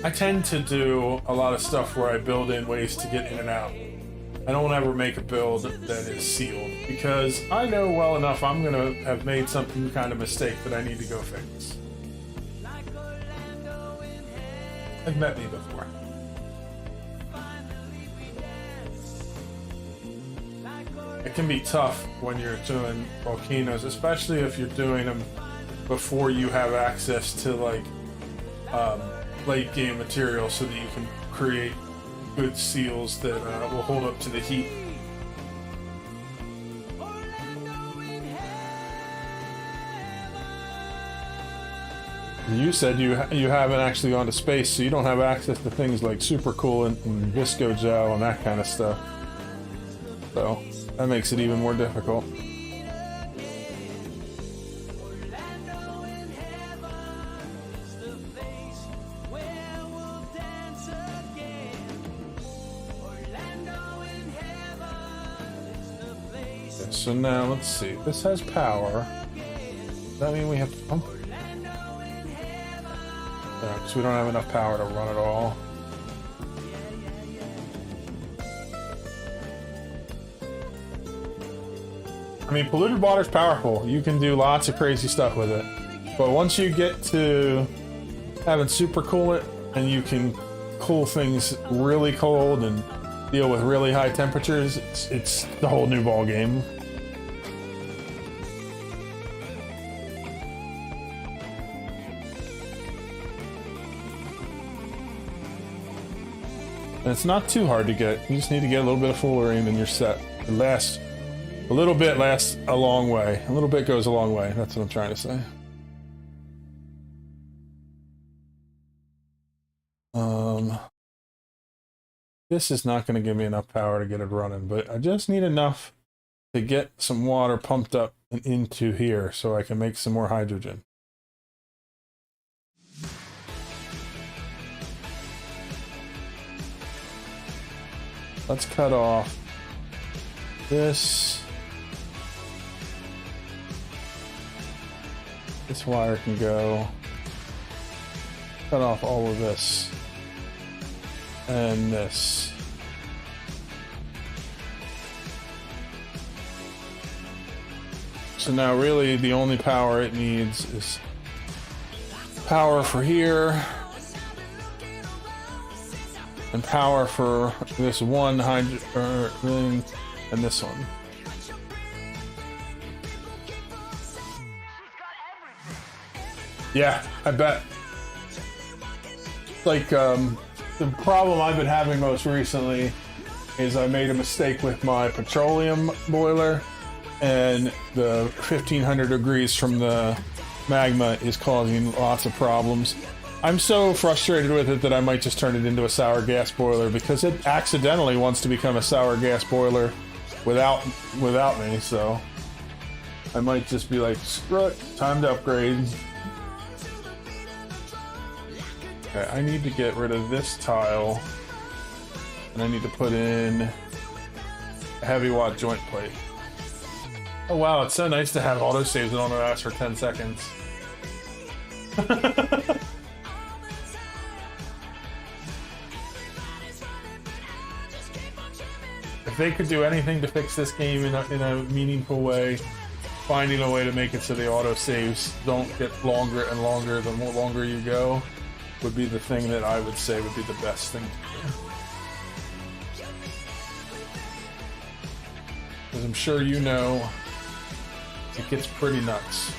Speaker 1: I tend to do a lot of stuff where I build in ways to get in and out. I don't ever make a build that is sealed, because I know well enough I'm gonna have made some kind of mistake that I need to go fix. I've met me before. It can be tough when you're doing volcanoes, especially if you're doing them before you have access to like late game material, so that you can create good seals that will hold up to the heat. You said you haven't actually gone to space, so you don't have access to things like super coolant and visco gel and that kind of stuff. So that makes it even more difficult. Okay, so now let's see. This has power. Does that mean we have to pump it? Because we don't have enough power to run it all. I mean, polluted water's powerful. You can do lots of crazy stuff with it. But once you get to having super coolant, and you can cool things really cold and deal with really high temperatures, it's the whole new ball game. And it's not too hard to get. You just need to get a little bit of fullerene and you're set. It lasts a little bit, lasts a long way. A little bit goes a long way. That's what I'm trying to say. This is not going to give me enough power to get it running, but I just need enough to get some water pumped up and into here so I can make some more hydrogen. Let's cut off this. This wire can go. Cut off all of this. And this. So now really the only power it needs is power for here. And power for this one thing and this one. Yeah, I bet. Like, the problem I've been having most recently is I made a mistake with my petroleum boiler, and the 1500 degrees from the magma is causing lots of problems. I'm so frustrated with it that I might just turn it into a sour gas boiler because it accidentally wants to become a sour gas boiler without me, so I might just be like, screw it, time to upgrade. Okay, I need to get rid of this tile, and I need to put in a heavy watt joint plate. Oh wow, it's so nice to have autosaves that only last for 10 seconds. If they could do anything to fix this game in a meaningful way, finding a way to make it so the autosaves don't get longer and longer the more longer you go would be the thing that I would say would be the best thing to do. Because I'm sure you know, it gets pretty nuts.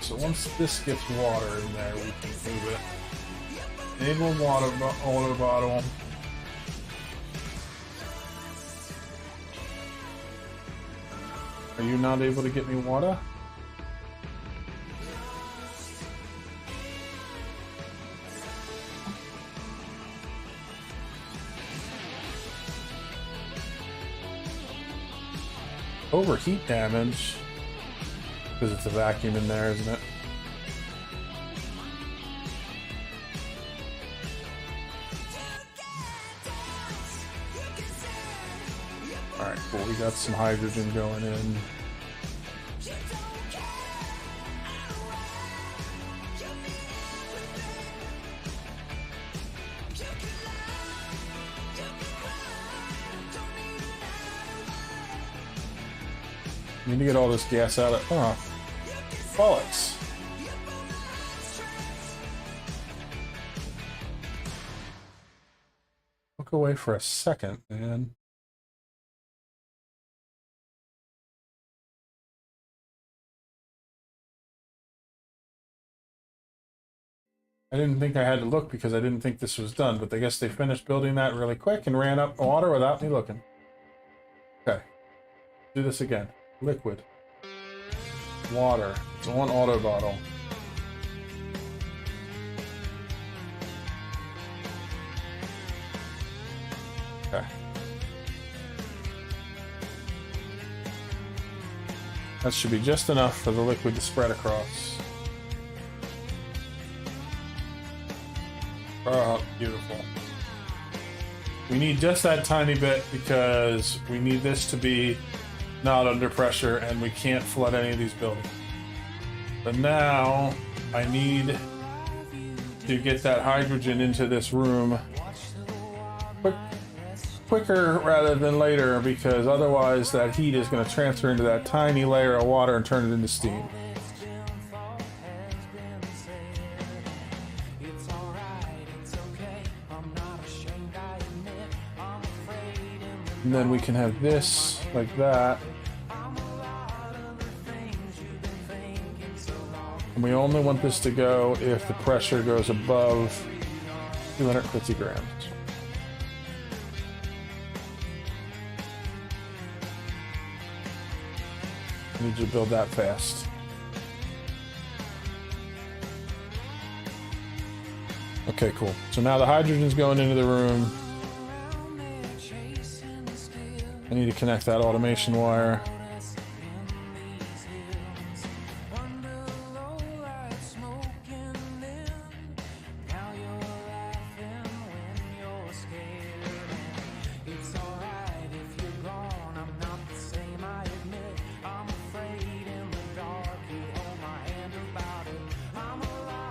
Speaker 1: So once this gets water in there, we can move it. Enable water bottle. Are you not able to get me water? Overheat damage. Because it's a vacuum in there, isn't it? Alright, cool. We got some hydrogen going in. Need to get all this gas out of... Oh, bollocks. Look away for a second, man. I didn't think I had to look because I didn't think this was done, but I guess they finished building that really quick and ran up water without me looking. Okay. Do this again. Liquid. Water. It's one auto bottle. Okay. That should be just enough for the liquid to spread across. Oh, beautiful. We need just that tiny bit because we need this to be not under pressure and we can't flood any of these buildings. But now I need to get that hydrogen into this room quicker rather than later, because otherwise that heat is going to transfer into that tiny layer of water and turn it into steam. And then we can have this like that. And we only want this to go if the pressure goes above 250 grams. I need you to build that fast. Okay, cool. So now the hydrogen's going into the room. I need to connect that automation wire.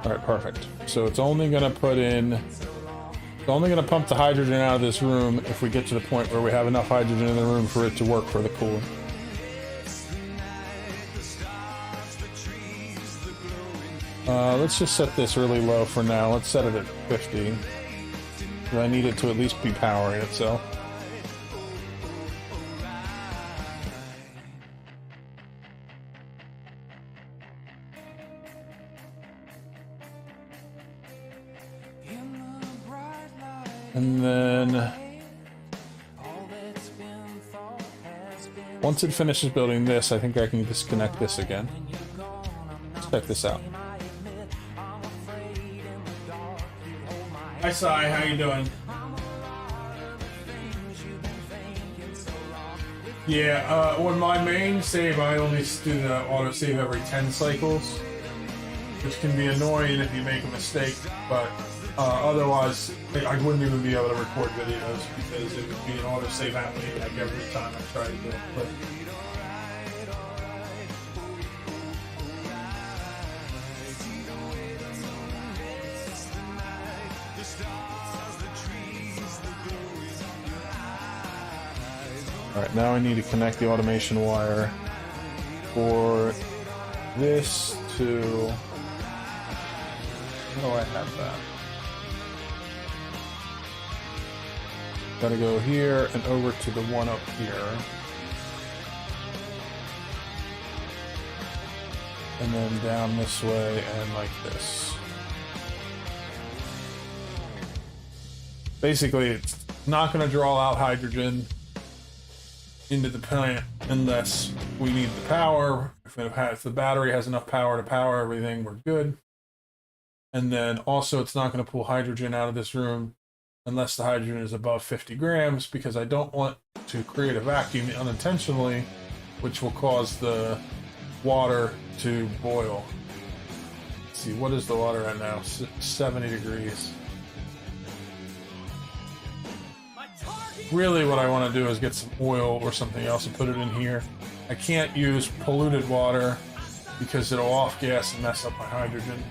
Speaker 1: Alright, perfect. So it's only gonna put in... It's only gonna pump the hydrogen out of this room if we get to the point where we have enough hydrogen in the room for it to work for the coolant. Let's just set this really low for now. Let's set it at 50. I need it to at least be powering itself. And then once it finishes building this, I think I can disconnect this again. Let's check this out. Hi Sai, how you doing? Yeah, on my main save I only do the autosave every 10 cycles, which can be annoying if you make a mistake, but otherwise I wouldn't even be able to record videos because it would be an autosave happening like every time I try to do it. But alright, now I need to connect the automation wire for this to... How do I have that? Gotta go here and over to the one up here. And then down this way and like this. Basically, it's not going to draw out hydrogen into the plant unless we need the power. If the battery has enough power to power everything, we're good. And then also it's not going to pull hydrogen out of this room unless the hydrogen is above 50 grams, because I don't want to create a vacuum unintentionally, which will cause the water to boil. Let's see, what is the water at now? 70 degrees. Really what I want to do is get some oil or something else and put it in here. I can't use polluted water because it'll off gas and mess up my hydrogen.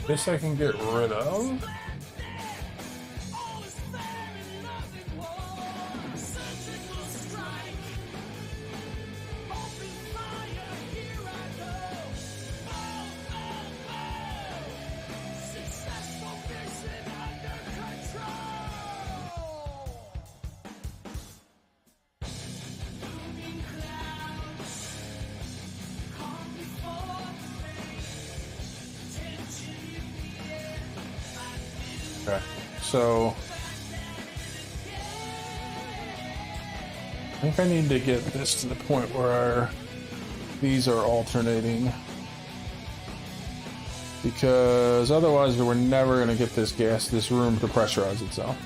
Speaker 1: This I can get rid of. Okay, so I think I need to get this to the point where these are alternating, because otherwise we're never going to get this room to pressurize itself.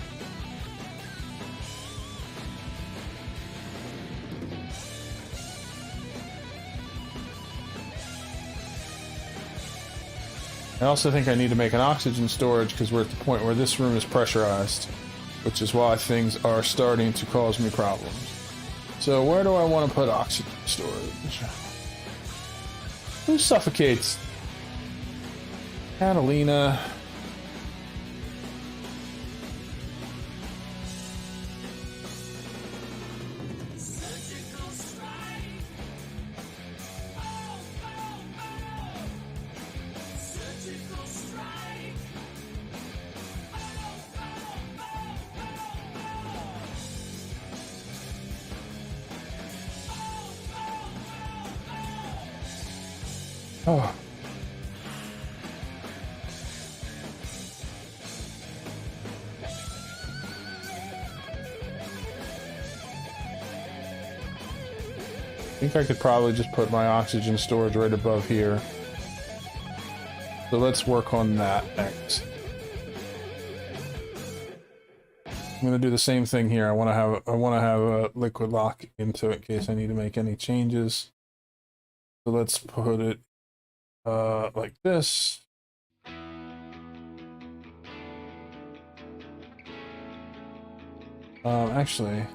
Speaker 1: I also think I need to make an oxygen storage because we're at the point where this room is pressurized, which is why things are starting to cause me problems. So where do I want to put oxygen storage? Who suffocates? Catalina. Oh. I think I could probably just put my oxygen storage right above here. So let's work on that next. I'm gonna do the same thing here. I want to have a liquid lock into it in case I need to make any changes. So let's put it like this. Actually.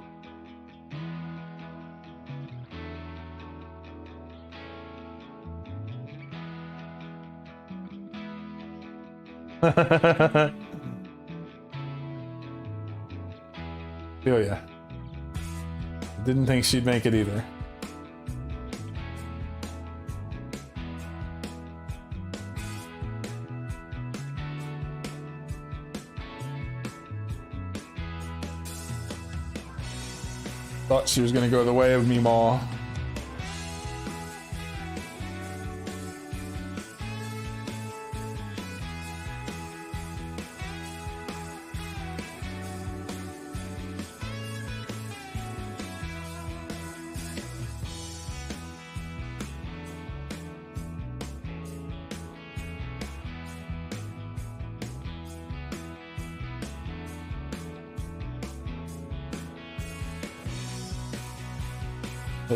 Speaker 1: Oh yeah. Didn't think she'd make it either. Thought she was gonna go the way of me, Ma.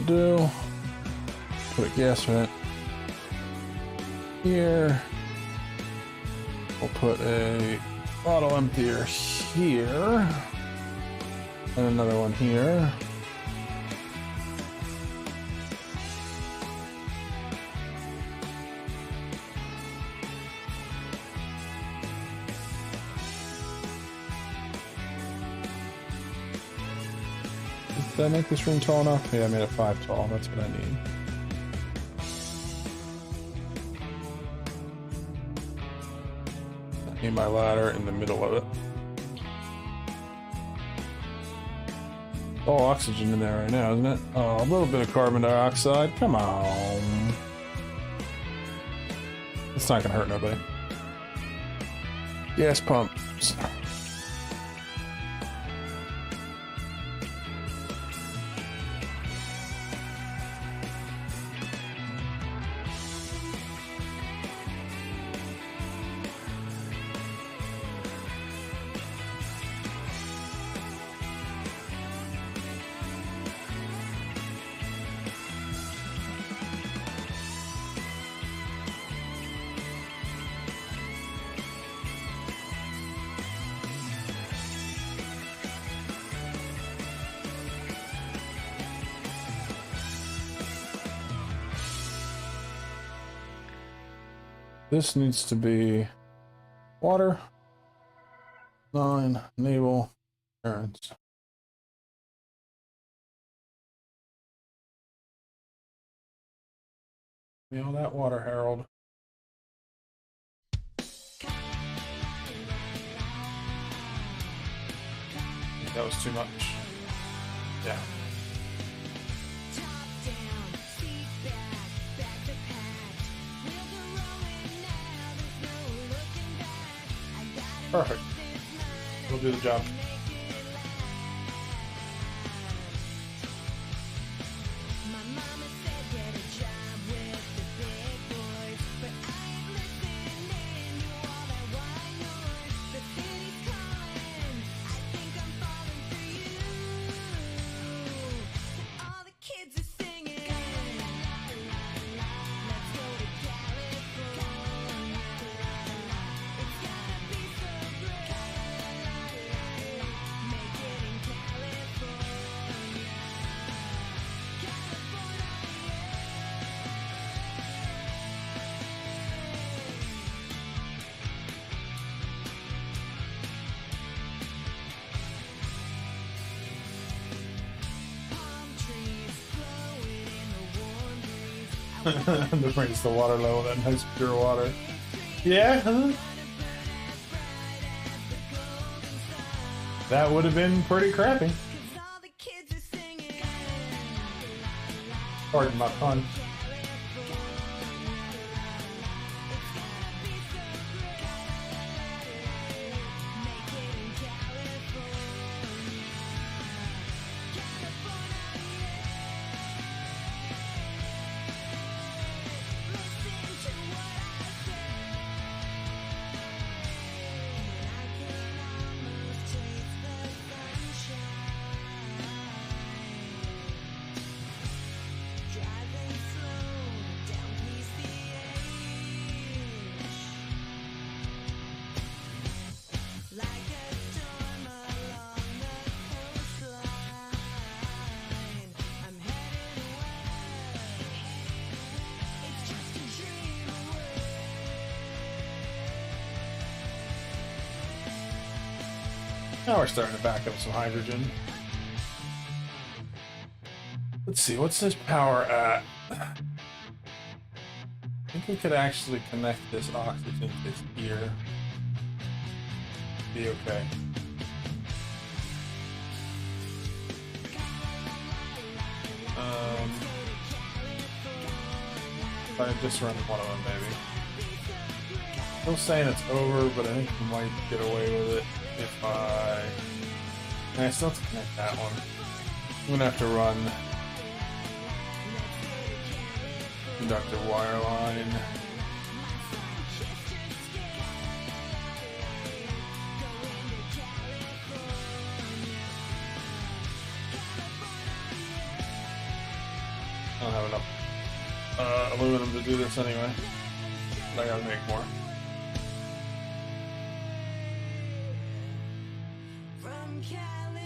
Speaker 1: Do put a gas vent here. We'll put a bottle emptier here and another one here. Did I make this room tall enough? Yeah, I made it 5 tall. That's what I need. I need my ladder in the middle of it. All oxygen in there right now, isn't it? Oh, a little bit of carbon dioxide. Come on. It's not gonna hurt nobody. Gas pumps. This needs to be water, 9, naval, errands. Give me all that water, Harold. That was too much. Yeah. Perfect. We'll do the job. That brings the water level, that nice pure water. Yeah, huh? That would have been pretty crappy. Pardon my pun. Now we're starting to back up some hydrogen. Let's see, what's this power at? I think we could actually connect this oxygen to here. Be okay. If I just run one of them, maybe. Still saying it's over, but I think we might get away with it if I... I still have to connect that one. I'm gonna have to run conductor wire line. I don't have enough aluminum to do this anyway, but I gotta make more.
Speaker 3: From California.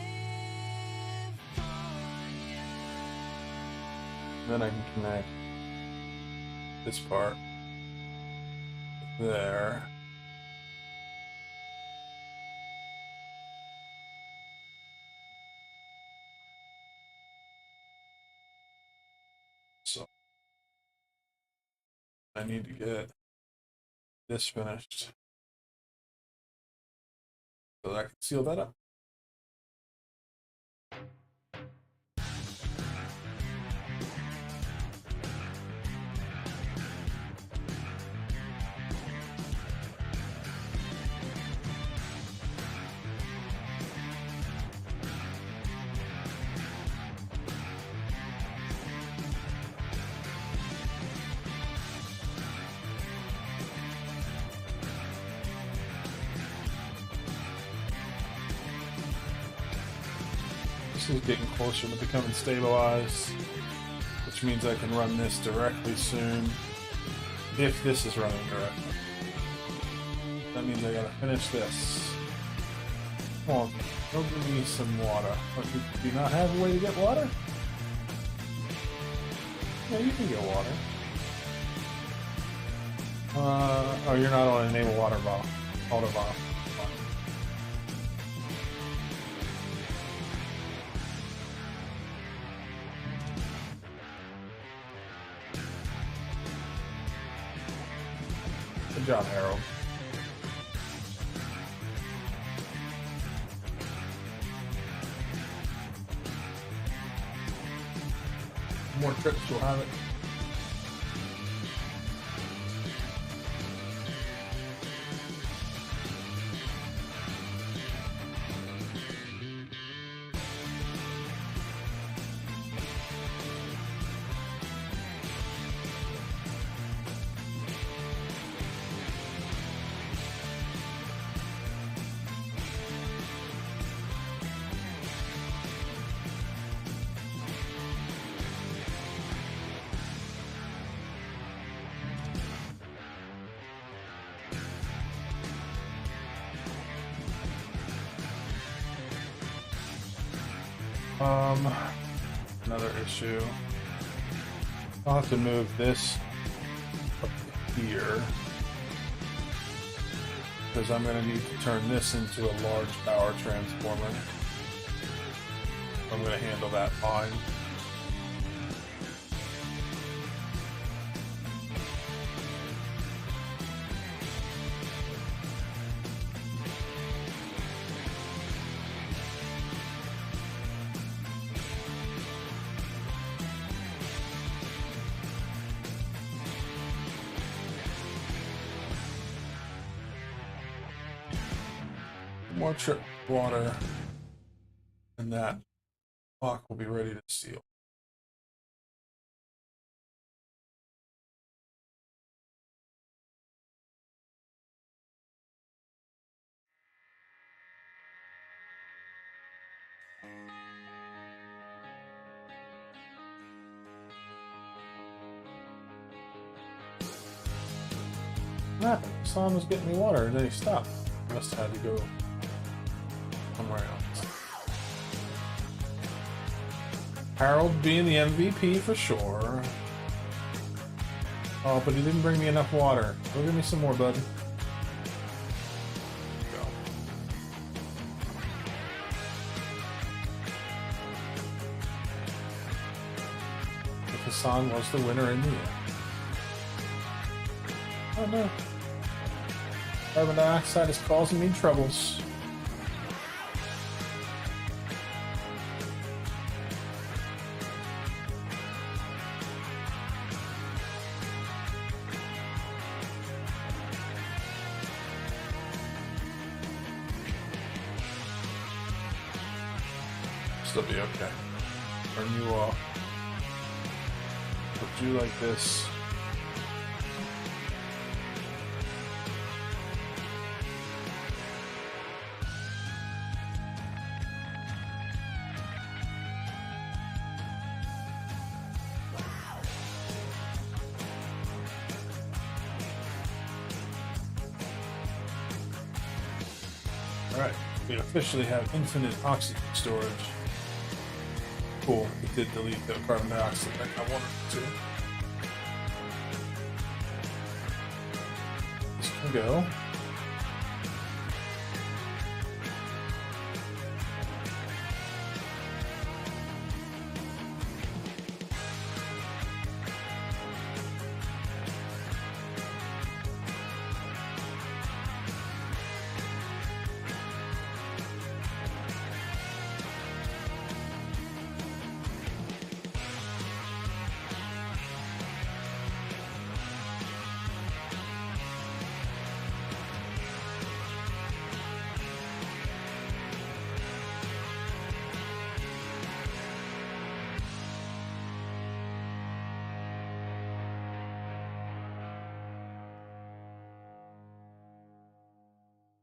Speaker 1: Then I can connect this part there. So I need to get this finished so that I can seal that up. This is getting closer to becoming stabilized, which means I can run this directly soon, if this is running directly. That means I gotta finish this. Come on, go give me some water. What, do you not have a way to get water? Yeah, you can get water. Oh, you're not on enable water bottle. Water bottle. Good job, Harold. More trips, we'll have it. Another issue. I'll have to move this up here because I'm going to need to turn this into a large power transformer. I'm going to handle that fine. More trip water, and that lock will be ready to seal. What happened? Sam was getting me water and then he stopped. He must have had to go somewhere else. Harold being the MVP for sure. Oh, but he didn't bring me enough water. Go give me some more, bud. Go. Hassan was the winner in the end. Oh no. Carbon dioxide is causing me troubles. Still be okay. Turn you off. Put you like this. Alright, we officially have infinite oxygen storage. Cool, it did delete the carbon dioxide like I wanted it to. This can go.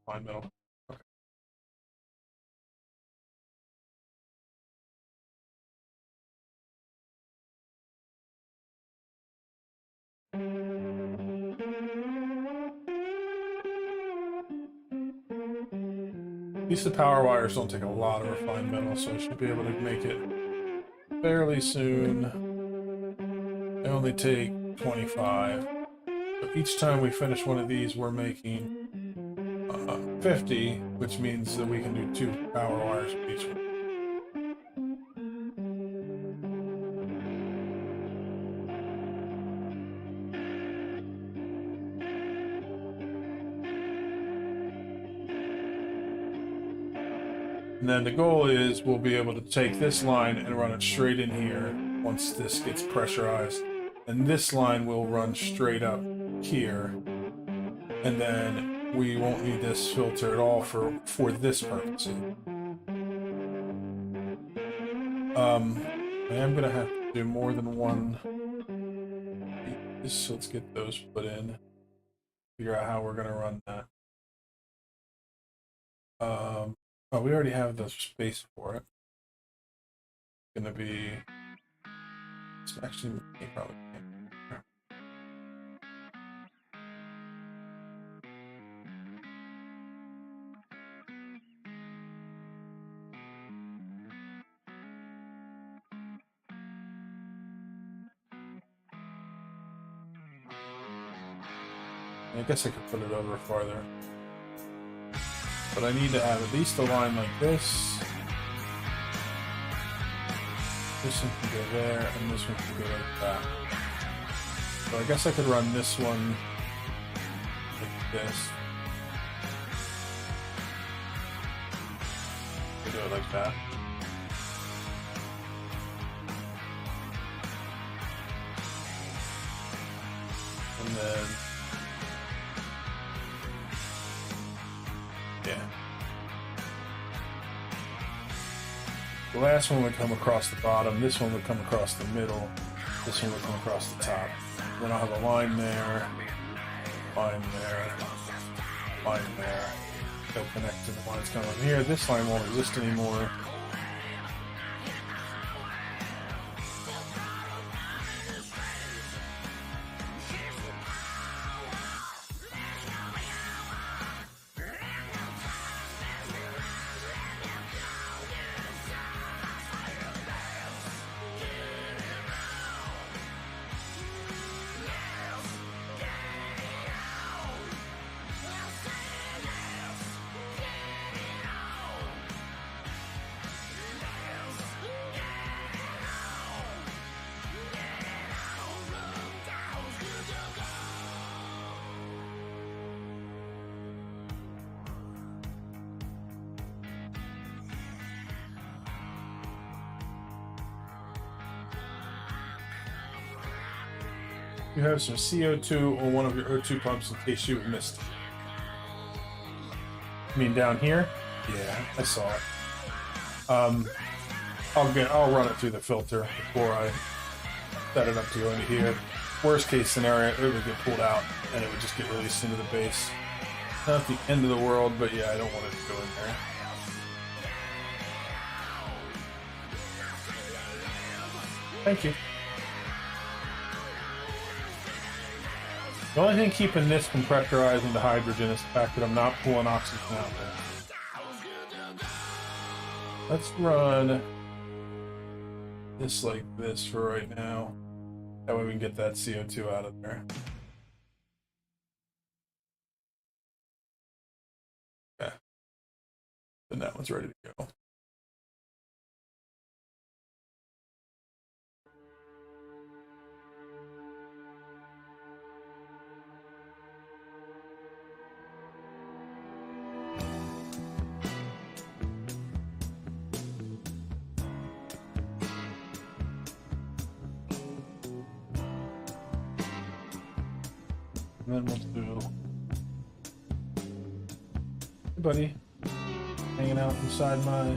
Speaker 1: Fine metal. Okay. At least the power wires don't take a lot of refined metal, so I should be able to make it fairly soon. They only take 25. So each time we finish one of these, we're making 50, which means that we can do 2 power wires for each one. And then the goal is we'll be able to take this line and run it straight in here once this gets pressurized. And this line will run straight up here. And then we won't need this filter at all for this purpose. I am gonna have to do more than one. So let's get those put in. Figure out how we're gonna run that. Oh, we already have the space for it. It's gonna be. It's actually probably. I guess I could put it over farther. But I need to have at least a line like this. This one can go there, and this one can go like that. So I guess I could run this one like this. I do it like that. And then the last one would come across the bottom, this one would come across the middle, this one would come across the top. Then I'll have a line there, line there, line there. They'll connect to the lines coming here. This line won't exist anymore. You have some CO2 on one of your O2 pumps in case you missed it. You mean down here? Yeah, I saw it. I'll run it through the filter before I set it up to go into here. Worst case scenario, it would get pulled out and it would just get released into the base. Not the end of the world, but yeah, I don't want it to go in there. Thank you. The only thing keeping this from pressurizing the hydrogen is the fact that I'm not pulling oxygen out there. Let's run this like this for right now. That way we can get that CO2 out of there. Okay. Then that one's ready to go. And then we'll do, hey buddy, hanging out inside my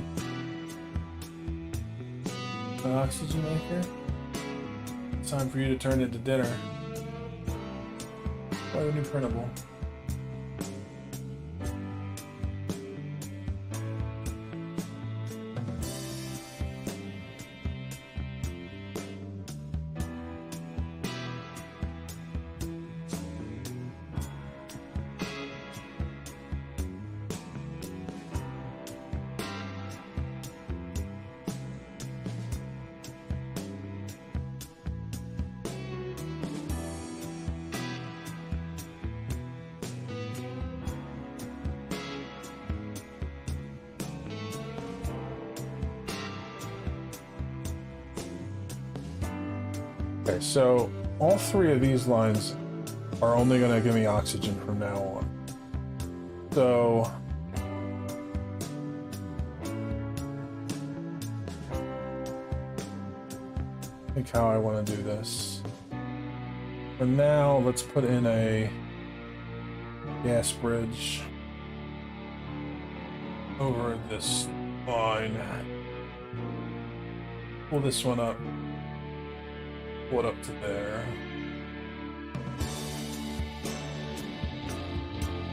Speaker 1: oxygen maker. It's time for you to turn into dinner. Why a new printable? Okay, so all three of these lines are only going to give me oxygen from now on. So I think how I want to do this. For now, let's put in a gas bridge over this line. Pull this one up. Pull it up to there.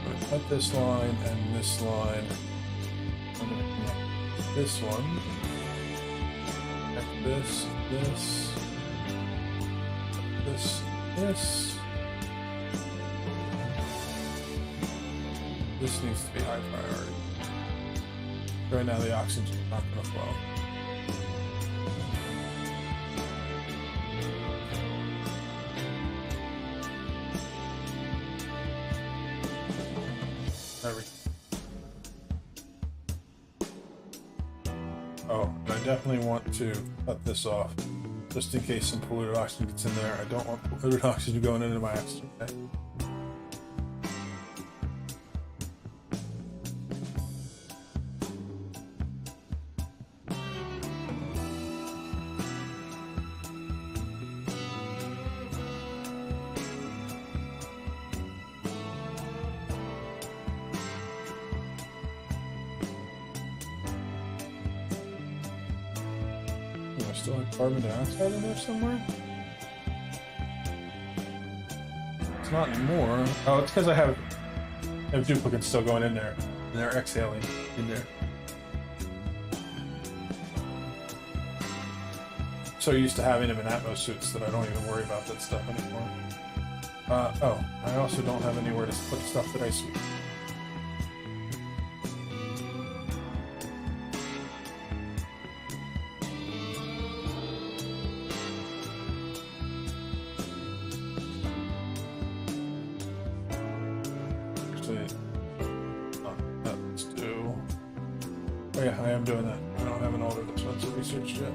Speaker 1: I'm gonna cut this line and this line. I'm gonna connect this one. Connect this, this, this. This needs to be high priority. Right now the oxygen's not gonna flow. Oh, and I definitely want to cut this off, just in case some polluted oxygen gets in there. I don't want polluted oxygen going into my oxygen tank. I still have carbon dioxide in there somewhere? It's not anymore. Oh, it's because I have duplicates still going in there, and they're exhaling in there. So used to having them in Atmos suits that I don't even worry about that stuff anymore. Oh, I also don't have anywhere to put stuff that I sweep. Oh yeah, I am doing that. I don't have an older dispenser researched yet.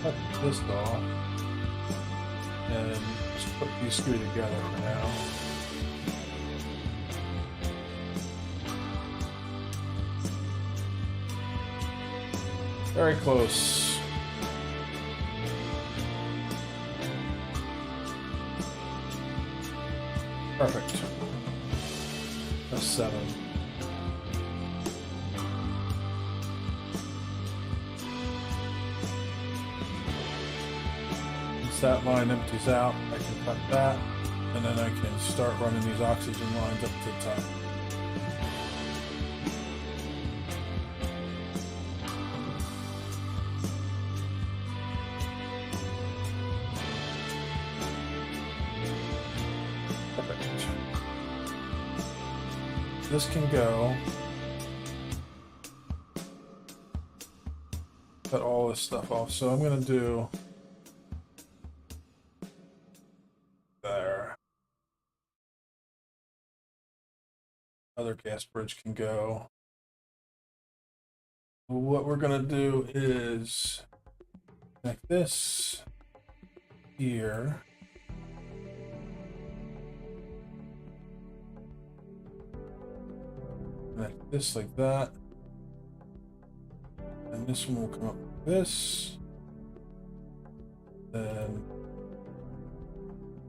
Speaker 1: Cut this off. And just put these screw together for now. Very close. Perfect. That's 7. Once that line empties out, I can cut that, and then I can start running these oxygen lines up to the top. This can go. Cut all this stuff off. So I'm going to do there. Other gas bridge can go. What we're going to do is connect this here. Connect this like that, and this one will come up like this. Then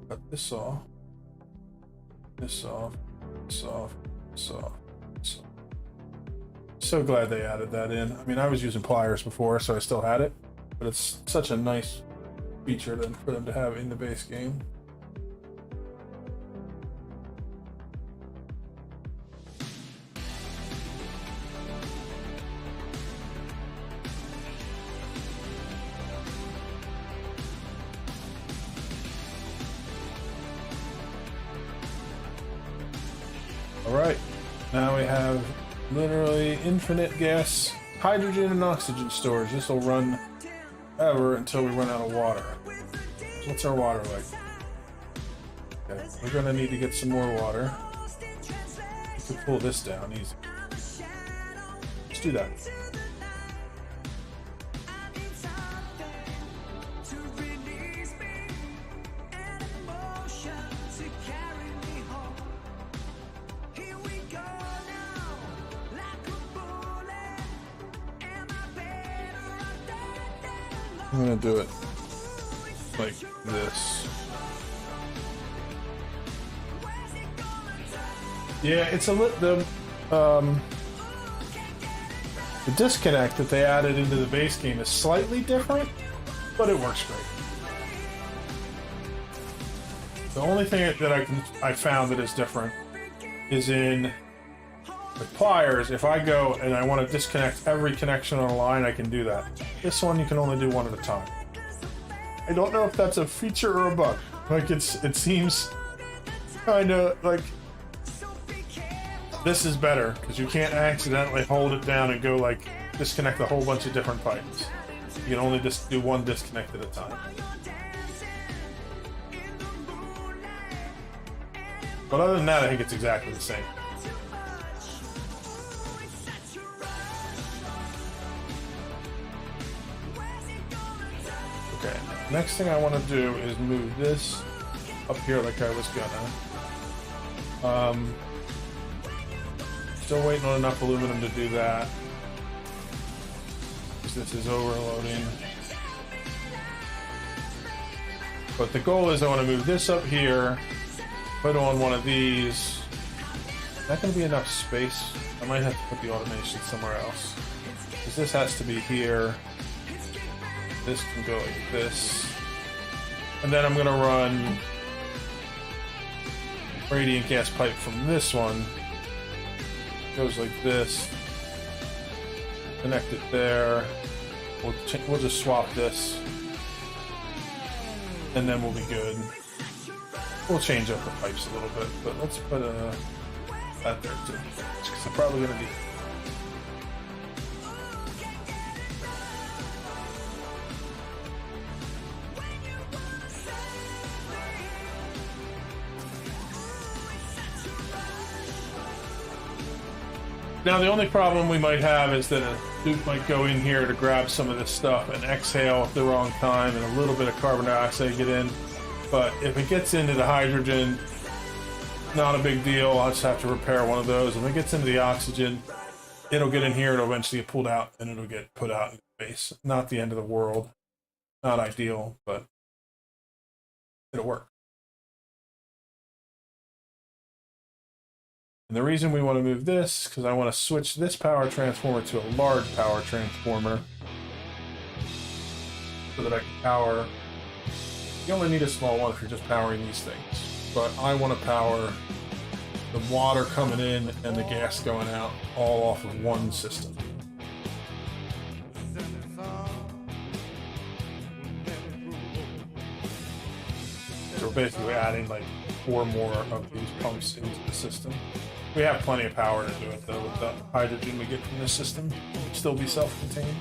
Speaker 1: cut this off, this off, this off, this off, this off. So glad they added that in. I mean, I was using pliers before, so I still had it, but it's such a nice feature for them to have in the base game. Alright, now we have literally infinite gas, hydrogen and oxygen storage. This will run ever until we run out of water. So what's our water like? Okay, we're going to need to get some more water. We can pull this down easy. Let's do that. I'm gonna do it like this. Yeah, it's the disconnect that they added into the base game is slightly different, but it works great. The only thing that I found that is different is in the pliers. If I go and I want to disconnect every connection on a line, I can do that. This one you can only do one at a time. I don't know if that's a feature or a bug. Like it seems kind of like this is better because you can't accidentally hold it down and go like disconnect a whole bunch of different pipes. You can only just do one disconnect at a time. But other than that, I think it's exactly the same. Okay, next thing I want to do is move this up here like I was gonna. Still waiting on enough aluminum to do that. Because this is overloading. But the goal is I want to move this up here, put on one of these. Not going to be enough space. I might have to put the automation somewhere else. Because this has to be here. This can go like this. And then I'm going to run radiant gas pipe from this one. Goes like this. Connect it there. We'll just swap this. And then we'll be good. We'll change up the pipes a little bit, but let's put that there too. Because I'm probably going to need it. Now, the only problem we might have is that a Duke might go in here to grab some of this stuff and exhale at the wrong time, and a little bit of carbon dioxide get in. But if it gets into the hydrogen, not a big deal. I'll just have to repair one of those. If it gets into the oxygen, it'll get in here, it'll eventually get pulled out, and it'll get put out into space. Not the end of the world. Not ideal, but it'll work. And the reason we want to move this is because I want to switch this power transformer to a large power transformer so that I can power. You only need a small one if you're just powering these things. But I want to power the water coming in and the gas going out all off of one system. So we're basically adding like 4 more of these pumps into the system. We have plenty of power to do it though. With the hydrogen we get from this system, it will still be self-contained.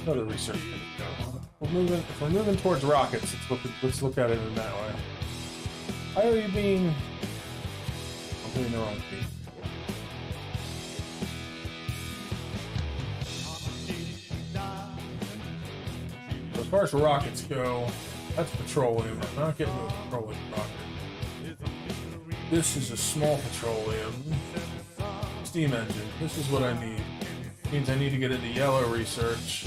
Speaker 1: Another research. If we're moving towards rockets, let's look at it in that way. Why are you being? I'm doing the wrong thing. As far as rockets go, that's petroleum. I'm not getting a petroleum rocket. This is a small petroleum steam engine. This is what I need. Means I need to get into yellow research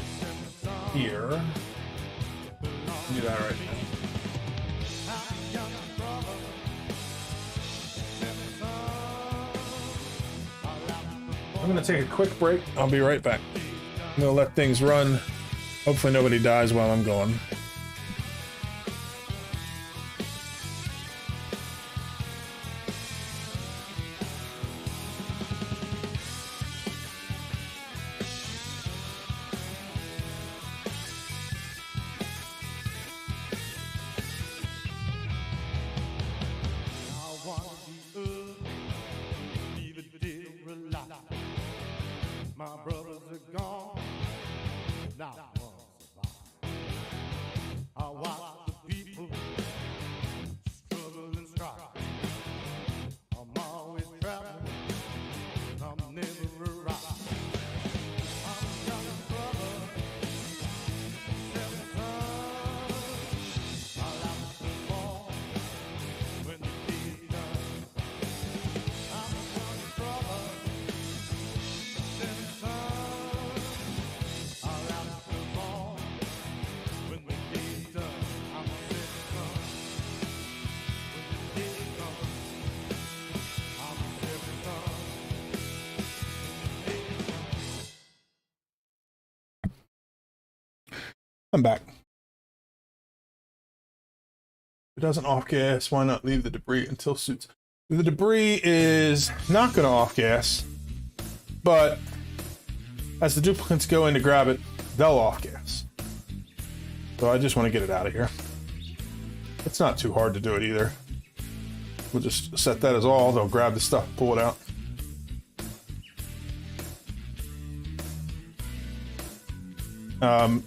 Speaker 1: here. Do that right now. I'm going to take a quick break. I'll be right back. I'm going to let things run. Hopefully nobody dies while I'm going.
Speaker 3: My brothers are gone. Now I watch the people struggle and strive. I'm always traveling. I'm never around. I'm a young brother. Seven sons. I like to fall when the day's done. I'm a young brother. Seven sons. I like to fall when the day's done. I'm a seven son. When the day comes, I'm a seven son.
Speaker 1: I'm back. If it doesn't off gas, why not leave the debris until suits? The debris is not going to off gas, but as the duplicates go in to grab it, they'll off gas. So I just want to get it out of here. It's not too hard to do it either. We'll just set that as all. They'll grab the stuff, pull it out.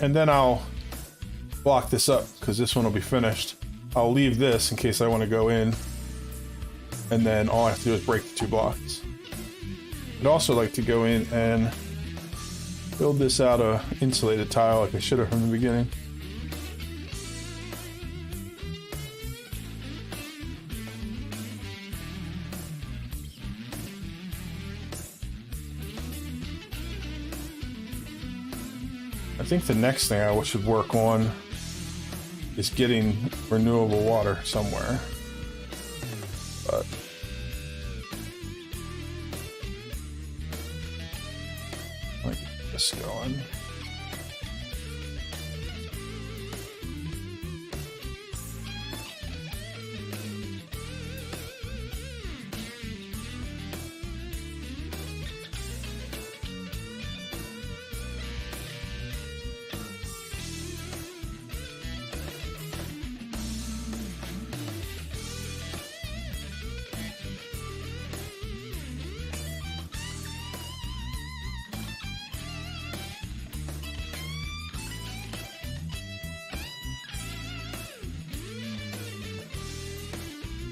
Speaker 1: And then I'll block this up because this one will be finished. I'll leave this in case I want to go in, and then all I have to do is break the 2 blocks. I'd also like to go in and build this out of insulated tile like I should have from the beginning. I think the next thing I should work on is getting renewable water somewhere. But let me get this going.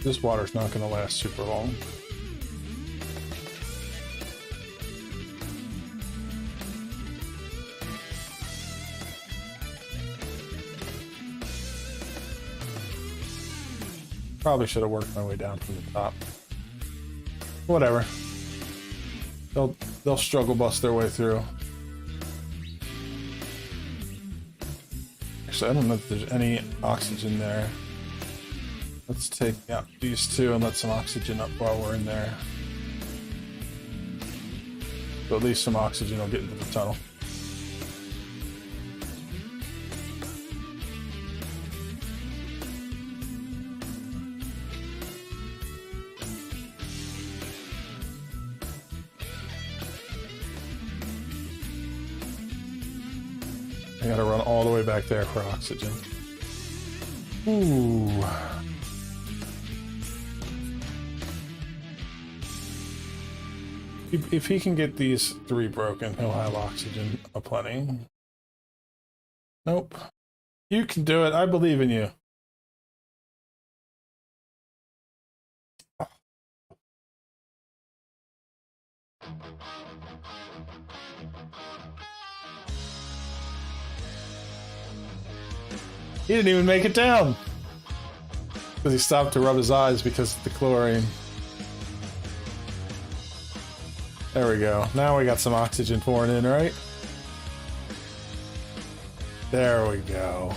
Speaker 1: This water's not going to last super long. Probably should have worked my way down from the top. Whatever. They'll struggle bust their way through. Actually, I don't know if there's any oxygen there. Let's take out these two and let some oxygen up while we're in there. So at least some oxygen will get into the tunnel. I gotta run all the way back there for oxygen. Ooh. If he can get these 3 broken, he'll have oxygen aplenty. Nope. You can do it. I believe in you. He didn't even make it down. Because he stopped to rub his eyes because of the chlorine. There we go. Now we got some oxygen pouring in, right? There we go.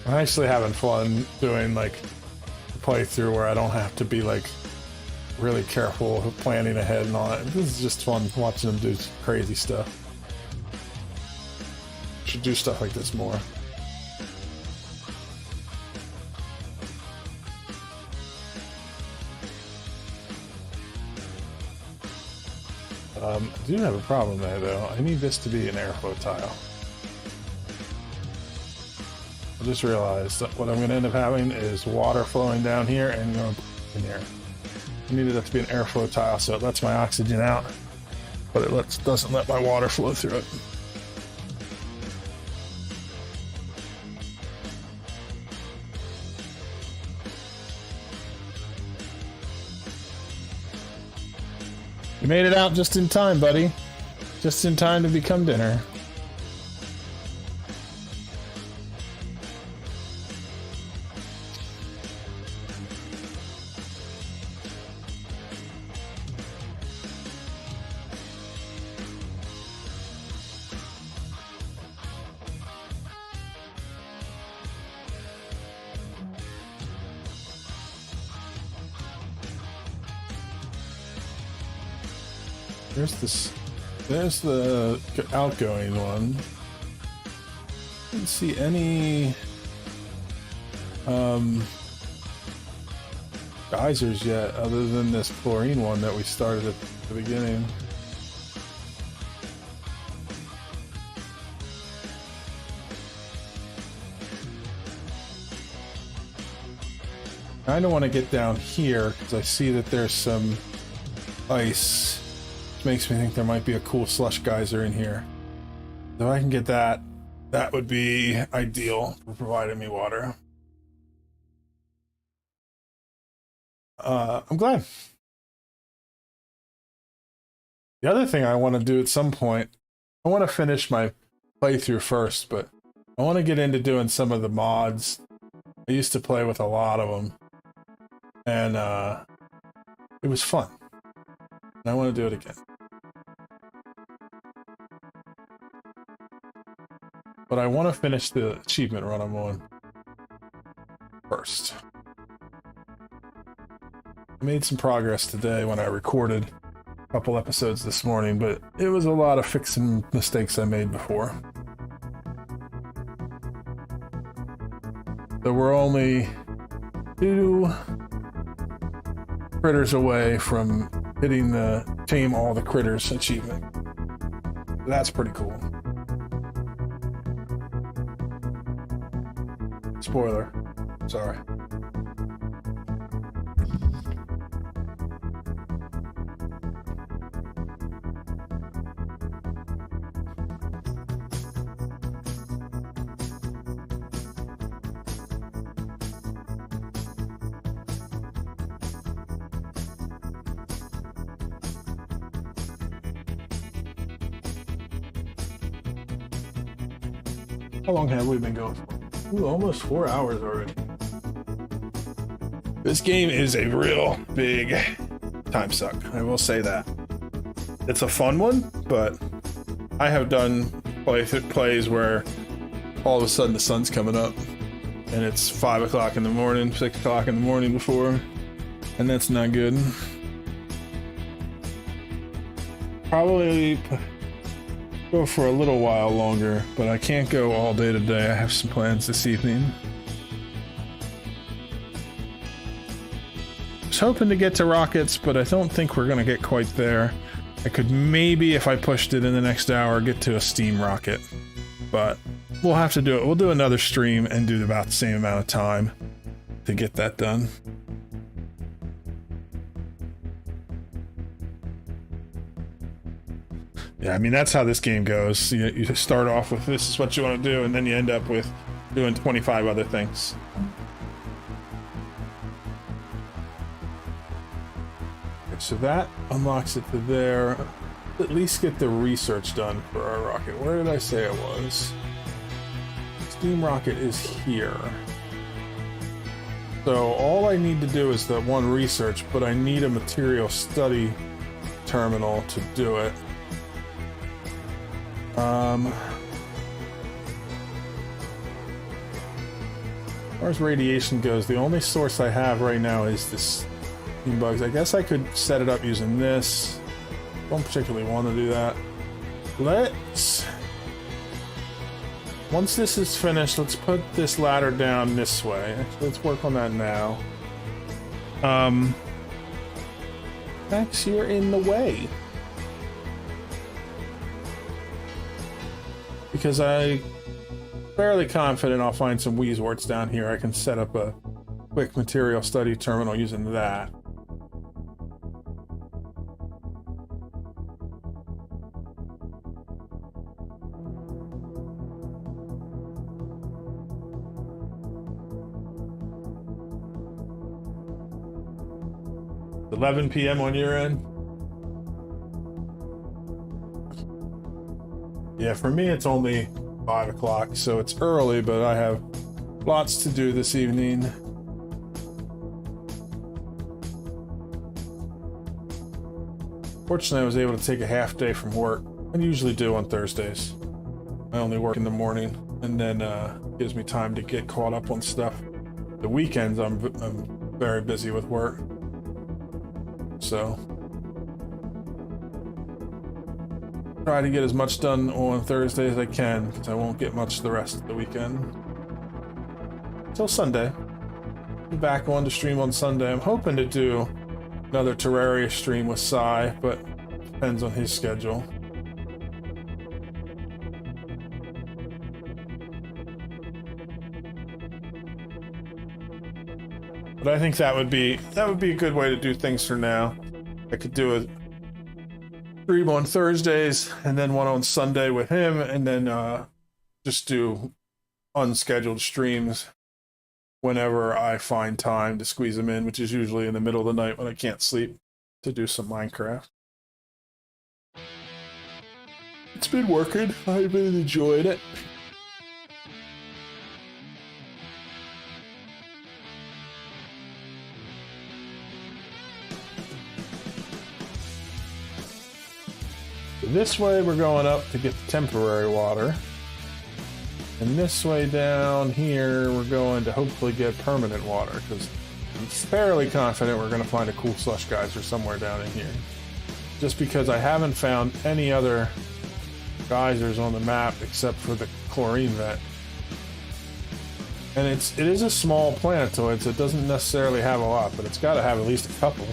Speaker 1: I'm actually having fun doing like a playthrough where I don't have to be like really careful of planning ahead and all that. This is just fun watching them do crazy stuff. Should do stuff like this more. I do have a problem there though. I need this to be an airflow tile. I just realized that what I'm going to end up having is water flowing down here and going in here. I needed that to be an airflow tile so it lets my oxygen out, but it doesn't let my water flow through it. You made it out just in time, buddy. Just in time to become dinner. There's the outgoing one. Didn't see any geysers yet other than this chlorine one that we started at the beginning. I don't want to get down here because I see that there's some ice. Makes me think there might be a cool slush geyser in here. If I can get that, that would be ideal for providing me water. I'm glad. The other thing I want to do at some point, I want to finish my playthrough first, but I want to get into doing some of the mods. I used to play with a lot of them, and it was fun. And I want to do it again. But I want to finish the achievement run I'm on first. I made some progress today when I recorded a couple episodes this morning, but it was a lot of fixing mistakes I made before. So we're only 2 critters away from hitting the Tame All the Critters achievement. That's pretty cool. Spoiler. Sorry. How long have we been going for? Ooh, almost 4 hours already. This game is a real big time suck. I will say that. It's a fun one, but I have done plays where all of a sudden the sun's coming up and it's 5 o'clock in the morning, 6 o'clock in the morning before, and that's not good. Probably go for a little while longer, but I can't go all day today. I have some plans this evening. I was hoping to get to rockets, but I don't think we're gonna get quite there. I could maybe, if I pushed it in the next hour, get to a steam rocket, but we'll have to do it. We'll do another stream and do about the same amount of time to get that done. Yeah, I mean, that's how this game goes. You start off with this is what you want to do, and then you end up with doing 25 other things. Okay, so that unlocks it to there. At least get the research done for our rocket. Where did I say it was? Steam rocket is here. So all I need to do is that one research, but I need a material study terminal to do it. As far as radiation goes, the only source I have right now is this steam bugs. I guess I could set it up using this. Don't particularly want to do that. Once this is finished, let's put this ladder down this way. Actually, let's work on that now. Max, you're in the way. Because I'm fairly confident I'll find some Wheezeworts down here. I can set up a quick material study terminal using that. It's 11 p.m. on your end? Yeah, for me it's only 5 o'clock, so it's early, but I have lots to do this evening. Fortunately, I was able to take a half day from work. I usually do on Thursdays. I only work in the morning, and then gives me time to get caught up on stuff. The weekends, I'm very busy with work. So try to get as much done on Thursday as I can, because I won't get much the rest of the weekend. Till Sunday. Be back on to stream on Sunday. I'm hoping to do another Terraria stream with Sai, but depends on his schedule. But I think that would be a good way to do things for now. I could do a stream on Thursdays and then one on Sunday with him, and then just do unscheduled streams whenever I find time to squeeze them in, which is usually in the middle of the night when I can't sleep, to do some Minecraft. It's been working. I've been enjoying it. This way we're going up to get the temporary water. And this way down here we're going to hopefully get permanent water, because I'm fairly confident we're going to find a cool slush geyser somewhere down in here. Just because I haven't found any other geysers on the map except for the chlorine vent. And it is a small planetoid, so it doesn't necessarily have a lot, but it's got to have at least a couple.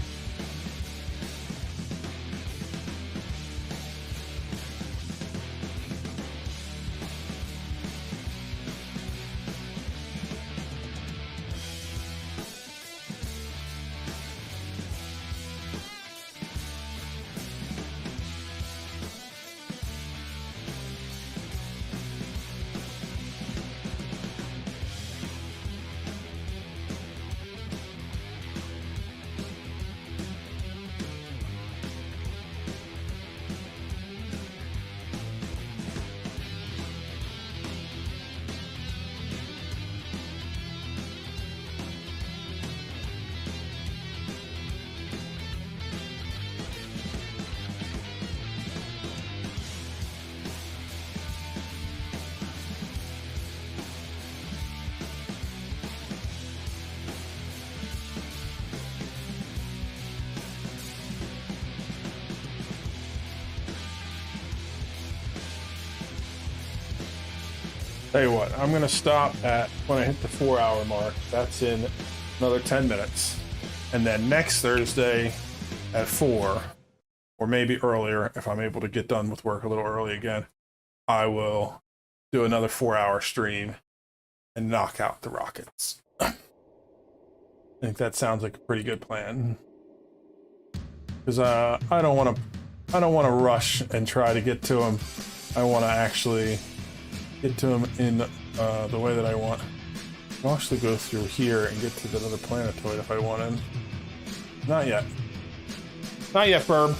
Speaker 4: Tell you what, I'm gonna stop at when I hit the 4-hour mark. That's in another 10 minutes. And then next Thursday at 4, or maybe earlier, if I'm able to get done with work a little early again, I will do another 4-hour stream and knock out the Rockets. I think that sounds like a pretty good plan. Because I don't want to rush and try to get to them. I want to actually get to them in the way that I want. I'll actually go through here and get to the other planetoid if I wanted. Not yet. Not yet, Burb.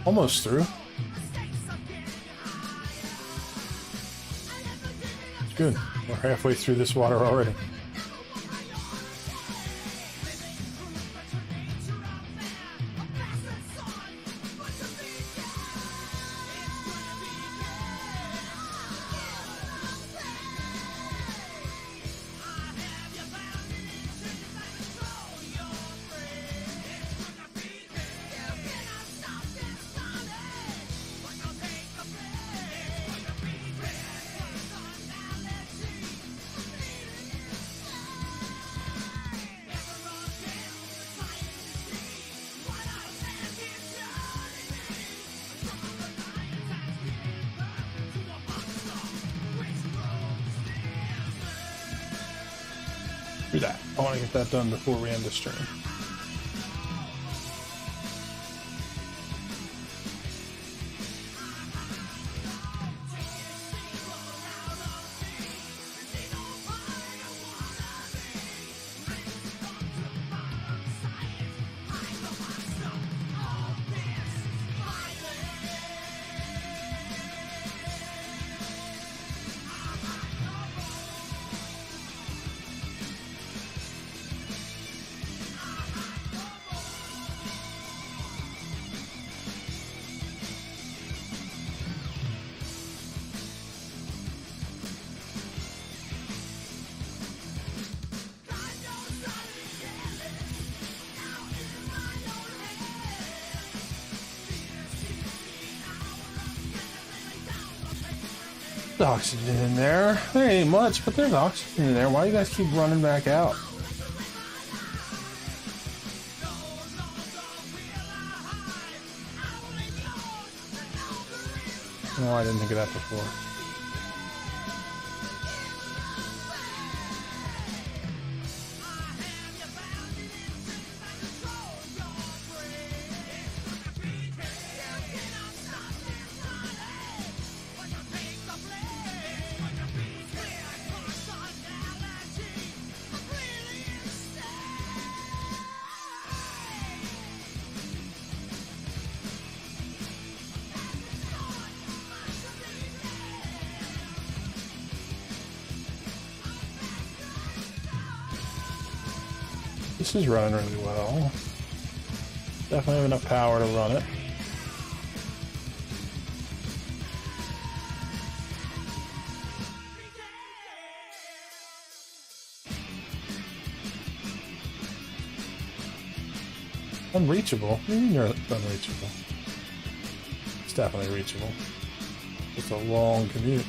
Speaker 4: Almost through. It's good. We're halfway through this water already. Do that. I want to get that done before we end the stream. There's oxygen in there. There ain't much, but there's oxygen in there. Why do you guys keep running back out? No, I didn't think of that before. This is running really well. Definitely have enough power to run it. Unreachable? What do you mean you're unreachable? It's definitely reachable. It's a long commute.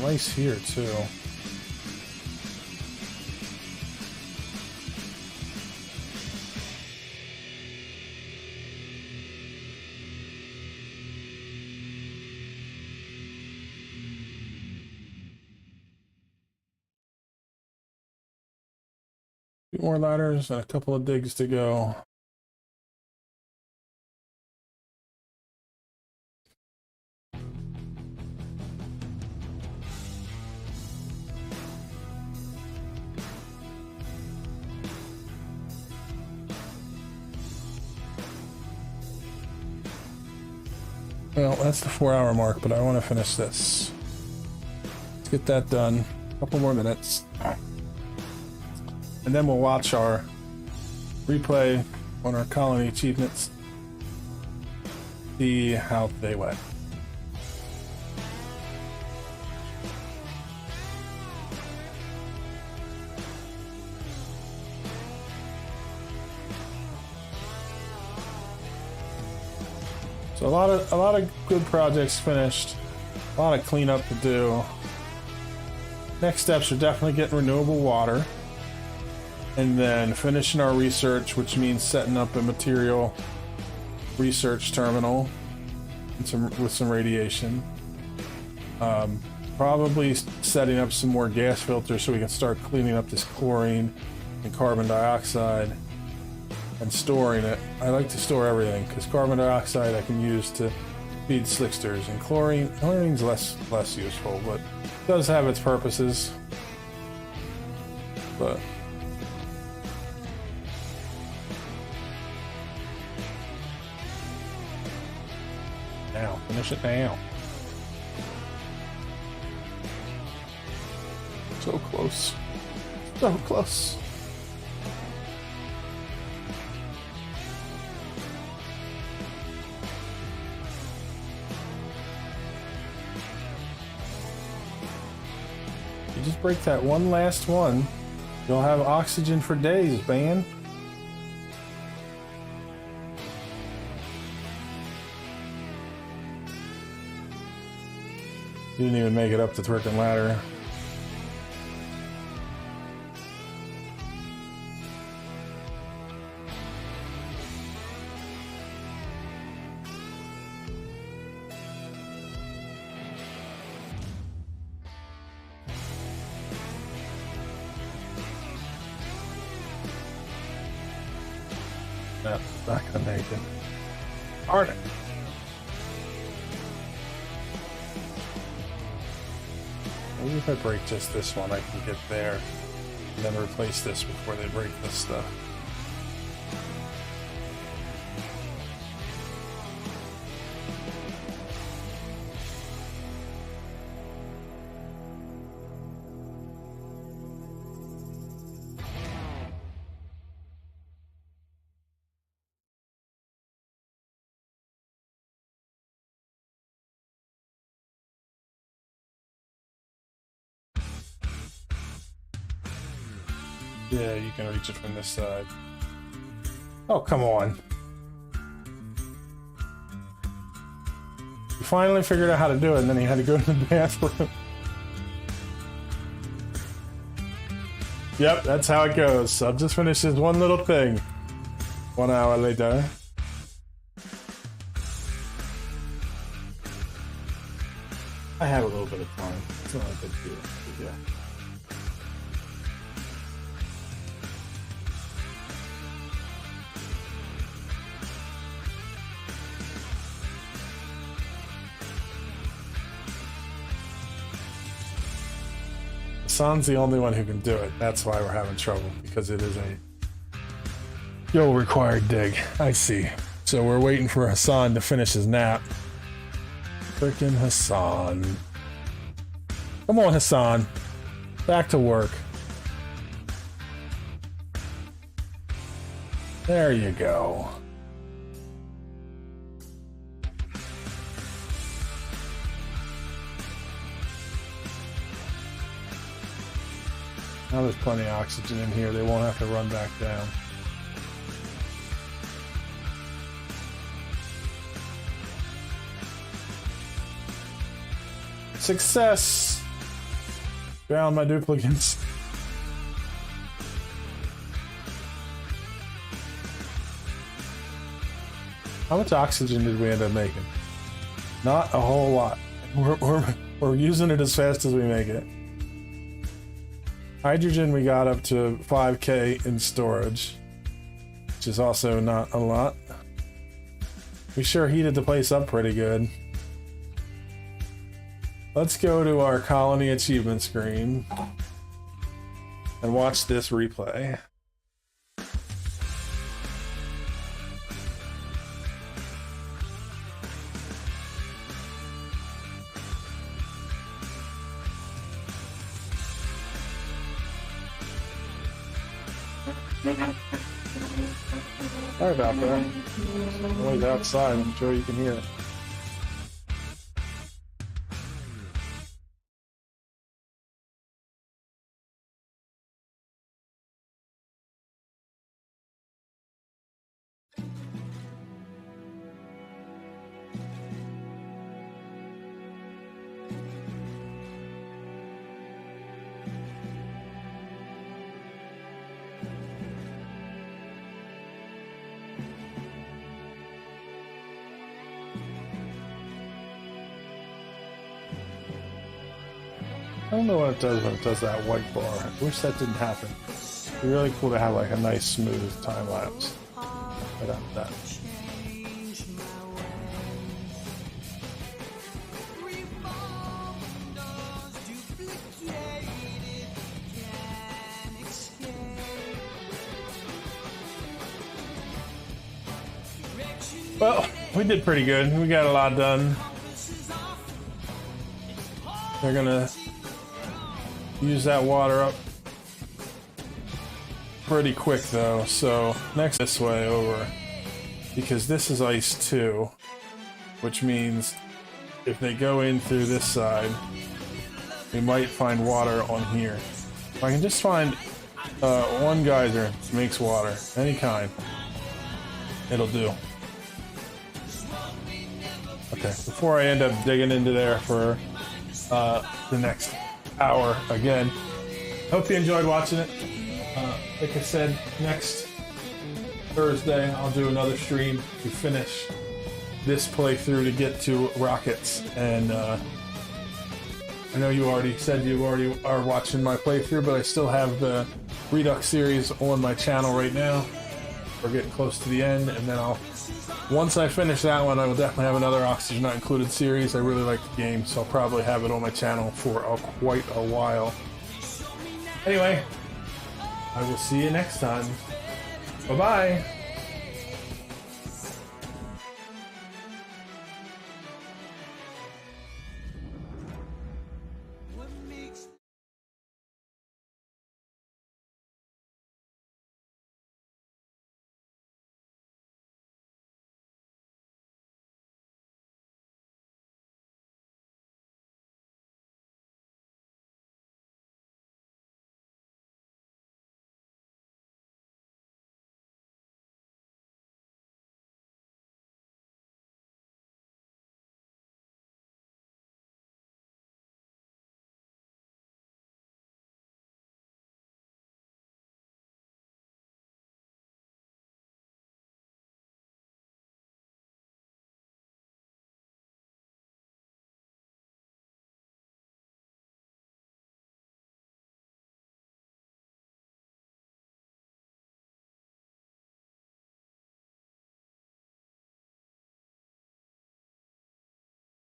Speaker 4: Nice here too. Two more ladders and a couple of digs to go. Well, that's the 4-hour mark, but I want to finish this. Let's get that done. A couple more minutes. And then we'll watch our replay on our colony achievements. See how they went. So a lot of good projects finished. A lot of cleanup to do. Next steps are definitely getting renewable water. And then finishing our research, which means setting up a material research terminal and with some radiation. Probably setting up some more gas filters so we can start cleaning up this chlorine and carbon dioxide and storing it. I like to store everything because carbon dioxide I can use to feed slicksters, and chlorine's less useful, but it does have its purposes. But now, finish it now. So close. So close. You just break that one last one, you'll have oxygen for days, man. You didn't even make it up the frickin' ladder. No, not gonna make it. Darn it. Maybe if I break just this one, I can get there and then replace this before they break this stuff. Yeah, you can reach it from this side. Oh, come on. You finally figured out how to do it, and then he had to go to the bathroom. Yep, that's how it goes. I'll just finish this one little thing. 1 hour later. I have a little bit of time. It's not a big deal. But yeah. Hassan's the only one who can do it. That's why we're having trouble, because it is a skill required dig. I see. So we're waiting for Hassan to finish his nap. Frickin' Hassan. Come on, Hassan. Back to work. There you go. Now there's plenty of oxygen in here. They won't have to run back down. Success! Found my duplicates. How much oxygen did we end up making? Not a whole lot. We're using it as fast as we make it. Hydrogen we got up to 5K in storage, which is also not a lot. We sure heated the place up pretty good. Let's go to our colony achievement screen and watch this replay. Sorry about that. Noise outside. I'm sure you can hear it. I don't know what it does when it does that white bar. I wish that didn't happen. It'd be really cool to have like a nice smooth time lapse. Without that. Well, we did pretty good. We got a lot done. They're gonna use that water up pretty quick though, so next this way over, because this is ice too, which means if they go in through this side, we might find water on here. If I can just find one geyser that makes water, any kind, it'll do. Okay, before I end up digging into there for the next hour again. Hope you enjoyed watching it. Like I said, next Thursday I'll do another stream to finish this playthrough to get to Rockets. And I know you already said you already are watching my playthrough, but I still have the Redux series on my channel right now. We're getting close to the end, and then once I finish that one, I will definitely have another Oxygen Not Included series. I really like the game, so I'll probably have it on my channel for quite a while. Anyway, I will see you next time. Bye-bye!